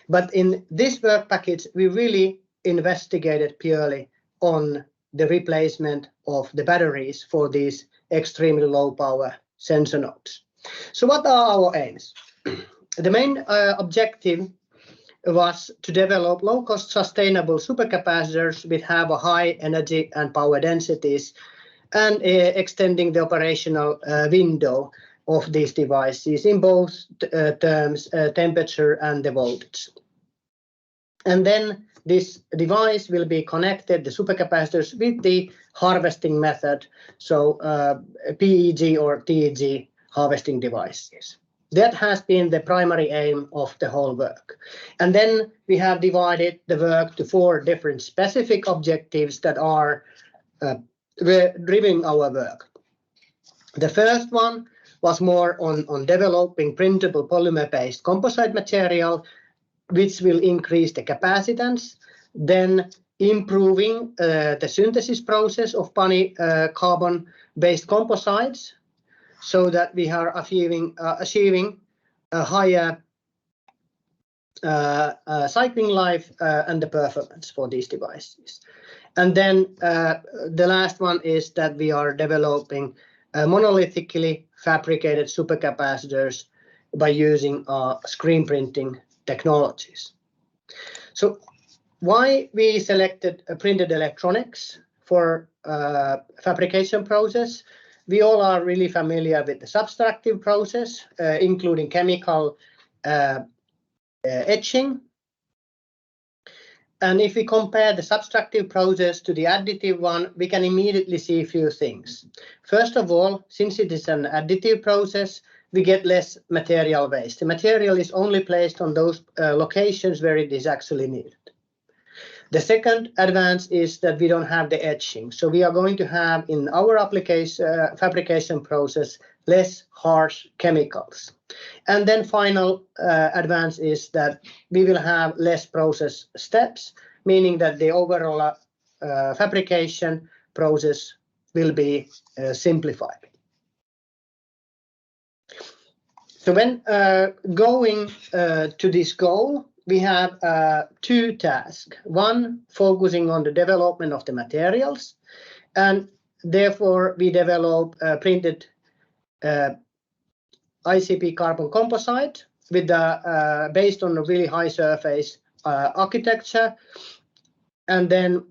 But in this work package, we really investigated purely on the replacement of the batteries for these extremely low power sensor nodes. So what are our aims? The main objective was to develop low-cost sustainable supercapacitors which have a high energy and power densities, and extending the operational window of these devices in both terms, temperature and the voltage. And then this device will be connected, the supercapacitors, with the harvesting method, so PEG or TEG harvesting devices. That has been the primary aim of the whole work. And then we have divided the work to 4 different specific objectives that are driving our work. The first one was more on developing printable polymer-based composite material, which will increase the capacitance, then improving the synthesis process of carbon-based composites, so that we are achieving a higher cycling life and the performance for these devices. And then the last one is that we are developing monolithically fabricated supercapacitors by using screen printing technologies. So why we selected printed electronics for fabrication process? We all are really familiar with the subtractive process, including chemical etching. And if we compare the subtractive process to the additive one, we can immediately see a few things. First of all, since it is an additive process, we get less material waste. The material is only placed on those locations where it is actually needed. The second advance is that we don't have the etching. So we are going to have in our fabrication process less harsh chemicals. And then final advance is that we will have less process steps, meaning that the overall fabrication process will be simplified. So when going to this goal, we have 2 tasks. One, focusing on the development of the materials, and therefore we develop printed ICP carbon composite with based on a really high surface architecture. And then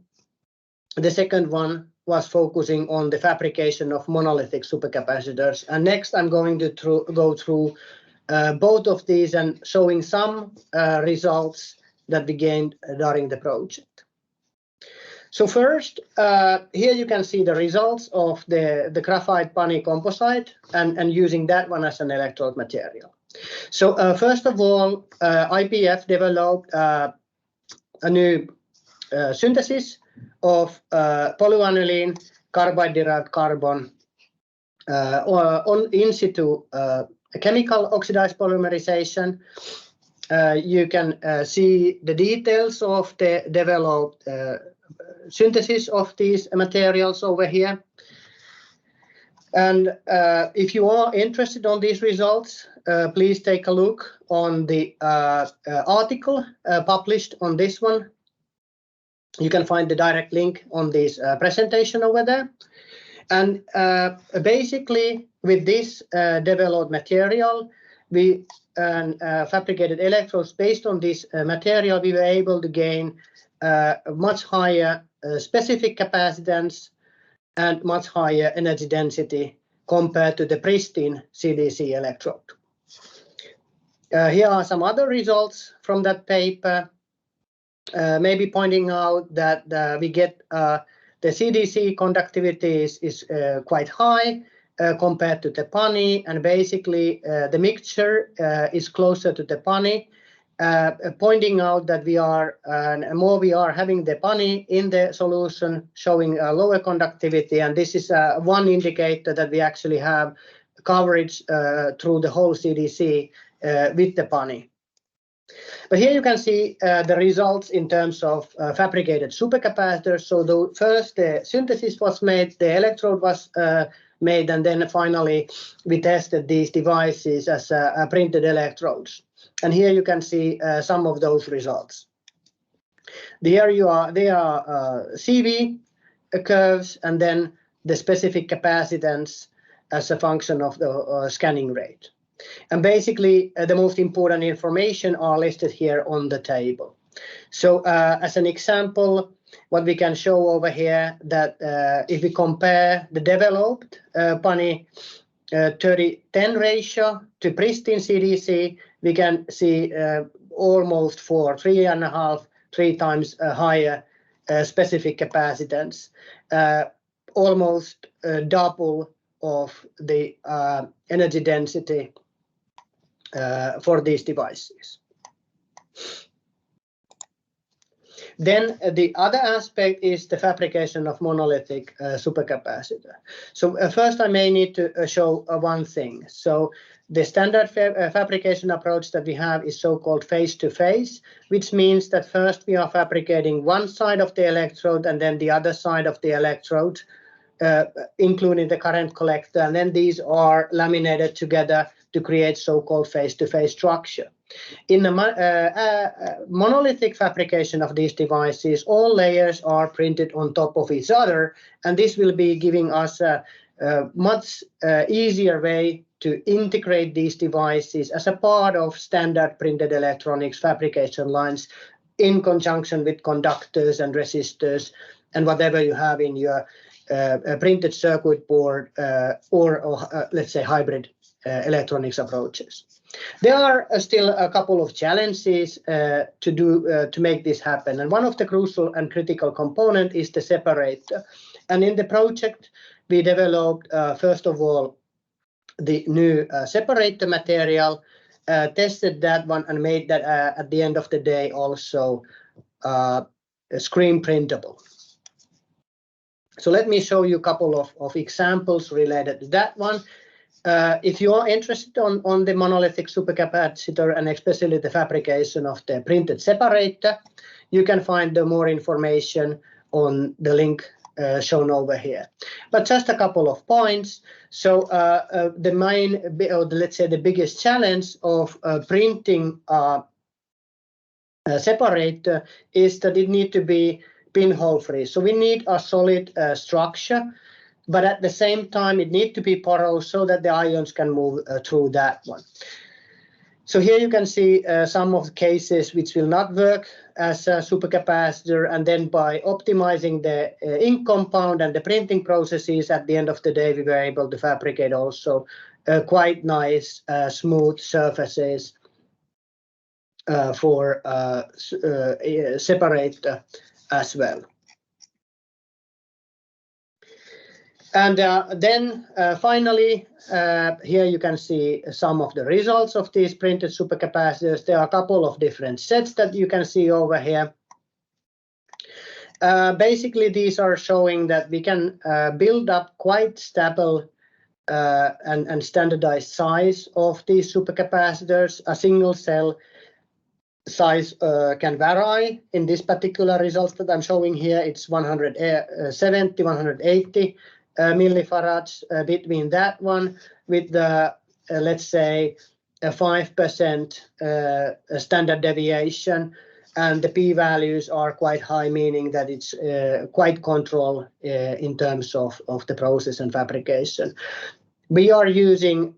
the second one was focusing on the fabrication of monolithic supercapacitors. And next I'm going to go through both of these and showing some results that we gained during the project. So first, here you can see the results of the graphite bunny composite and using that one as an electrode material. So first of all, IPF developed a new synthesis of polyaniline carbide-derived carbon on in situ chemical oxidized polymerization. You can see the details of the developed synthesis of these materials over here. And if you are interested on these results, please take a look on the article published on this one. You can find the direct link on this presentation over there. And basically, with this developed material, we fabricated electrodes based on this material. We were able to gain much higher specific capacitance and much higher energy density compared to the pristine CDC electrode. Here are some other results from that paper. Maybe pointing out that we get the CDC conductivity is quite high compared to the PANI, and basically the mixture is closer to the PANI, pointing out that we are more we are having the PANI in the solution, showing lower conductivity, and this is one indicator that we actually have coverage through the whole CDC with the PANI. But here you can see the results in terms of fabricated supercapacitors. So first the synthesis was made, the electrode was made, and then finally we tested these devices as printed electrodes. And here you can see some of those results. There are CV curves and then the specific capacitance as a function of the scanning rate. And basically, the most important information are listed here on the table. So as an example, what we can show over here that if we compare the developed PANI 30-10 ratio to pristine CDC, we can see almost 3 times higher specific capacitance, almost double of the energy density for these devices. Then the other aspect is the fabrication of monolithic supercapacitor. So first I may need to show one thing. So the standard fabrication approach that we have is so-called face-to-face, which means that first we are fabricating one side of the electrode and then the other side of the electrode, including the current collector, and then these are laminated together to create so-called face-to-face structure. In the monolithic fabrication of these devices, all layers are printed on top of each other, and this will be giving us a much easier way to integrate these devices as a part of standard printed electronics fabrication lines in conjunction with conductors and resistors and whatever you have in your printed circuit board or let's say hybrid electronics approaches. There are still a couple of challenges to make this happen, and one of the crucial and critical component is the separator. And in the project, we developed first of all the new separator material, tested that one, and made that at the end of the day also screen printable. So let me show you a couple of examples related to that one. If you are interested on the monolithic supercapacitor and especially the fabrication of the printed separator, you can find more information on the link shown over here. But just a couple of points. So the main, or let's say the biggest challenge of printing a separator is that it needs to be pinhole free. So we need a solid structure, but at the same time it needs to be porous so that the ions can move through that one. So here you can see some of the cases which will not work as a supercapacitor, and then by optimizing the ink compound and the printing processes, at the end of the day we were able to fabricate also quite nice smooth surfaces for separator as well. And then finally, here you can see some of the results of these printed supercapacitors. There are a couple of different sets that you can see over here. Basically, these are showing that we can build up quite stable and standardized size of these supercapacitors. A single cell size can vary. In this particular results that I'm showing here, it's 170, 180 millifarads between that one with the let's say a 5% standard deviation, and the p-values are quite high, meaning that it's quite controlled in terms of the process and fabrication. We are using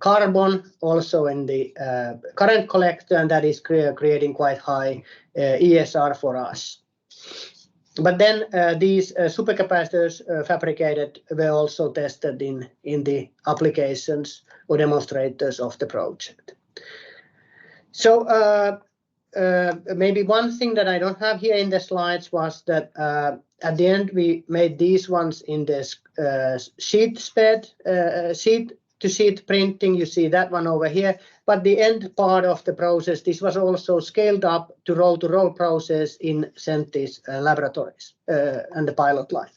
carbon also in the current collector, and that is creating quite high ESR for us. But then these supercapacitors fabricated were also tested in the applications or demonstrators of the project. So maybe one thing that I don't have here in the slides was that at the end we made these ones in this sheet-to-sheet printing. You see that one over here. But the end part of the process, this was also scaled up to roll-to-roll process in Sentis laboratories and the pilot line.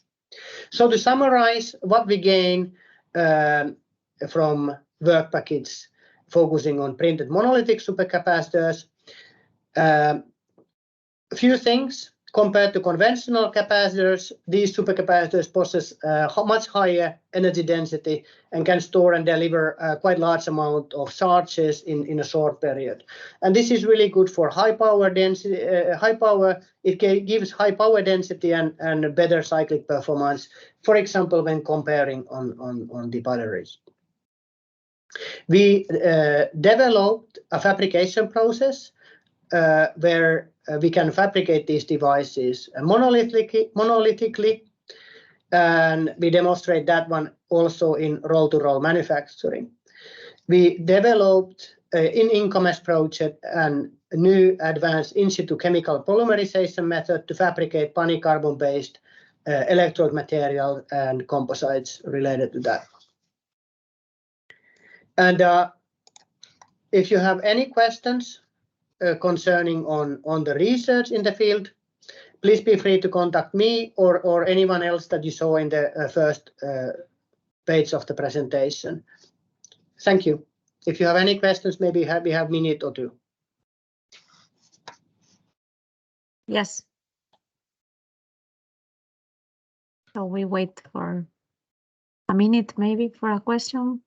So to summarize what we gain from work package focusing on printed monolithic supercapacitors, a few things. Compared to conventional capacitors, these supercapacitors possess much higher energy density and can store and deliver quite large amount of charges in a short period. And this is really good for high power density. It gives high power density and better cyclic performance, for example, when comparing on the batteries. We developed a fabrication process where we can fabricate these devices monolithically, and we demonstrate that one also in roll-to-roll manufacturing. We developed in InComEss project a new advanced in-situ chemical polymerization method to fabricate polycarbon-based electrode material and composites related to that. And if you have any questions concerning on the research in the field, please be free to contact me or anyone else that you saw in the first page of the presentation. Thank you. If you have any questions, maybe we have a minute or two. Yes. So we wait for a minute maybe for a question.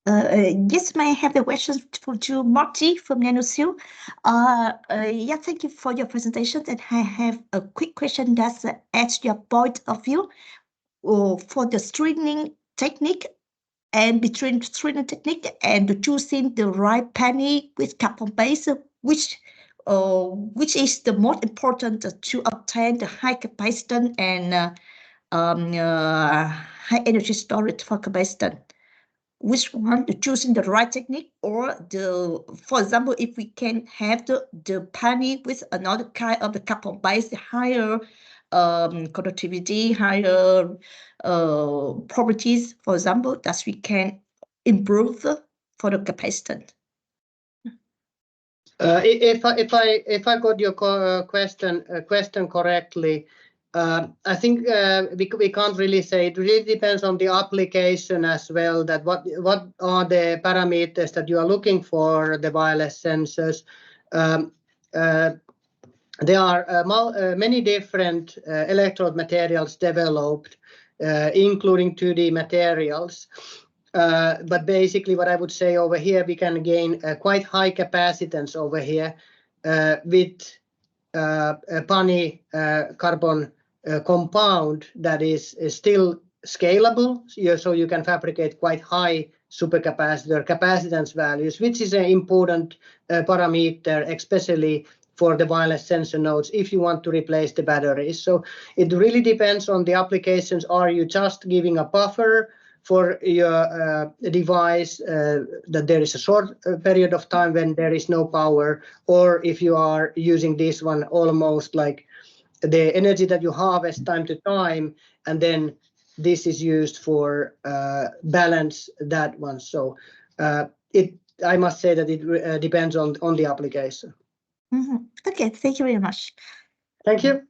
Yes, may I have the questions for you, Marty from NanoSil? Yeah, thank you for your presentation. And I have a quick question that's at your point of view for the screening technique and between screening technique and choosing the right panel with carbon base, which is the most important to obtain the high capacitance and high energy storage for capacitance? Which one, choosing the right technique or for example, if we can have the panel with another kind of the carbon base, higher conductivity, higher properties, for example, that we can improve for the capacitance. If I got your question correctly, I think we can't really say. It really depends on the application as well. That what are the parameters that you are looking for the wireless sensors? There are many different electrode materials developed, including 2D materials. But basically, what I would say over here, we can gain quite high capacitance over here with a PANI carbon compound that is still scalable, so you can fabricate quite high supercapacitor capacitance values, which is an important parameter, especially for the wireless sensor nodes if you want to replace the batteries. So it really depends on the applications. Are you just giving a buffer for your device that there is a short period of time when there is no power, or if you are using this one almost like the energy that you harvest time to time, and then this is used for balance that one. So I must say that it depends on the application. Mm-hmm. Okay, thank you very much. Thank you.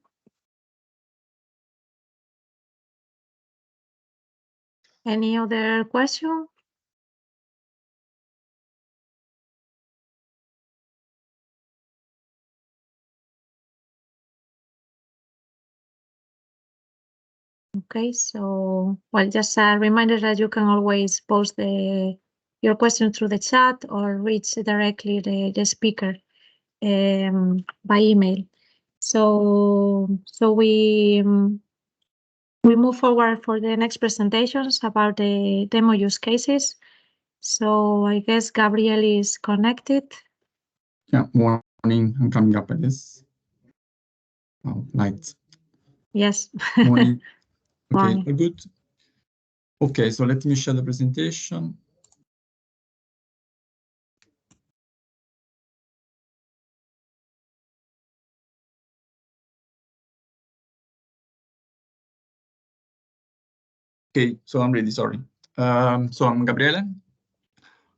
Any other question? Okay, so well, just a reminder that you can always post your question through the chat or reach directly the speaker by email. So we move forward for the next presentations about the demo use cases. So I guess Gabriel is connected. Yeah, morning. I'm coming up with this. Oh, lights. Yes. Morning. Okay, Morning. all good. Okay, so let me share the presentation. Okay, so I'm ready, sorry. So I'm Gabriele.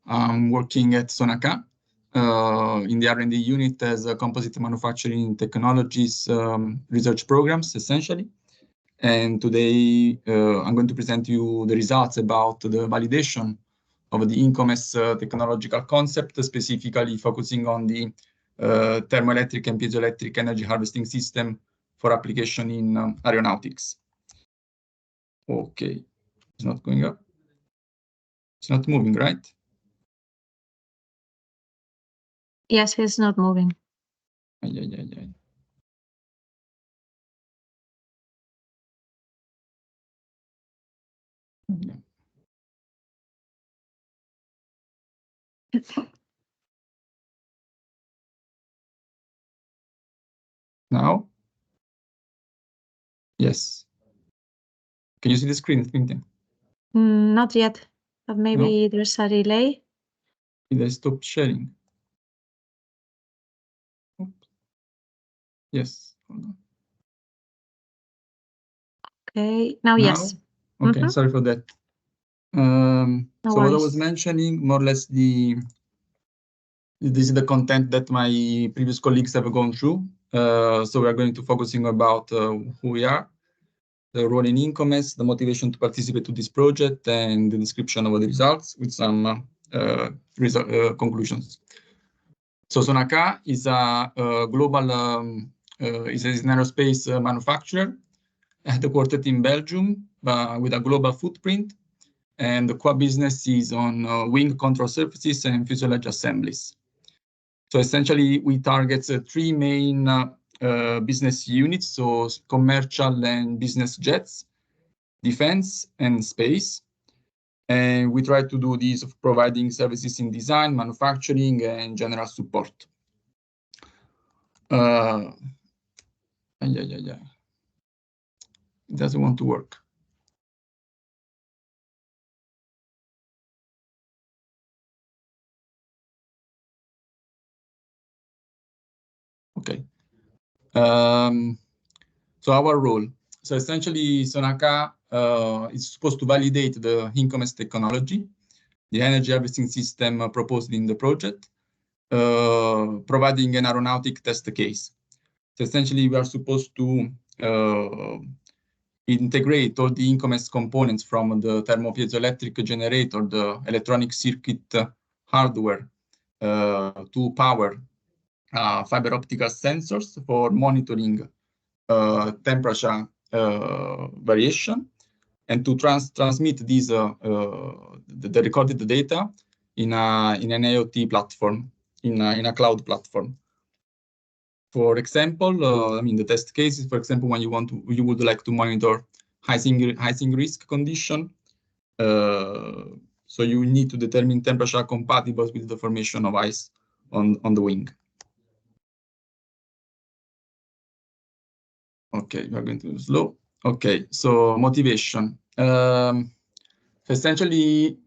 I'm working at Sonaca in the R&D unit as a composite manufacturing technologies research programs, essentially. And today I'm going to present you the results about the validation of the InComEss technological concept, specifically focusing on the thermoelectric and piezoelectric energy harvesting system for application in aeronautics. Okay, it's not going up. It's not moving, right? Yes, it's not moving. Yeah. Now? Yes. Can you see the screen, Cynthia? Not yet, but maybe there's a delay. Did I stop sharing? Oops. Yes, hold on. Okay, now yes. Okay, sorry for that. No so what I worries. was mentioning, more or less, this is the content that my previous colleagues have gone through. So we are going to focusing about who we are, the role in InComEss, the motivation to participate to this project, and the description of the results with some conclusions. So Sonaka is a global is an aerospace manufacturer headquartered in Belgium with a global footprint, and the core business is on wing control surfaces and fuselage assemblies. So essentially, we target three main business units, so commercial and business jets, defense, and space. And we try to do this of providing services in design, manufacturing, and general support. It doesn't want to work. Okay. So our role. So essentially, Sonaka is supposed to validate the InComEss technology, the energy harvesting system proposed in the project, providing an aeronautic test case. So essentially, we are supposed to integrate all the InComEss components from the thermopiezoelectric generator, the electronic circuit hardware, to power fiber optical sensors for monitoring temperature variation, and to transmit these the recorded data in an IoT platform, in a cloud platform. For example, I mean, the test cases, for example, when you would like to monitor icing risk condition, so you need to determine temperature compatible with the formation of ice on the wing. Okay, we are going to slow. Okay, so motivation. Essentially,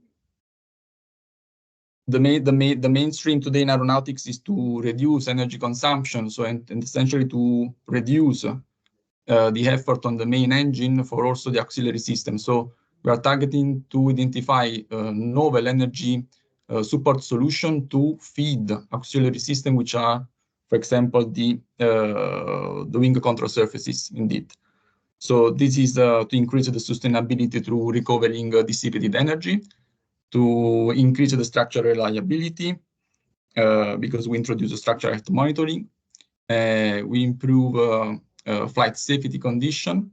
the mainstream today in aeronautics is to reduce energy consumption, so and essentially to reduce the effort on the main engine for also the auxiliary system. So we are targeting to identify novel energy support solution to feed auxiliary system, which are, for example, the wing control surfaces, indeed. So this is to increase the sustainability through recovering dissipated energy, to increase the structural reliability, because we introduce a structural health monitoring. We improve flight safety condition,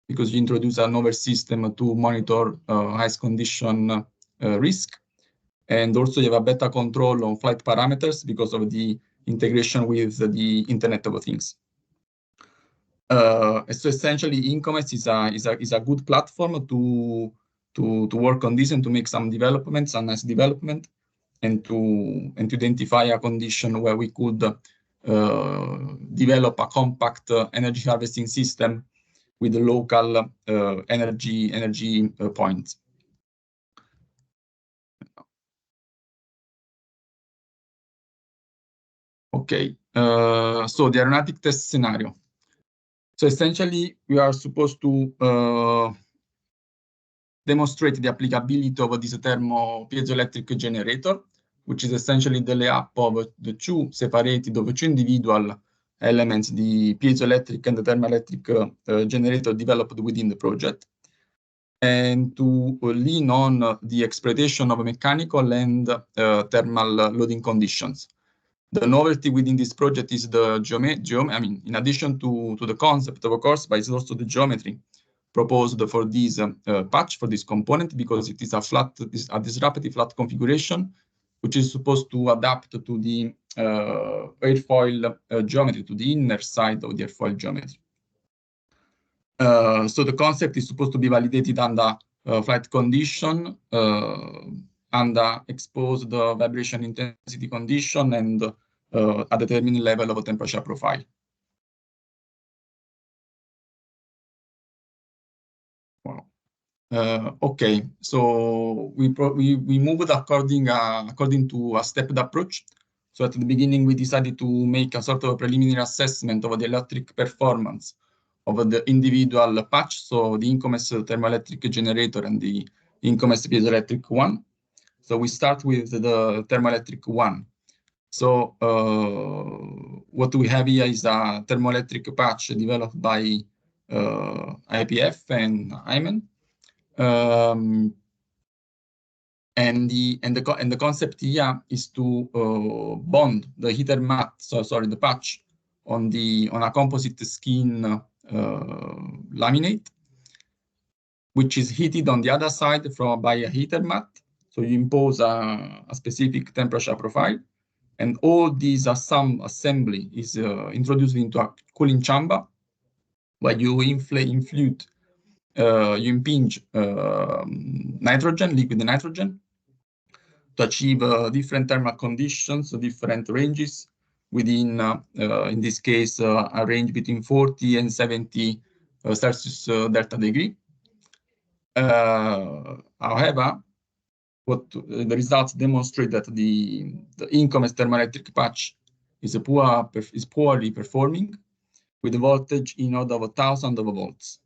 because you introduce a novel system to monitor ice condition risk. And also you have a better control on flight parameters because of the integration with the Internet of Things. So essentially, InComEss is a good platform to work on this and to make some developments, a nice development, and to identify a condition where we could develop a compact energy harvesting system with the local energy points. Okay, so the aeronautic test scenario. So essentially, we are supposed to demonstrate the applicability of this thermopiezoelectric generator, which is essentially the layup of the two individual elements, the piezoelectric and the thermoelectric generator developed within the project, and to lean on the exploitation of mechanical and thermal loading conditions. The novelty within this project is the geometry. I mean, in addition to the concept, of course, but it's also the geometry proposed for this patch, for this component, because it is a disruptive flat configuration, which is supposed to adapt to the airfoil geometry, to the inner side of the airfoil geometry. So the concept is supposed to be validated under flight condition, under exposed vibration intensity condition, and a determined level of temperature profile. Wow. Okay, so we moved according to a stepped approach. So at the beginning, we decided to make a sort of preliminary assessment of the electric performance of the individual patch, so the InComEss thermoelectric generator and the InComEss piezoelectric one. So we start with the thermoelectric one. So what we have here is a thermoelectric patch developed by IPF and Hyman. And the concept here is to bond the heater mat, the patch, on a composite skin laminate, which is heated on the other side by a heater mat. So you impose a specific temperature profile, and all these assembly is introduced into a cooling chamber, where you impinge nitrogen, liquid nitrogen, to achieve different thermal conditions, different ranges within, in this case, a range between 40 and 70 Celsius delta degree. However, what the results demonstrate that the InComEss thermoelectric patch is poorly performing, with a voltage in order of 1,000 volts.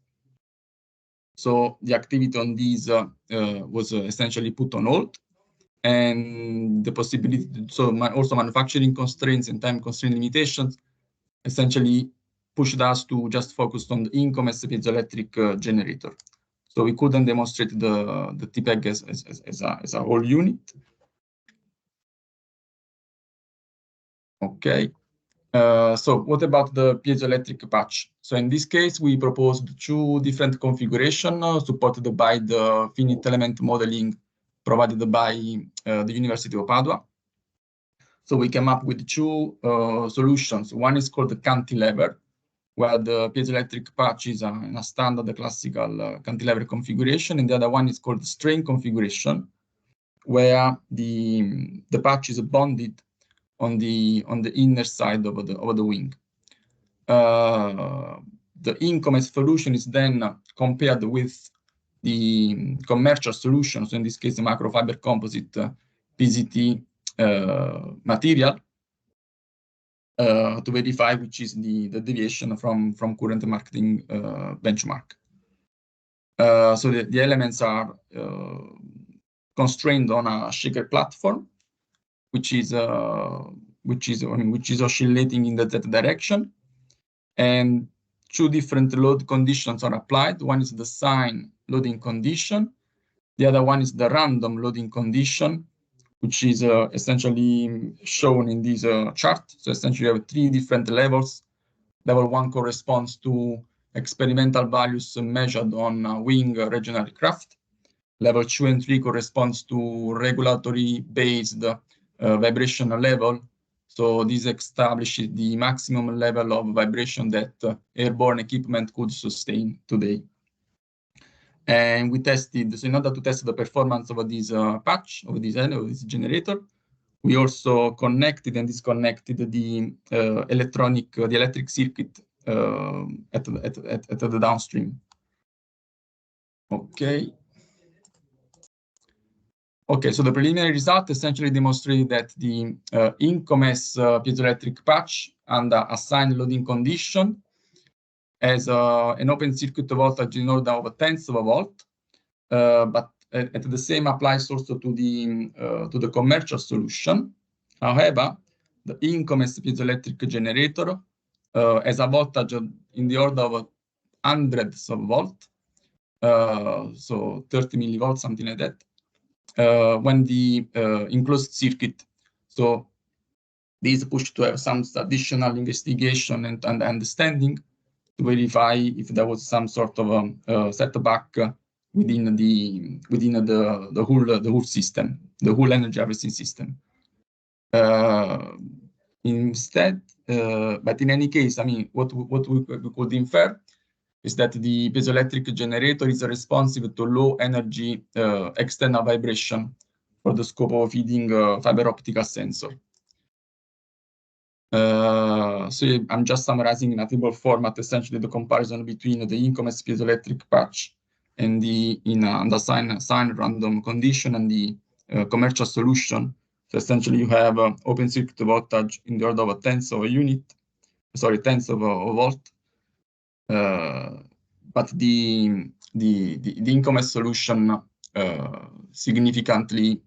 So the activity on these was essentially put on hold, and the possibility, also manufacturing constraints and time constraint limitations essentially pushed us to just focus on the InComEss piezoelectric generator. So we couldn't demonstrate the TPEG as a whole unit. Okay. So what about the piezoelectric patch? So in this case, we proposed two different configurations supported by the finite element modeling provided by the University of Padua. So we came up with two solutions. One is called the cantilever, where the piezoelectric patch is in a standard classical cantilever configuration, and the other one is called the strain configuration, where the patch is bonded on the inner side of the wing. The InComEss solution is then compared with the commercial solution, so in this case the microfiber composite PZT material, to verify which is the deviation from current marketing benchmark. So the elements are constrained on a shaker platform, which is oscillating in the Z direction, and two different load conditions are applied. One is the sine loading condition. The other one is the random loading condition, which is essentially shown in this chart. So essentially you have three different levels. Level 1 corresponds to experimental values measured on wing regional aircraft. Level 2 and 3 corresponds to regulatory-based vibrational level. So this establishes the maximum level of vibration that airborne equipment could sustain today. And we tested, so in order to test the performance of this patch, of this generator, we also connected and disconnected the electric circuit at the downstream. Okay. Okay, so the preliminary result essentially demonstrated that the InComEss piezoelectric patch under assigned loading condition has an open circuit voltage in order of 1/10 of a volt, but the same applies also to the commercial solution. However, the InComEss piezoelectric generator has a voltage in the order of hundreds of volts, so 30 millivolts, something like that, when the enclosed circuit. So these push to have some additional investigation and understanding to verify if there was some sort of setback within the whole system, the whole energy harvesting system. Instead, but in any case, I mean, what we could infer is that the piezoelectric generator is responsive to low energy external vibration for the scope of feeding fiber optical sensor. So I'm just summarizing in a table format essentially the comparison between the InComEss piezoelectric patch and the sine random condition and the commercial solution. So essentially you have open circuit voltage in the order of 1/10 of a unit, sorry, 1/10 of a volt. but the InComEss solution significantly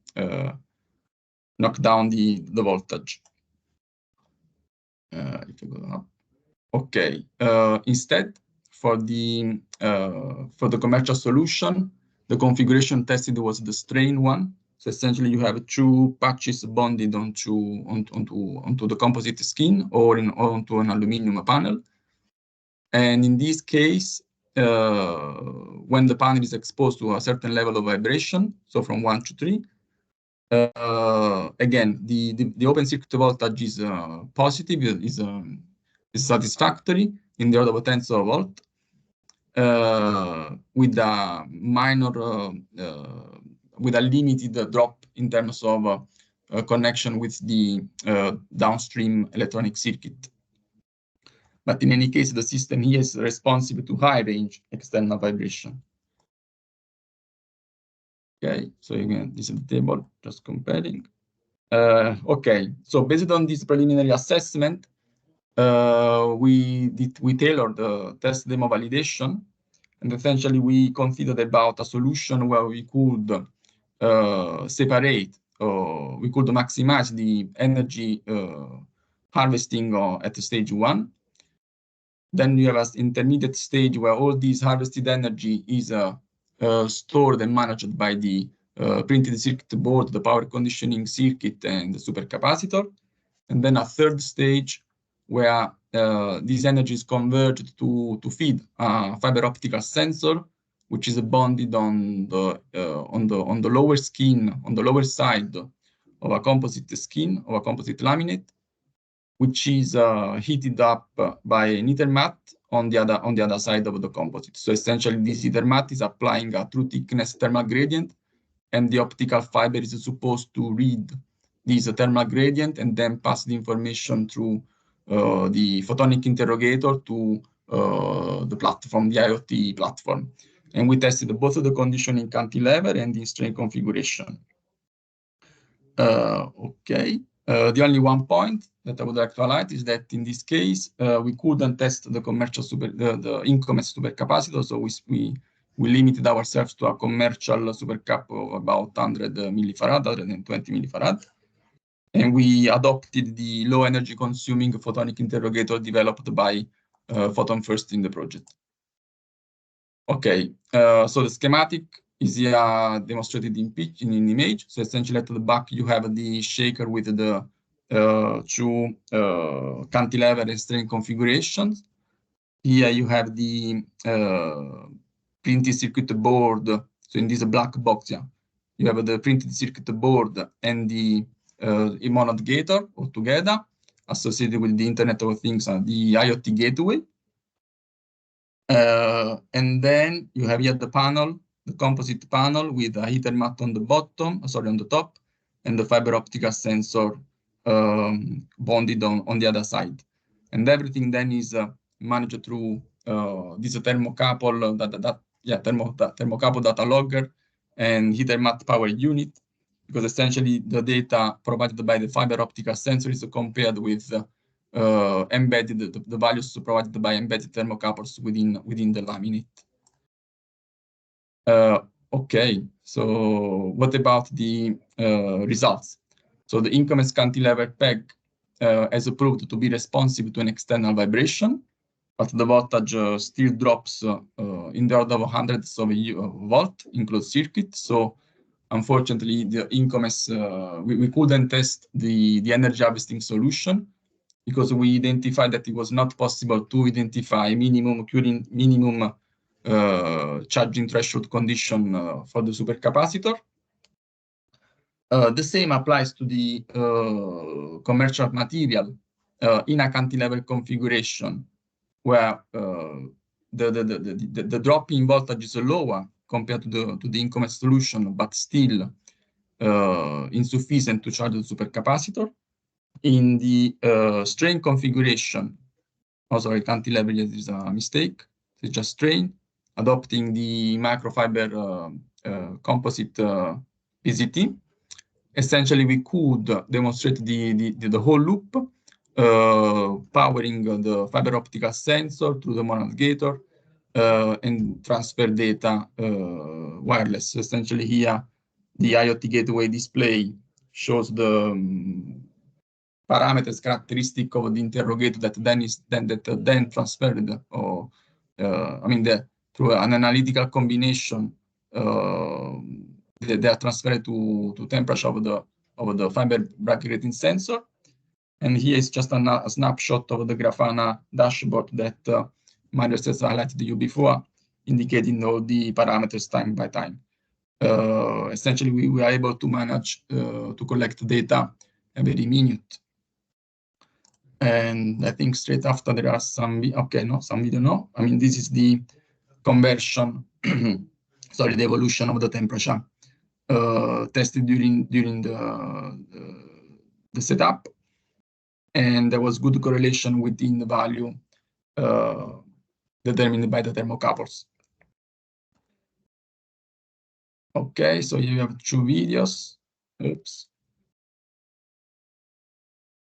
knock down the voltage. If you go up. Okay. Instead, for the commercial solution, the configuration tested was the strain one. So essentially, you have two patches bonded onto the composite skin or onto an aluminum panel. And in this case, when the panel is exposed to a certain level of vibration, so from 1 to 3, again, the open circuit voltage is positive, is satisfactory in the order of tens of volt, with a minor, with a limited drop in terms of connection with the downstream electronic circuit. But in any case, the system here is responsive to high range external vibration. Okay, so again, this is the table, just comparing. Okay, so based on this preliminary assessment, we tailored the test demo validation, and essentially we considered about a solution where we could separate, we could maximize the energy harvesting at stage 1. Then you have an intermediate stage where all this harvested energy is stored and managed by the printed circuit board, the power conditioning circuit, and the supercapacitor. And then a third stage where this energy is converted to feed a fiber optical sensor, which is bonded on the lower skin, on the lower side of a composite skin, of a composite laminate, which is heated up by an Ethermat on the other side of the composite. So essentially, this Ethermat is applying a true thickness thermal gradient, and the optical fiber is supposed to read this thermal gradient and then pass the information through the photonic interrogator to the platform, the IoT platform. And we tested both of the conditioning cantilever and the strain configuration. Okay. The only one point that I would like to highlight is that in this case, we couldn't test the commercial the InComEss supercapacitor, so we limited ourselves to a commercial supercap of about 100 millifarad, 120 millifarad. And we adopted the low energy consuming photonic interrogator developed by Photon First in the project. Okay, so the schematic is here demonstrated in image. So essentially at the back, you have the shaker with the two cantilever and strain configurations. Here you have the printed circuit board. So in this black box, yeah, you have the printed circuit board and the monad gator all together, associated with the Internet of Things and the IoT gateway. And then you have here the panel, the composite panel with a heater mat on the bottom, sorry, on the top, and the fiber optical sensor bonded on the other side. And everything then is managed through this thermocouple thermocouple data logger and heater mat power unit, because essentially the data provided by the fiber optical sensor is compared with embedded, the values provided by embedded thermocouples within the laminate. Okay, so what about the results? So the InComEss cantilever peg has proved to be responsive to an external vibration, but the voltage still drops in the order of hundreds of volt in closed circuit. So unfortunately, the InComEss, we couldn't test the energy harvesting solution because we identified that it was not possible to identify minimum charging threshold condition for the supercapacitor. The same applies to the commercial material in a cantilever configuration, where the drop in voltage is lower compared to the InComEss solution, but still insufficient to charge the supercapacitor. In the strain configuration, sorry, cantilever is a mistake. It's just strain, adopting the microfiber composite PZT. Essentially, we could demonstrate the whole loop powering the fiber optical sensor through the monad gator, and transfer data wireless. So essentially here, the IoT gateway display shows the parameters characteristic of the interrogator that then transferred, or through an analytical combination, they are transferred to temperature of the fiber bracket sensor. And here is just a snapshot of the Grafana dashboard that Mario has highlighted you before, indicating all the parameters time by time. Essentially, we are able to manage to collect data every minute. And I think straight after there are some video. No, I mean, this is the conversion, sorry, the evolution of the temperature tested during the setup. And there was good correlation within the value determined by the thermocouples. Okay, so you have two videos. Oops.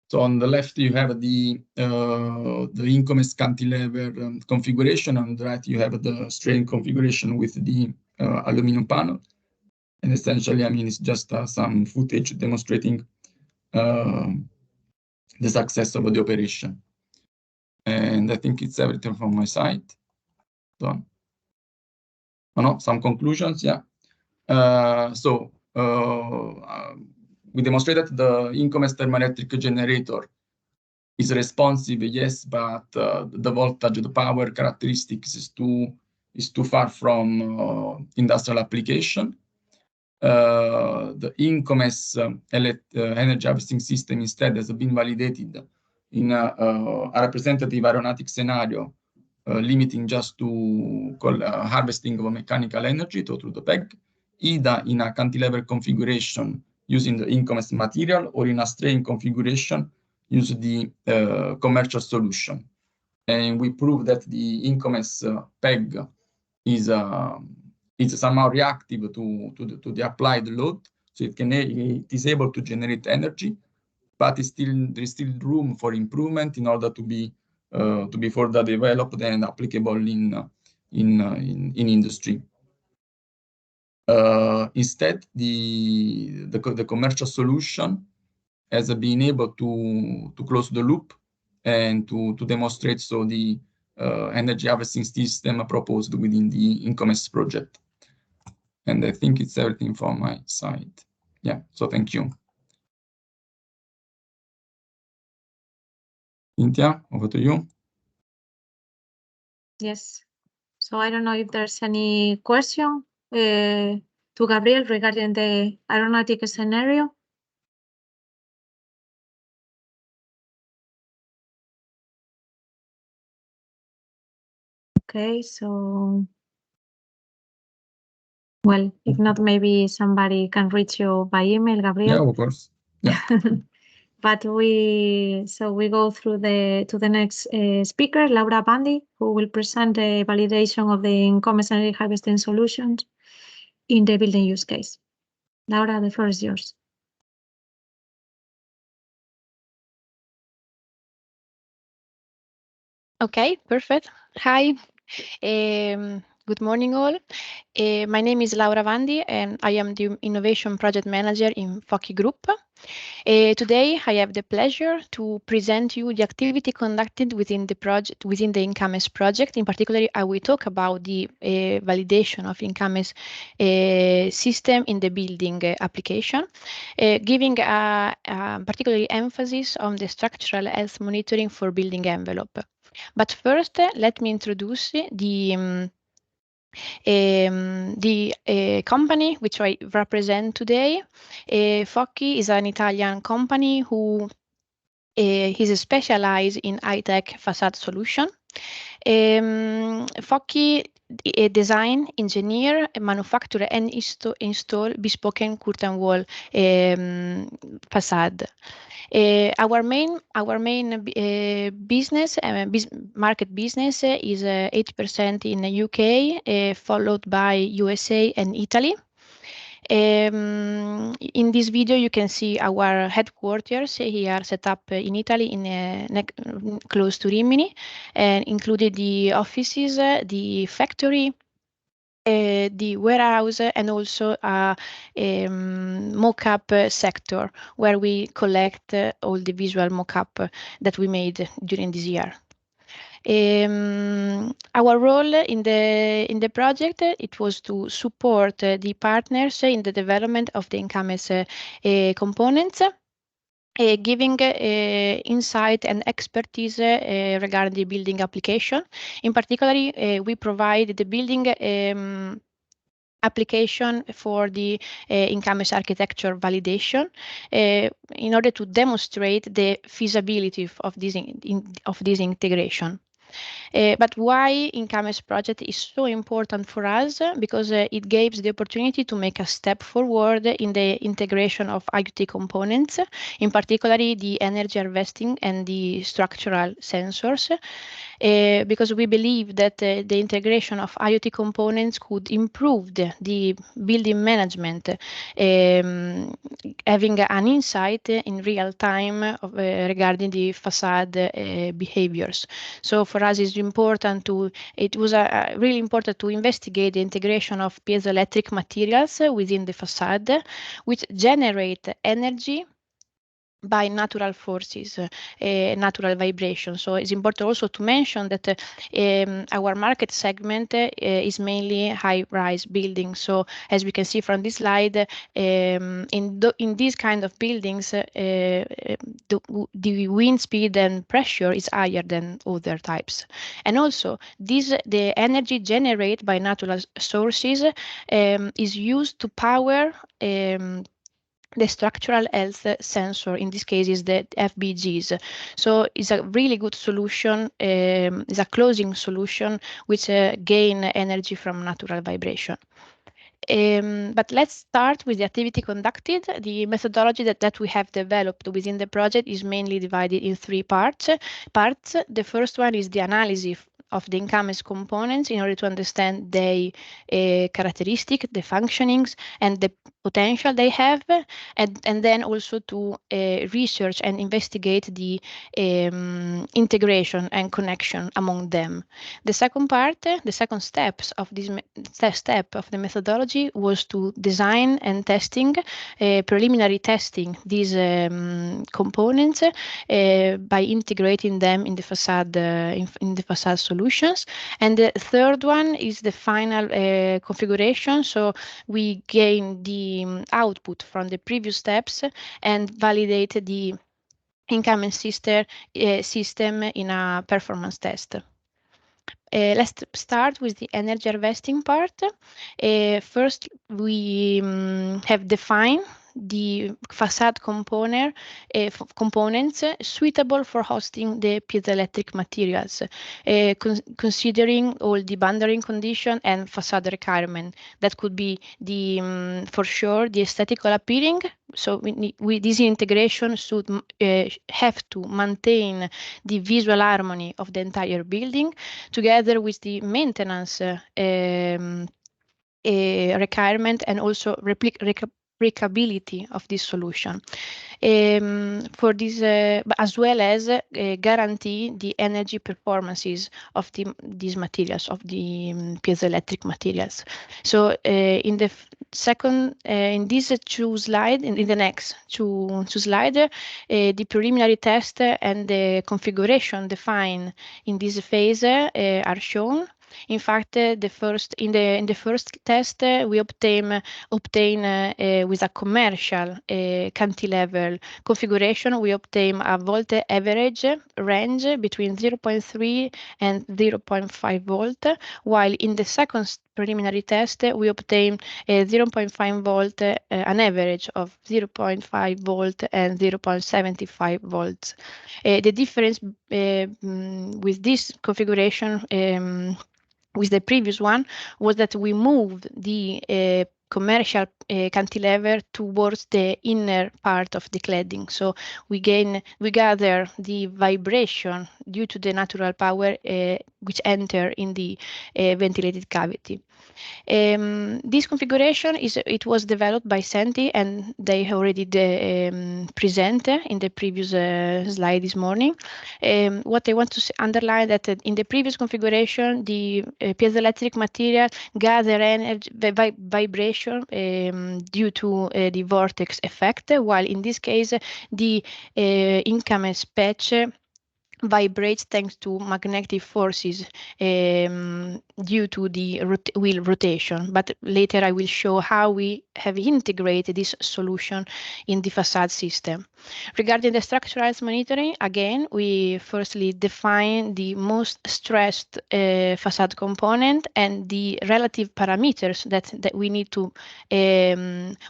So on the left, you have the InComEss cantilever configuration. On the right, you have the strain configuration with the aluminum panel. And essentially, I mean, it's just some footage demonstrating the success of the operation. And I think it's everything from my side. Done. Oh, no, some conclusions, yeah. We demonstrated the InComEss thermoelectric generator is responsive, yes, but the voltage, the power characteristics is too far from industrial application. The InComEss energy harvesting system instead has been validated in a representative aeronautic scenario, limiting just to harvesting of mechanical energy through the PEG, either in a cantilever configuration using the InComEss material or in a strain configuration using the commercial solution. And we proved that the InComEss PEG is somehow reactive to the applied load, so it is able to generate energy, but there is still room for improvement in order to be further developed and applicable in industry. Instead, the commercial solution has been able to close the loop and to demonstrate the energy harvesting system proposed within the InComEss project. And I think it's everything from my side. Yeah, so thank you. Cynthia, over to you. Yes. So I don't know if there's any question to Gabriel regarding the aeronautic scenario. Okay, so, well, if not, maybe somebody can reach you by email, Gabriel. Yeah, of course. Yeah. But we go through to the next speaker, Laura Bandi, who will present the validation of the InComEss energy harvesting solutions in the building use case. Laura, the floor is yours. Okay, perfect. Hi. Good morning, all. My name is Laura Bandi, and I am the Innovation Project Manager in Foki Group. Today, I have the pleasure to present you the activity conducted within the InComEss project. In particular, I will talk about the validation of InComEss system in the building application, giving a particular emphasis on the structural health monitoring for building envelope. But first, let me introduce the company which I represent today. Foki is an Italian company who is specialized in high-tech facade solution. Foki design, engineer, manufacture and install bespoke curtain wall facade. Our main business, market business is 80% in the UK, followed by USA and Italy. In this video, you can see our headquarters here set up in Italy, close to Rimini, and included the offices, the factory, the warehouse, and also a mock-up sector where we collect all the visual mock-up that we made during this year. Our role in the project, it was to support the partners in the development of the InComEss components, giving insight and expertise regarding the building application. In particular, we provide the building application for the InComEss architecture validation in order to demonstrate the feasibility of this integration. But why InComEss project is so important for us? Because it gives the opportunity to make a step forward in the integration of IoT components, in particular the energy harvesting and the structural sensors, because we believe that the integration of IoT components could improve the building management, having an insight in real time regarding the facade behaviors. So for us, it was really important to investigate the integration of piezoelectric materials within the facade, which generate energy by natural forces, natural vibration. So it's important also to mention that our market segment is mainly high-rise buildings. So as we can see from this slide, in these kind of buildings, the wind speed and pressure is higher than other types. And also, the energy generated by natural sources is used to power the structural health sensor. In this case is the FBGs. So it's a really good solution, it's a closing solution which gain energy from natural vibration. But let's start with the activity conducted. The methodology that we have developed within the project is mainly divided in three parts. The first one is the analysis of the InComEss components in order to understand their characteristic, the functionings, and the potential they have, and then also to research and investigate the integration and connection among them. The second part, the second steps of this step of the methodology was to design and preliminary testing these components by integrating them in the facade solutions. And the third one is the final configuration. So we gain the output from the previous steps and validate the InComEss system in a performance test. Let's start with the energy harvesting part. First, we have defined the facade components suitable for hosting the piezoelectric materials, considering all the boundary condition and facade requirement. That could be for sure the aesthetical appearing. So this integration should have to maintain the visual harmony of the entire building, together with the maintenance requirement and also replicability of this solution. For this, as well as guarantee the energy performances of these materials, of the piezoelectric materials. So in the second, in these two slides, in the next two slides, the preliminary test and the configuration defined in this phase are shown. In fact, in the first test, we obtain with a commercial cantilever configuration, we obtain a voltage average range between 0.3 and 0.5 volt, while in the second preliminary test, we obtain 0.5 volt, an average of 0.5 volt and 0.75 volts. The difference with this configuration with the previous one was that we moved the commercial cantilever towards the inner part of the cladding. So we gather the vibration due to the natural power which enter in the ventilated cavity. This configuration was developed by Senti, and they already present in the previous slide this morning. What I want to underline that in the previous configuration, the piezoelectric material gather energy vibration due to the vortex effect, while in this case the InComEss patch vibrates thanks to magnetic forces due to the wheel rotation. But later I will show how we have integrated this solution in the facade system. Regarding the structural monitoring, again, we firstly define the most stressed facade component and the relative parameters that we need to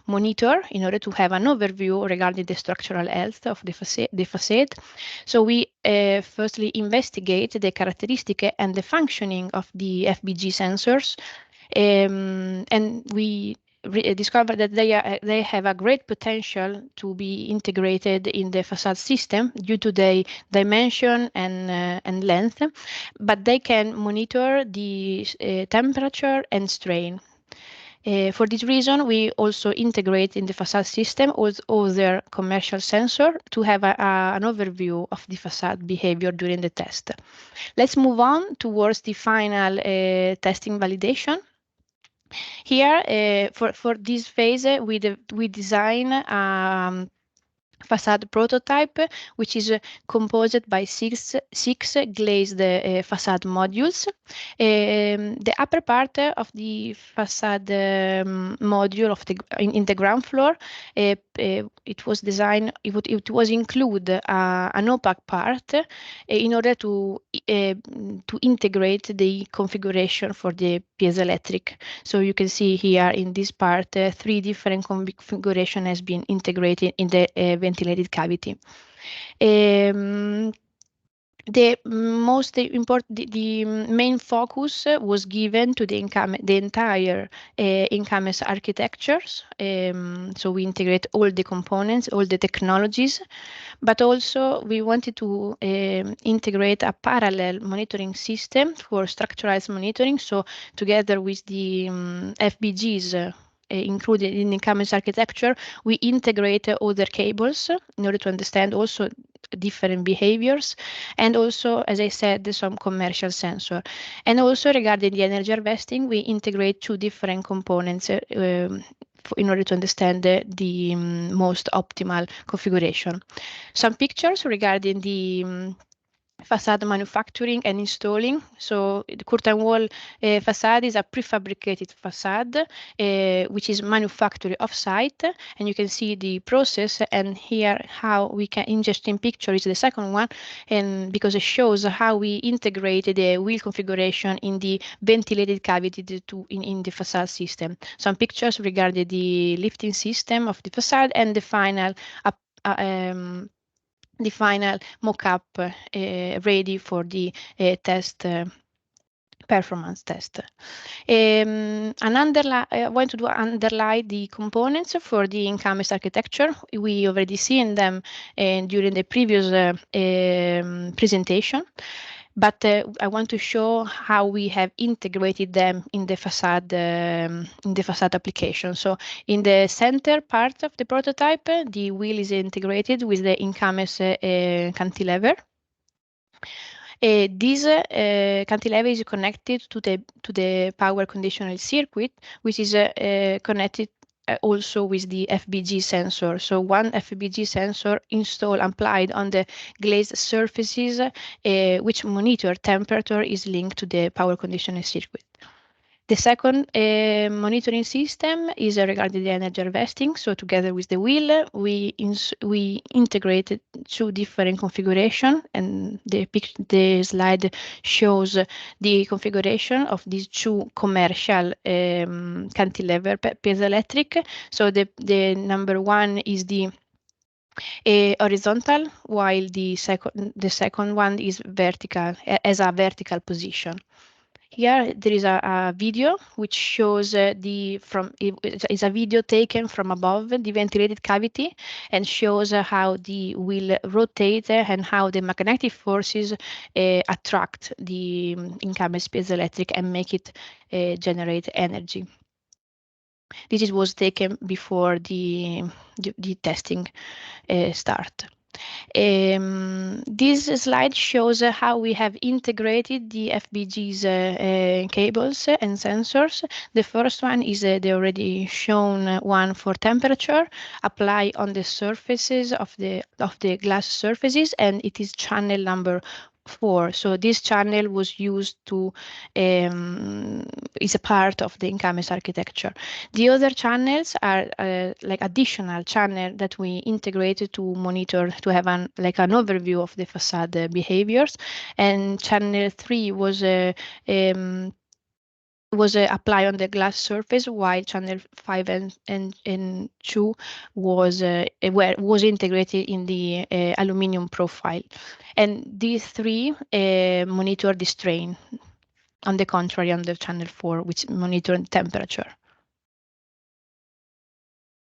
monitor in order to have an overview regarding the structural health of the facade. So we firstly investigate the characteristic and the functioning of the FBG sensors, and we discover that they have a great potential to be integrated in the facade system due to their dimension and length, but they can monitor the temperature and strain. For this reason, we also integrate in the facade system with other commercial sensors to have an overview of the facade behavior during the test. Let's move on towards the final testing validation. Here, for this phase, we design facade prototype, which is composed by six glazed facade modules. The upper part of the facade module in the ground floor, it was designed. It was include an opaque part in order to integrate the configuration for the piezoelectric. So you can see here in this part, 3 different configuration has been integrated in the ventilated cavity. The most important, the main focus was given to the entire InComEss architectures. So we integrate all the components, all the technologies, but also we wanted to integrate a parallel monitoring system for structuralized monitoring. So together with the FBGs included in the InComEss architecture, we integrate other cables in order to understand also different behaviors, and also, as I said, some commercial sensor. And also regarding the energy harvesting, we integrate 2 different components in order to understand the most optimal configuration. Some pictures regarding the facade manufacturing and installing. So the curtain wall facade is a prefabricated facade which is manufactured off-site, and you can see the process. And here how we can, interesting picture is the second one, and because it shows how we integrated the wheel configuration in the ventilated cavity in the facade system. Some pictures regarding the lifting system of the facade and the final mock-up ready for the test performance test. I want to underline the components for the InComEss architecture. We already seen them during the previous presentation. But I want to show how we have integrated them in the facade application. So in the center part of the prototype, the wheel is integrated with the InComEss cantilever. This cantilever is connected to the power conditional circuit, which is connected also with the FBG sensor. So one FBG sensor installed applied on the glazed surfaces, which monitor temperature, is linked to the power conditioning circuit. The second monitoring system is regarding the energy harvesting. So together with the wheel, we integrated 2 different configurations, and the slide shows the configuration of these 2 commercial cantilever piezoelectric. So the number 1 is the horizontal, while the second one is vertical, as a vertical position. Here there is a video which shows it's a video taken from above the ventilated cavity and shows how the wheel rotate and how the magnetic forces attract the InComEss piezoelectric and make it generate energy. This was taken before the testing start. This slide shows how we have integrated the FBG's cables and sensors. The first one is the already shown one for temperature, apply on the surfaces of the glass surfaces, and it is channel number 4. So this channel was used to is a part of the InComEss architecture. The other channels are like additional channel that we integrated to monitor, to have an overview of the facade behaviors. And channel 3 was applied on the glass surface, while channel 5 and 2 was integrated in the aluminum profile. And these 3 monitor the strain. On the contrary, on the channel 4, which monitored temperature.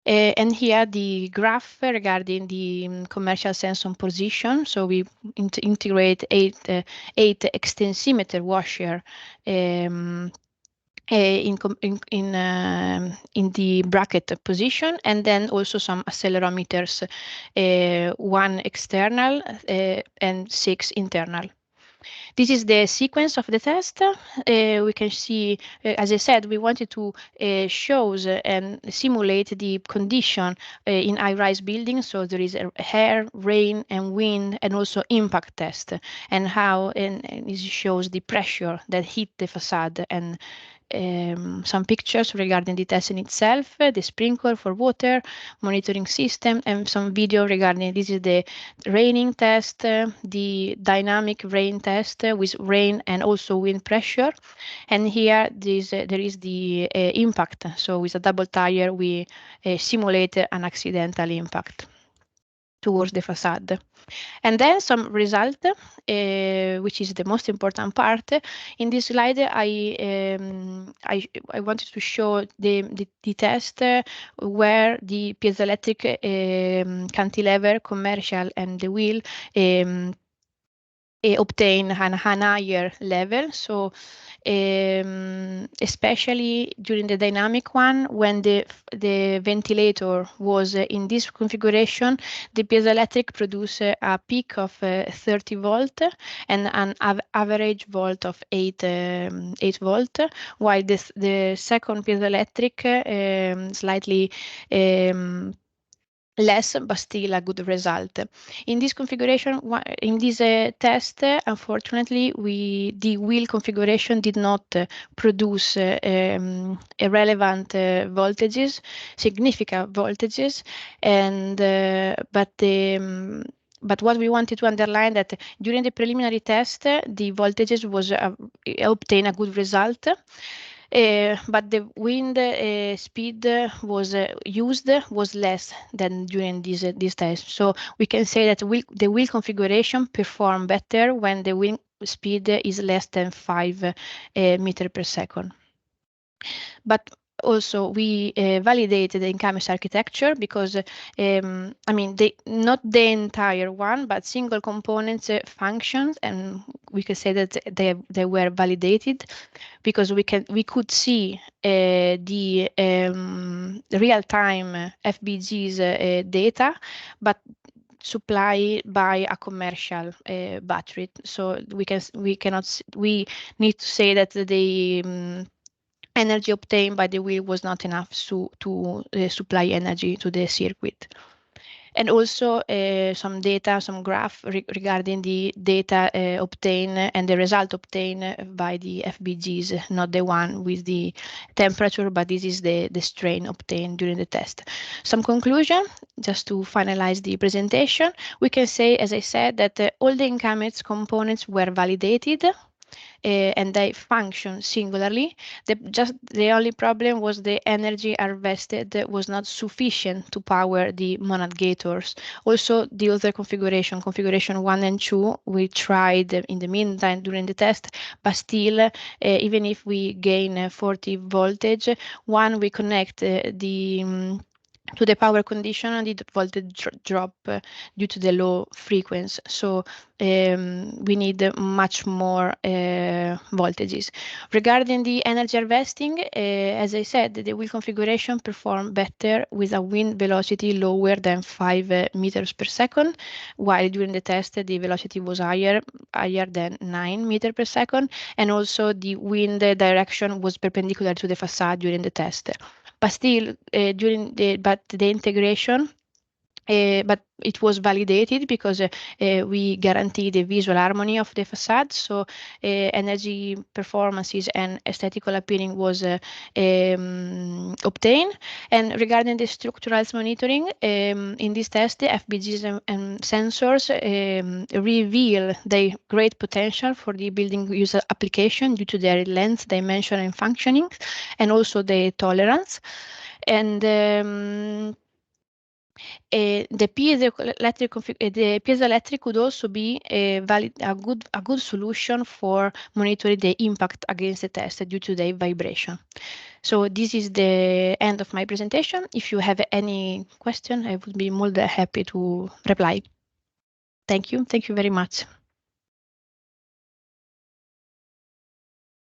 And here the graph regarding the commercial sensor position. So we integrate 8 extensimeter washer in the bracket position, and then also some accelerometers, 1 external and 6 internal. This is the sequence of the test. We can see, as I said, we wanted to show and simulate the condition in high-rise buildings. So there is air, rain, and wind, and also impact test, and how and it shows the pressure that hit the facade, and some pictures regarding the testing itself, the sprinkler for water, monitoring system, and some video regarding this is the raining test, the dynamic rain test with rain and also wind pressure. And here there is the impact. So with a double tire, we simulate an accidental impact towards the facade. And then some result, which is the most important part. In this slide, I wanted to show the test where the piezoelectric cantilever, commercial, and the wheel obtain a higher level. So especially during the dynamic one, when the ventilator was in this configuration, the piezoelectric produced a peak of 30 volt and an average volt of 8 volt, while the second piezoelectric slightly less, but still a good result. In this configuration, in this test, unfortunately, the wheel configuration did not produce irrelevant voltages, significant voltages, and but what we wanted to underline that during the preliminary test, the voltages was obtain a good result. But the wind speed was used was less than during this test. So we can say that the wheel configuration perform better when the wind speed is less than 5 meter per second. But also we validated the InComEss architecture because I mean not the entire one, but single components functions, and we can say that they were validated because we could see the real-time FBG's data, but supplied by a commercial battery. So we need to say that the energy obtained by the wheel was not enough to supply energy to the circuit. And also some data, some graph regarding the data obtained and the result obtained by the FBGs, not the one with the temperature, but this is the strain obtained during the test. Some conclusion, just to finalize the presentation, we can say, as I said, that all the InComEss components were validated. and they function singularly. The only problem was the energy harvested was not sufficient to power the monad gators. Also, the other configuration 1 and 2, we tried in the meantime during the test, but still, even if we gain 40 voltage, one we connect to the power condition and the voltage drop due to the low frequency. So we need much more voltages. Regarding the energy harvesting, as I said, the wheel configuration performed better with a wind velocity lower than 5 meters per second, while during the test the velocity was higher than 9 meters per second, and also the wind direction was perpendicular to the facade during the test. But still, the integration, but it was validated because we guarantee the visual harmony of the facade. So energy performances and aesthetical appearing was obtained. And regarding the structural monitoring, in this test, the FBGs and sensors reveal the great potential for the building user application due to their length, dimension, and functioning, and also the tolerance. And the piezoelectric could also be a good solution for monitoring the impact against the test due to the vibration. So this is the end of my presentation. If you have any question, I would be more than happy to reply. Thank you. Thank you very much.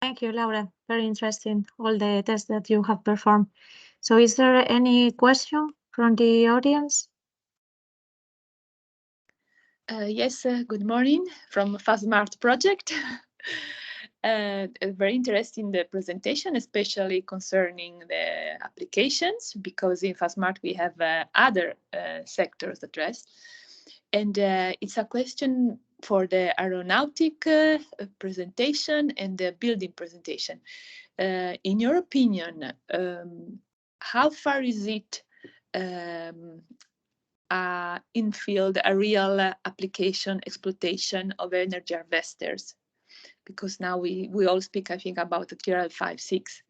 Thank you, Laura. Very interesting, all the tests that you have performed. So is there any question from the audience? Yes, good morning from FastSmart project. Very interesting the presentation, especially concerning the applications, because in FastSmart we have other sectors addressed. And it's a question for the aeronautic presentation and the building presentation. In your opinion, how far is it in field a real application exploitation of energy harvesters? Because now we all speak, I think, about the TRL 5.6.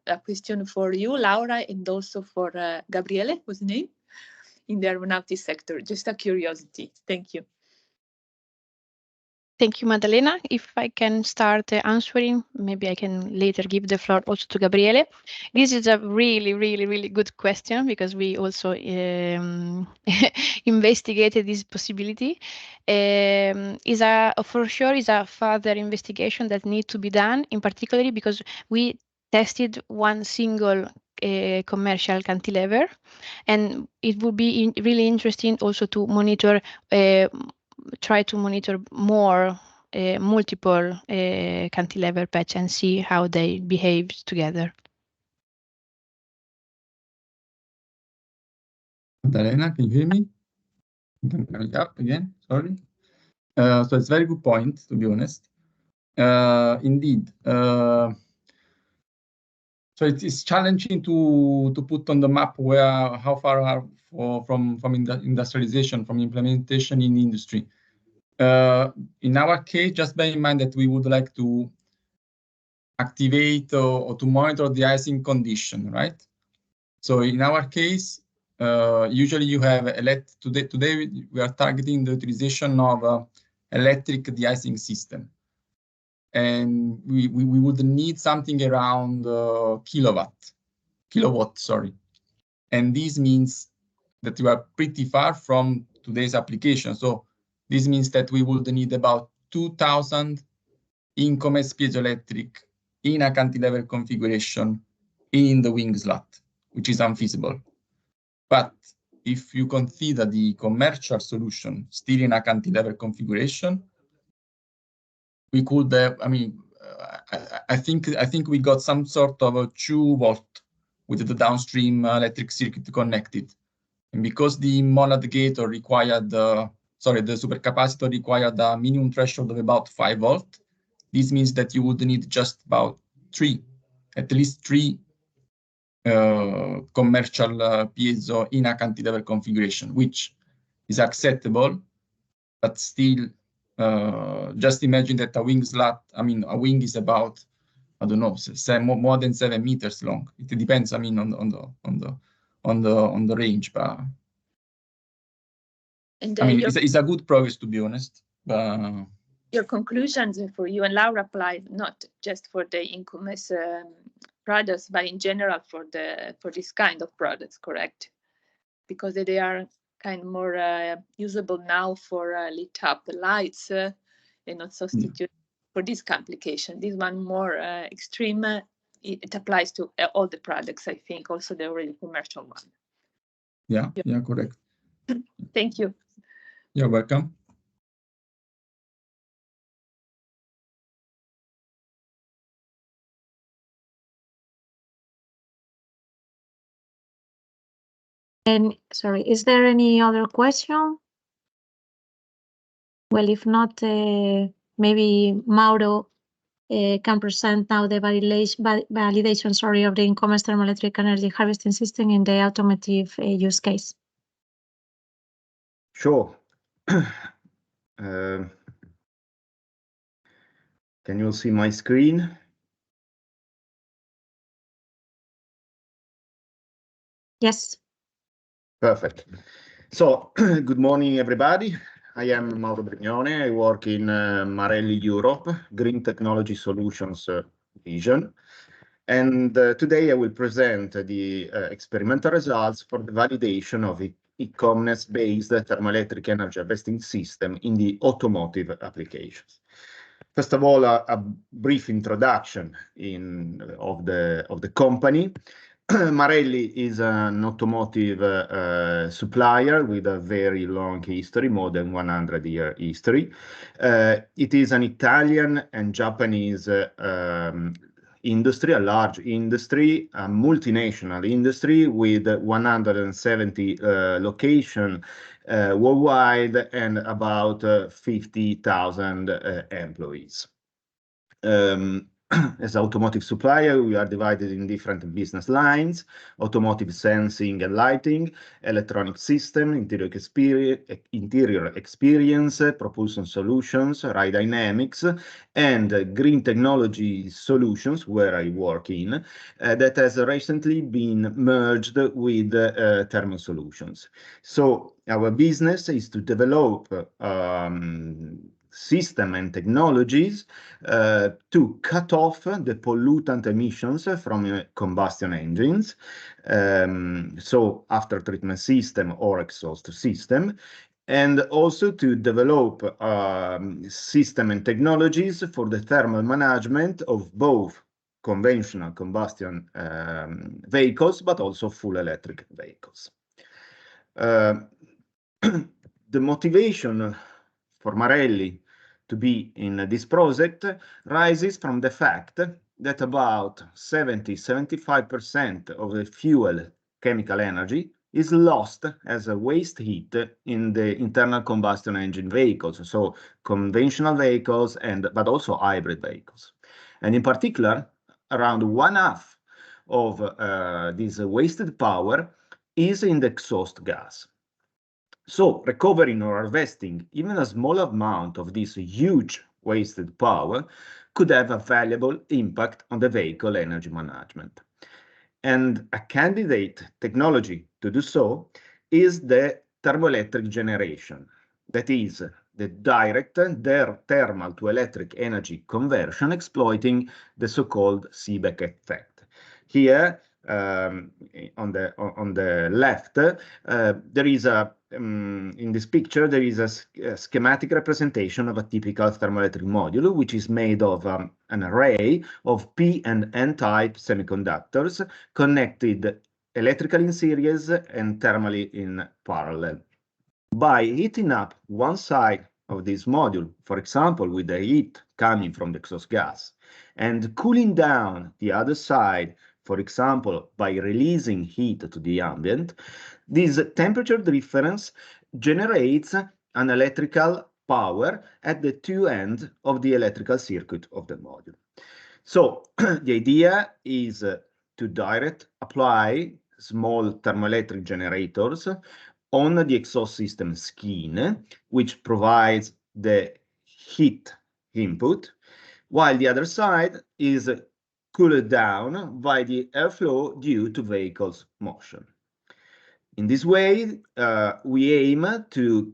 A question for you, Laura, and also for Gabriele, whose name, in the aeronautic sector. Just a curiosity. Thank you. Thank you, Maddalena. If I can start answering, maybe I can later give the floor also to Gabriele. This is a really, really, really good question because we also investigated this possibility. For sure is a further investigation that needs to be done, in particular because we tested one single commercial cantilever, and it would be really interesting also to monitor try to monitor more multiple cantilever patch and see how they behave together. Maddalena, can you hear me? Up again, sorry. So it's a very good point, to be honest. Indeed. So it is challenging to put on the map how far are from industrialization, from implementation in industry. In our case, just bear in mind that we would like to activate or to monitor the icing condition, right? So in our case, usually you have today we are targeting the utilization of electric de-icing system. And we would need something around kilowatt, sorry. And this means that you are pretty far from today's application. So this means that we would need about 2,000 InComEss piezoelectric in a cantilever configuration in the wing slot, which is unfeasible. But if you consider the commercial solution still in a cantilever configuration, we could have, I think we got some sort of a 2 volt with the downstream electric circuit connected. And because the monad gator required, the supercapacitor required a minimum threshold of about 5 volt, this means that you would need just about at least three commercial piezo in a cantilever configuration, which is acceptable, but still Just imagine that a wing slat, I mean, a wing is about, I don't know, more than 7 meters long. It depends, I mean, on the range, but And I mean, it's a good progress, to be honest. Your conclusions for you and Laura apply not just for the InComEss products, but in general for this kind of products, correct? Because they are kind of more usable now for lit up lights and not substitute for this application. This one more extreme. It applies to all the products, I think, also the already commercial one. Yeah, correct. Thank you. You're welcome. And sorry, is there any other question? Well, if not, maybe Mauro can present now the validation, sorry, of the InComEss thermoelectric energy harvesting system in the automotive use case. Sure. Can you see my screen? Yes. Perfect. So, good morning, everybody. I am Mauro Brignone. I work in Marelli Europe, Green Technology Solutions division. And today I will present the experimental results for the validation of InComEss-based thermoelectric energy harvesting system in the automotive applications. First of all, a brief introduction of the company. Marelli is an automotive supplier with a very long history, more than 100-year history. It is an Italian and Japanese industry, a large industry, a multinational industry with 170 locations worldwide and about 50,000 employees. As an automotive supplier, we are divided in different business lines: automotive sensing and lighting, electronic system, interior experience, propulsion solutions, ride dynamics, and green technology solutions, where I work in, that has recently been merged with thermal solutions. So our business is to develop system and technologies to cut off the pollutant emissions from combustion engines, so after treatment system or exhaust system, and also to develop system and technologies for the thermal management of both conventional combustion vehicles, but also full electric vehicles. The motivation for Marelli to be in this project rises from the fact that about 70–75% of the fuel chemical energy is lost as a waste heat in the internal combustion engine vehicles, so conventional vehicles but also hybrid vehicles. And in particular, around 1/2 of this wasted power is in the exhaust gas. So recovering or harvesting even a small amount of this huge wasted power could have a valuable impact on the vehicle energy management. And a candidate technology to do so is the thermoelectric generation. That is the direct thermal to electric energy conversion exploiting the so-called Seebeck effect. Here, on the left, there is in this picture, there is a schematic representation of a typical thermoelectric module, which is made of an array of P and N-type semiconductors connected electrically in series and thermally in parallel. By heating up one side of this module, for example, with the heat coming from the exhaust gas, and cooling down the other side, for example, by releasing heat to the ambient, this temperature difference generates an electrical power at the two ends of the electrical circuit of the module. So the idea is to direct apply small thermoelectric generators on the exhaust system skin, which provides the heat input, while the other side is cooled down by the airflow due to vehicle's motion. In this way, we aim to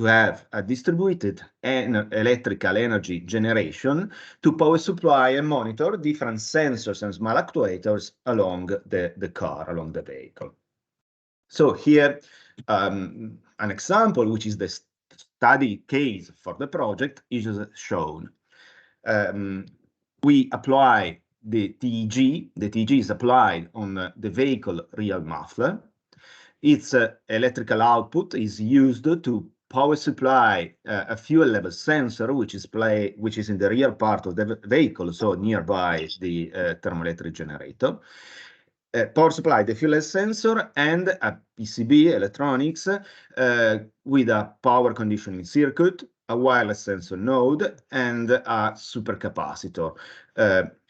have a distributed electrical energy generation to power supply and monitor different sensors and small actuators along the car, along the vehicle. So here, an example, which is the study case for the project, is shown. We apply the TEG. The TEG is applied on the vehicle rear muffler. Its electrical output is used to power supply a fuel level sensor, which is in the rear part of the vehicle, so nearby the thermoelectric generator. Power supply the fuel sensor and a PCB electronics with a power conditioning circuit, a wireless sensor node, and a supercapacitor.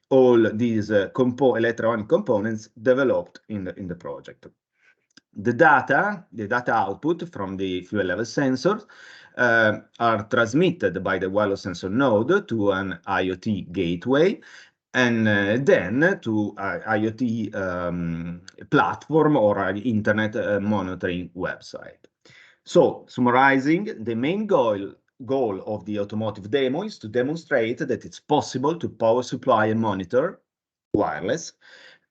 All these electronic components developed in the project. The data output from the fuel level sensors are transmitted by the wireless sensor node to an IoT gateway, and then to IoT platform or an internet monitoring website. So, summarizing, the main goal of the automotive demo is to demonstrate that it's possible to power supply and monitor wireless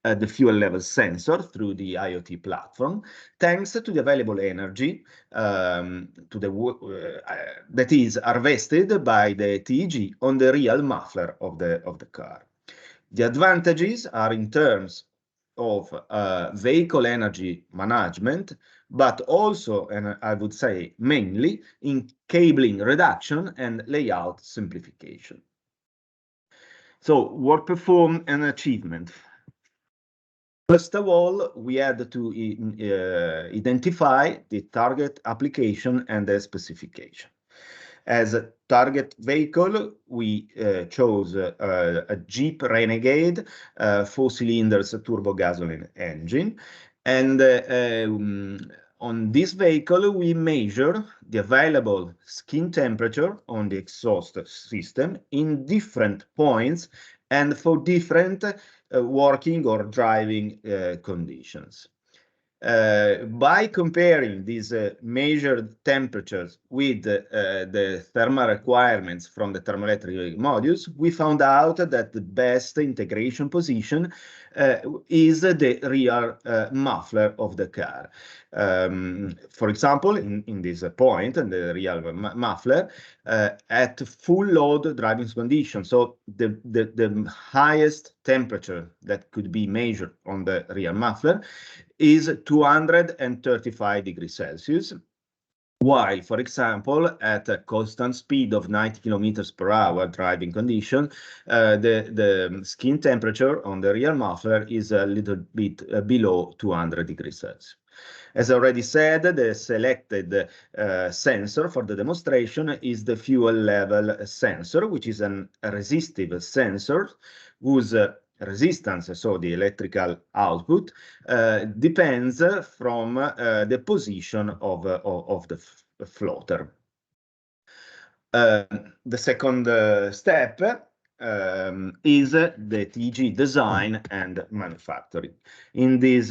the fuel level sensor through the IoT platform, thanks to the available energy that is harvested by the TEG on the real muffler of the car. The advantages are in terms of vehicle energy management, but also, and I would say mainly, in cabling reduction and layout simplification. So, work performed and achievement. First of all, we had to identify the target application and the specification. As a target vehicle, we chose a Jeep Renegade 4 cylinders turbo gasoline engine. And on this vehicle, we measure the available skin temperature on the exhaust system in different points and for different working or driving conditions. By comparing these measured temperatures with the thermal requirements from the thermoelectric modules, we found out that the best integration position is the rear muffler of the car. For example, in this point, in the rear muffler, at full load driving conditions, so the highest temperature that could be measured on the rear muffler is 235 degrees Celsius, while, for example, at a constant speed of 90 kilometers per hour driving condition, the skin temperature on the rear muffler is a little bit below 200 degrees Celsius. As already said, the selected sensor for the demonstration is the fuel level sensor, which is a resistive sensor whose resistance, so the electrical output, depends from the position of the floater. The second step is the TEG design and manufacturing. In this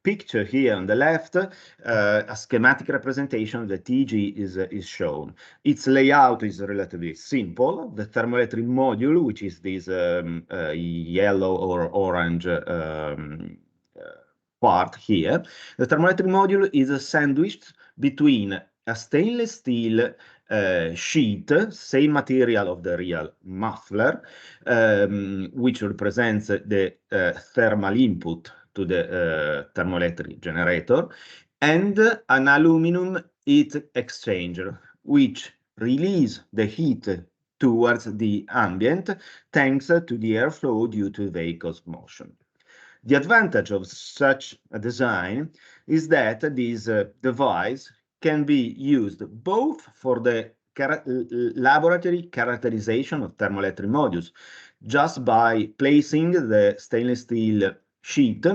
picture here on the left, a schematic representation of the TEG is shown. Its layout is relatively simple. The thermoelectric module, which is this yellow or orange part here, the thermoelectric module is sandwiched between a stainless steel sheet, same material of the real muffler, which represents the thermal input to the thermoelectric generator, and an aluminum heat exchanger, which release the heat towards the ambient thanks to the airflow due to the vehicle's motion. The advantage of such a design is that this device can be used both for the laboratory characterization of thermoelectric modules, just by placing the stainless steel sheet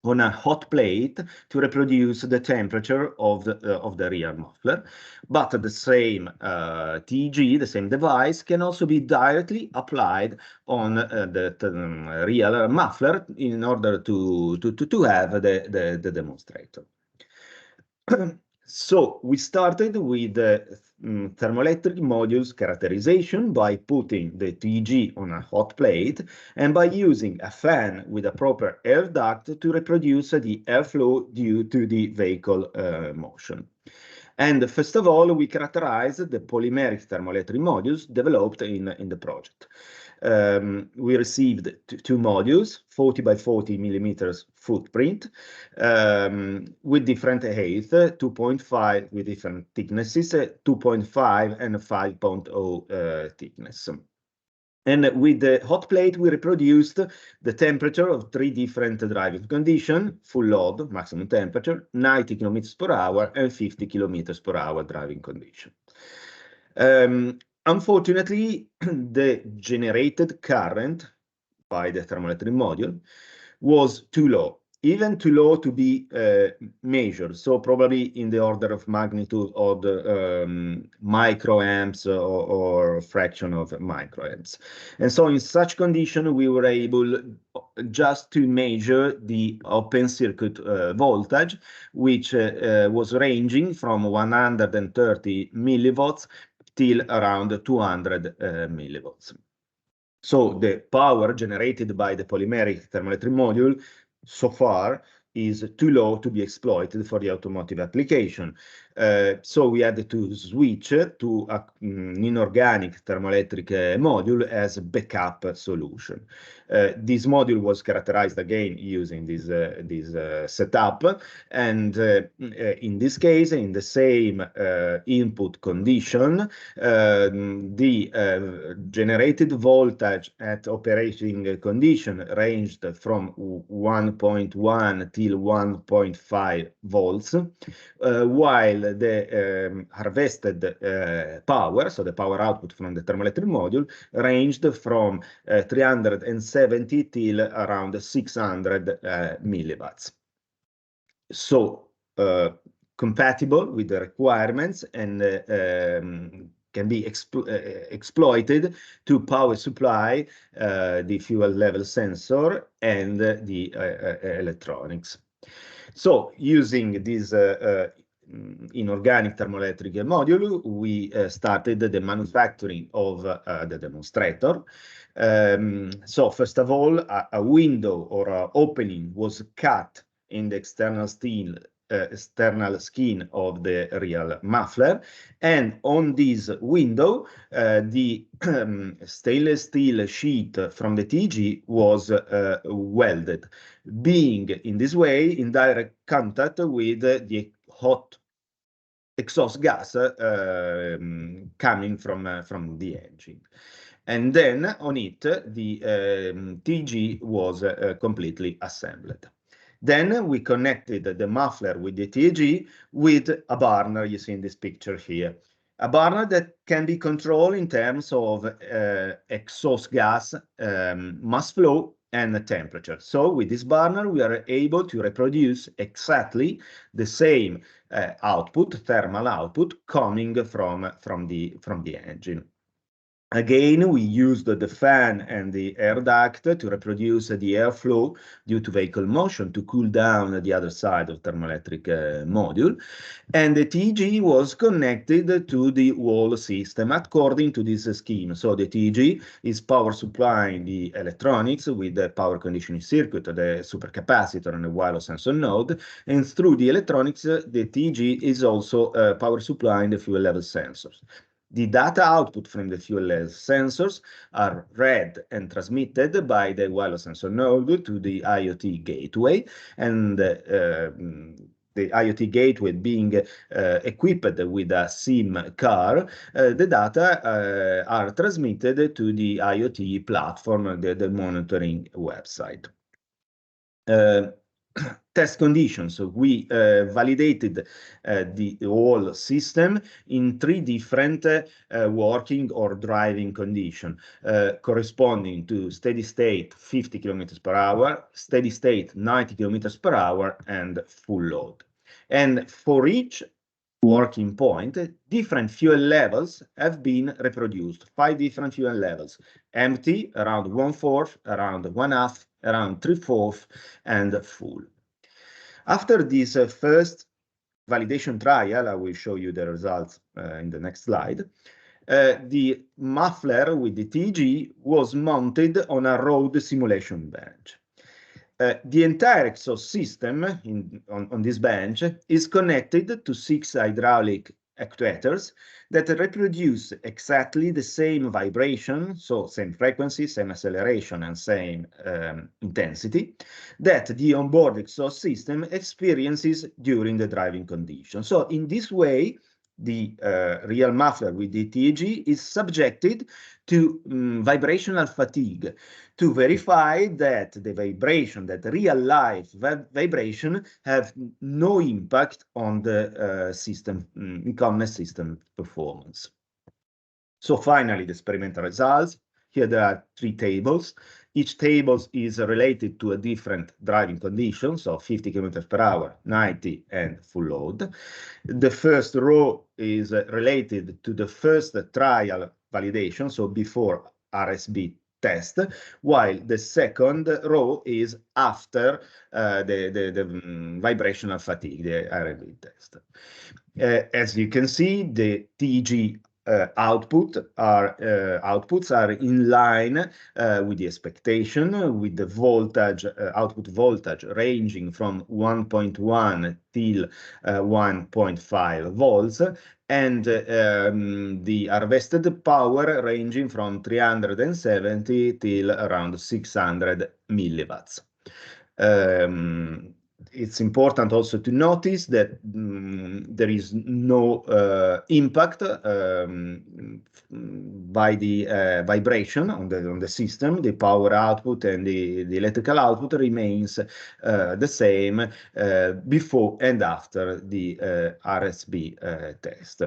on a hot plate to reproduce the temperature of the real muffler. But the same TEG, the same device, can also be directly applied on the real muffler in order to have the demonstrator. So we started with the thermoelectric modules characterization by putting the TEG on a hot plate and by using a fan with a proper air duct to reproduce the airflow due to the vehicle motion. And first of all, we characterized the polymeric thermoelectric modules developed in the project. We received two modules, 40 by 40 millimeters footprint, with different heights, 2.5 with different thicknesses, 2.5 and 5.0 thickness. And with the hot plate, we reproduced the temperature of three different driving conditions: full load, maximum temperature, 90 kilometers per hour, and 50 kilometers per hour driving condition. Unfortunately, the generated current by the thermoelectric module was too low, even too low to be measured, so probably in the order of magnitude of the microamps or fraction of microamps. And so in such condition, we were able just to measure the open circuit voltage, which was ranging from 130 millivolts till around 200 millivolts. So the power generated by the polymeric thermoelectric module so far is too low to be exploited for the automotive application. So we had to switch to an inorganic thermoelectric module as a backup solution. This module was characterized again using this setup, and in this case, in the same input condition, the generated voltage at operating condition ranged from 1.1 till 1.5 volts, while the harvested power, so the power output from the thermoelectric module, ranged from 370 till around 600 milliwatts. So compatible with the requirements and can be exploited to power supply the fuel level sensor and the electronics. So using this inorganic thermoelectric module, we started the manufacturing of the demonstrator. So first of all, a window or an opening was cut in the external skin of the real muffler, and on this window the stainless steel sheet from the TEG was welded, being in this way in direct contact with the hot exhaust gas coming from the engine. And then on it, the TEG was completely assembled. Then we connected the muffler with the TEG with a burner you see in this picture here. A burner that can be controlled in terms of exhaust gas, mass flow, and temperature. So with this burner, we are able to reproduce exactly the same output, thermal output, coming from the engine. Again, we used the fan and the air duct to reproduce the airflow due to vehicle motion to cool down the other side of the thermoelectric module. And the TEG was connected to the wall system according to this scheme. So the TEG is power supplying the electronics with the power conditioning circuit, the supercapacitor, and the wireless sensor node. And through the electronics, the TEG is also power supplying the fuel level sensors. The data output from the fuel level sensors are read and transmitted by the wireless sensor node to the IoT gateway, and the IoT gateway being equipped with a SIM car, the data are transmitted to the IoT platform, the monitoring website. test conditions. So we validated the whole system in 3 different working or driving conditions, corresponding to steady state 50 km per hour, steady state 90 km per hour, and full load. And for each working point, different fuel levels have been reproduced, 5 different fuel levels: empty, around 1/4, around 1/2, around 3/4, and full. After this first validation trial, I will show you the results in the next slide. The muffler with the TEG was mounted on a road simulation bench. The entire exhaust system on this bench is connected to 6 hydraulic actuators that reproduce exactly the same vibration, so same frequency, same acceleration, and same intensity, that the onboard exhaust system experiences during the driving condition. So in this way, the real muffler with the TEG is subjected to vibrational fatigue to verify that the vibration, that real life vibration, have no impact on the system, InComEss system performance. So finally, the experimental results. Here there are 3 tables. Each table is related to a different driving condition, so 50 km per hour, 90, and full load. The first row is related to the first trial validation, so before RSB test, while the second row is after the vibrational fatigue, the RSB test. As you can see, the TEG outputs are in line with the expectation, with the voltage, output voltage ranging from 1.1 till 1.5 volts, and the harvested power ranging from 370 till around 600 milliwatts. It's important also to notice that there is no impact by the vibration on the system. The power output and the electrical output remains the same before and after the RSB test.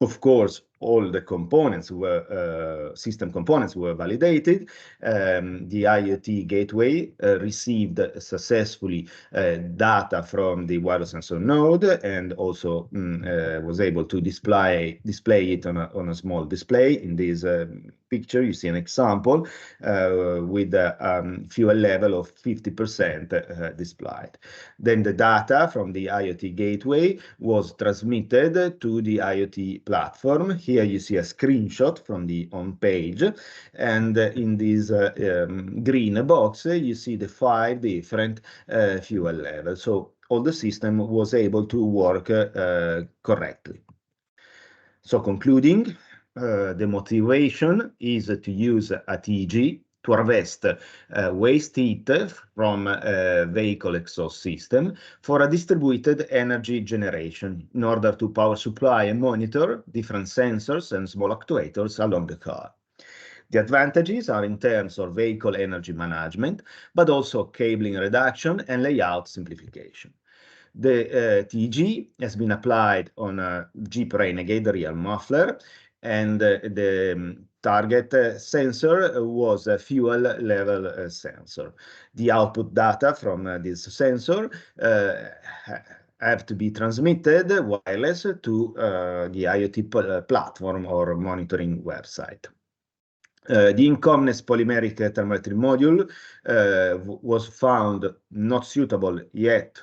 Of course, all the components were system components were validated. The IoT gateway received successfully data from the wireless sensor node, and also was able to display it on a small display. In this picture, you see an example with a fuel level of 50% displayed. Then the data from the IoT gateway was transmitted to the IoT platform. Here you see a screenshot from the home page, and in this green box you see the 5 different fuel levels. So all the system was able to work correctly. So concluding, the motivation is to use a TEG to harvest waste heat from a vehicle exhaust system for a distributed energy generation in order to power supply and monitor different sensors and small actuators along the car. The advantages are in terms of vehicle energy management, but also cabling reduction and layout simplification. The TEG has been applied on a Jeep Renegade real muffler, and the target sensor was a fuel level sensor. The output data from this sensor have to be transmitted wireless to the IoT platform or monitoring website. The InComEss polymeric thermoelectric module was found not suitable yet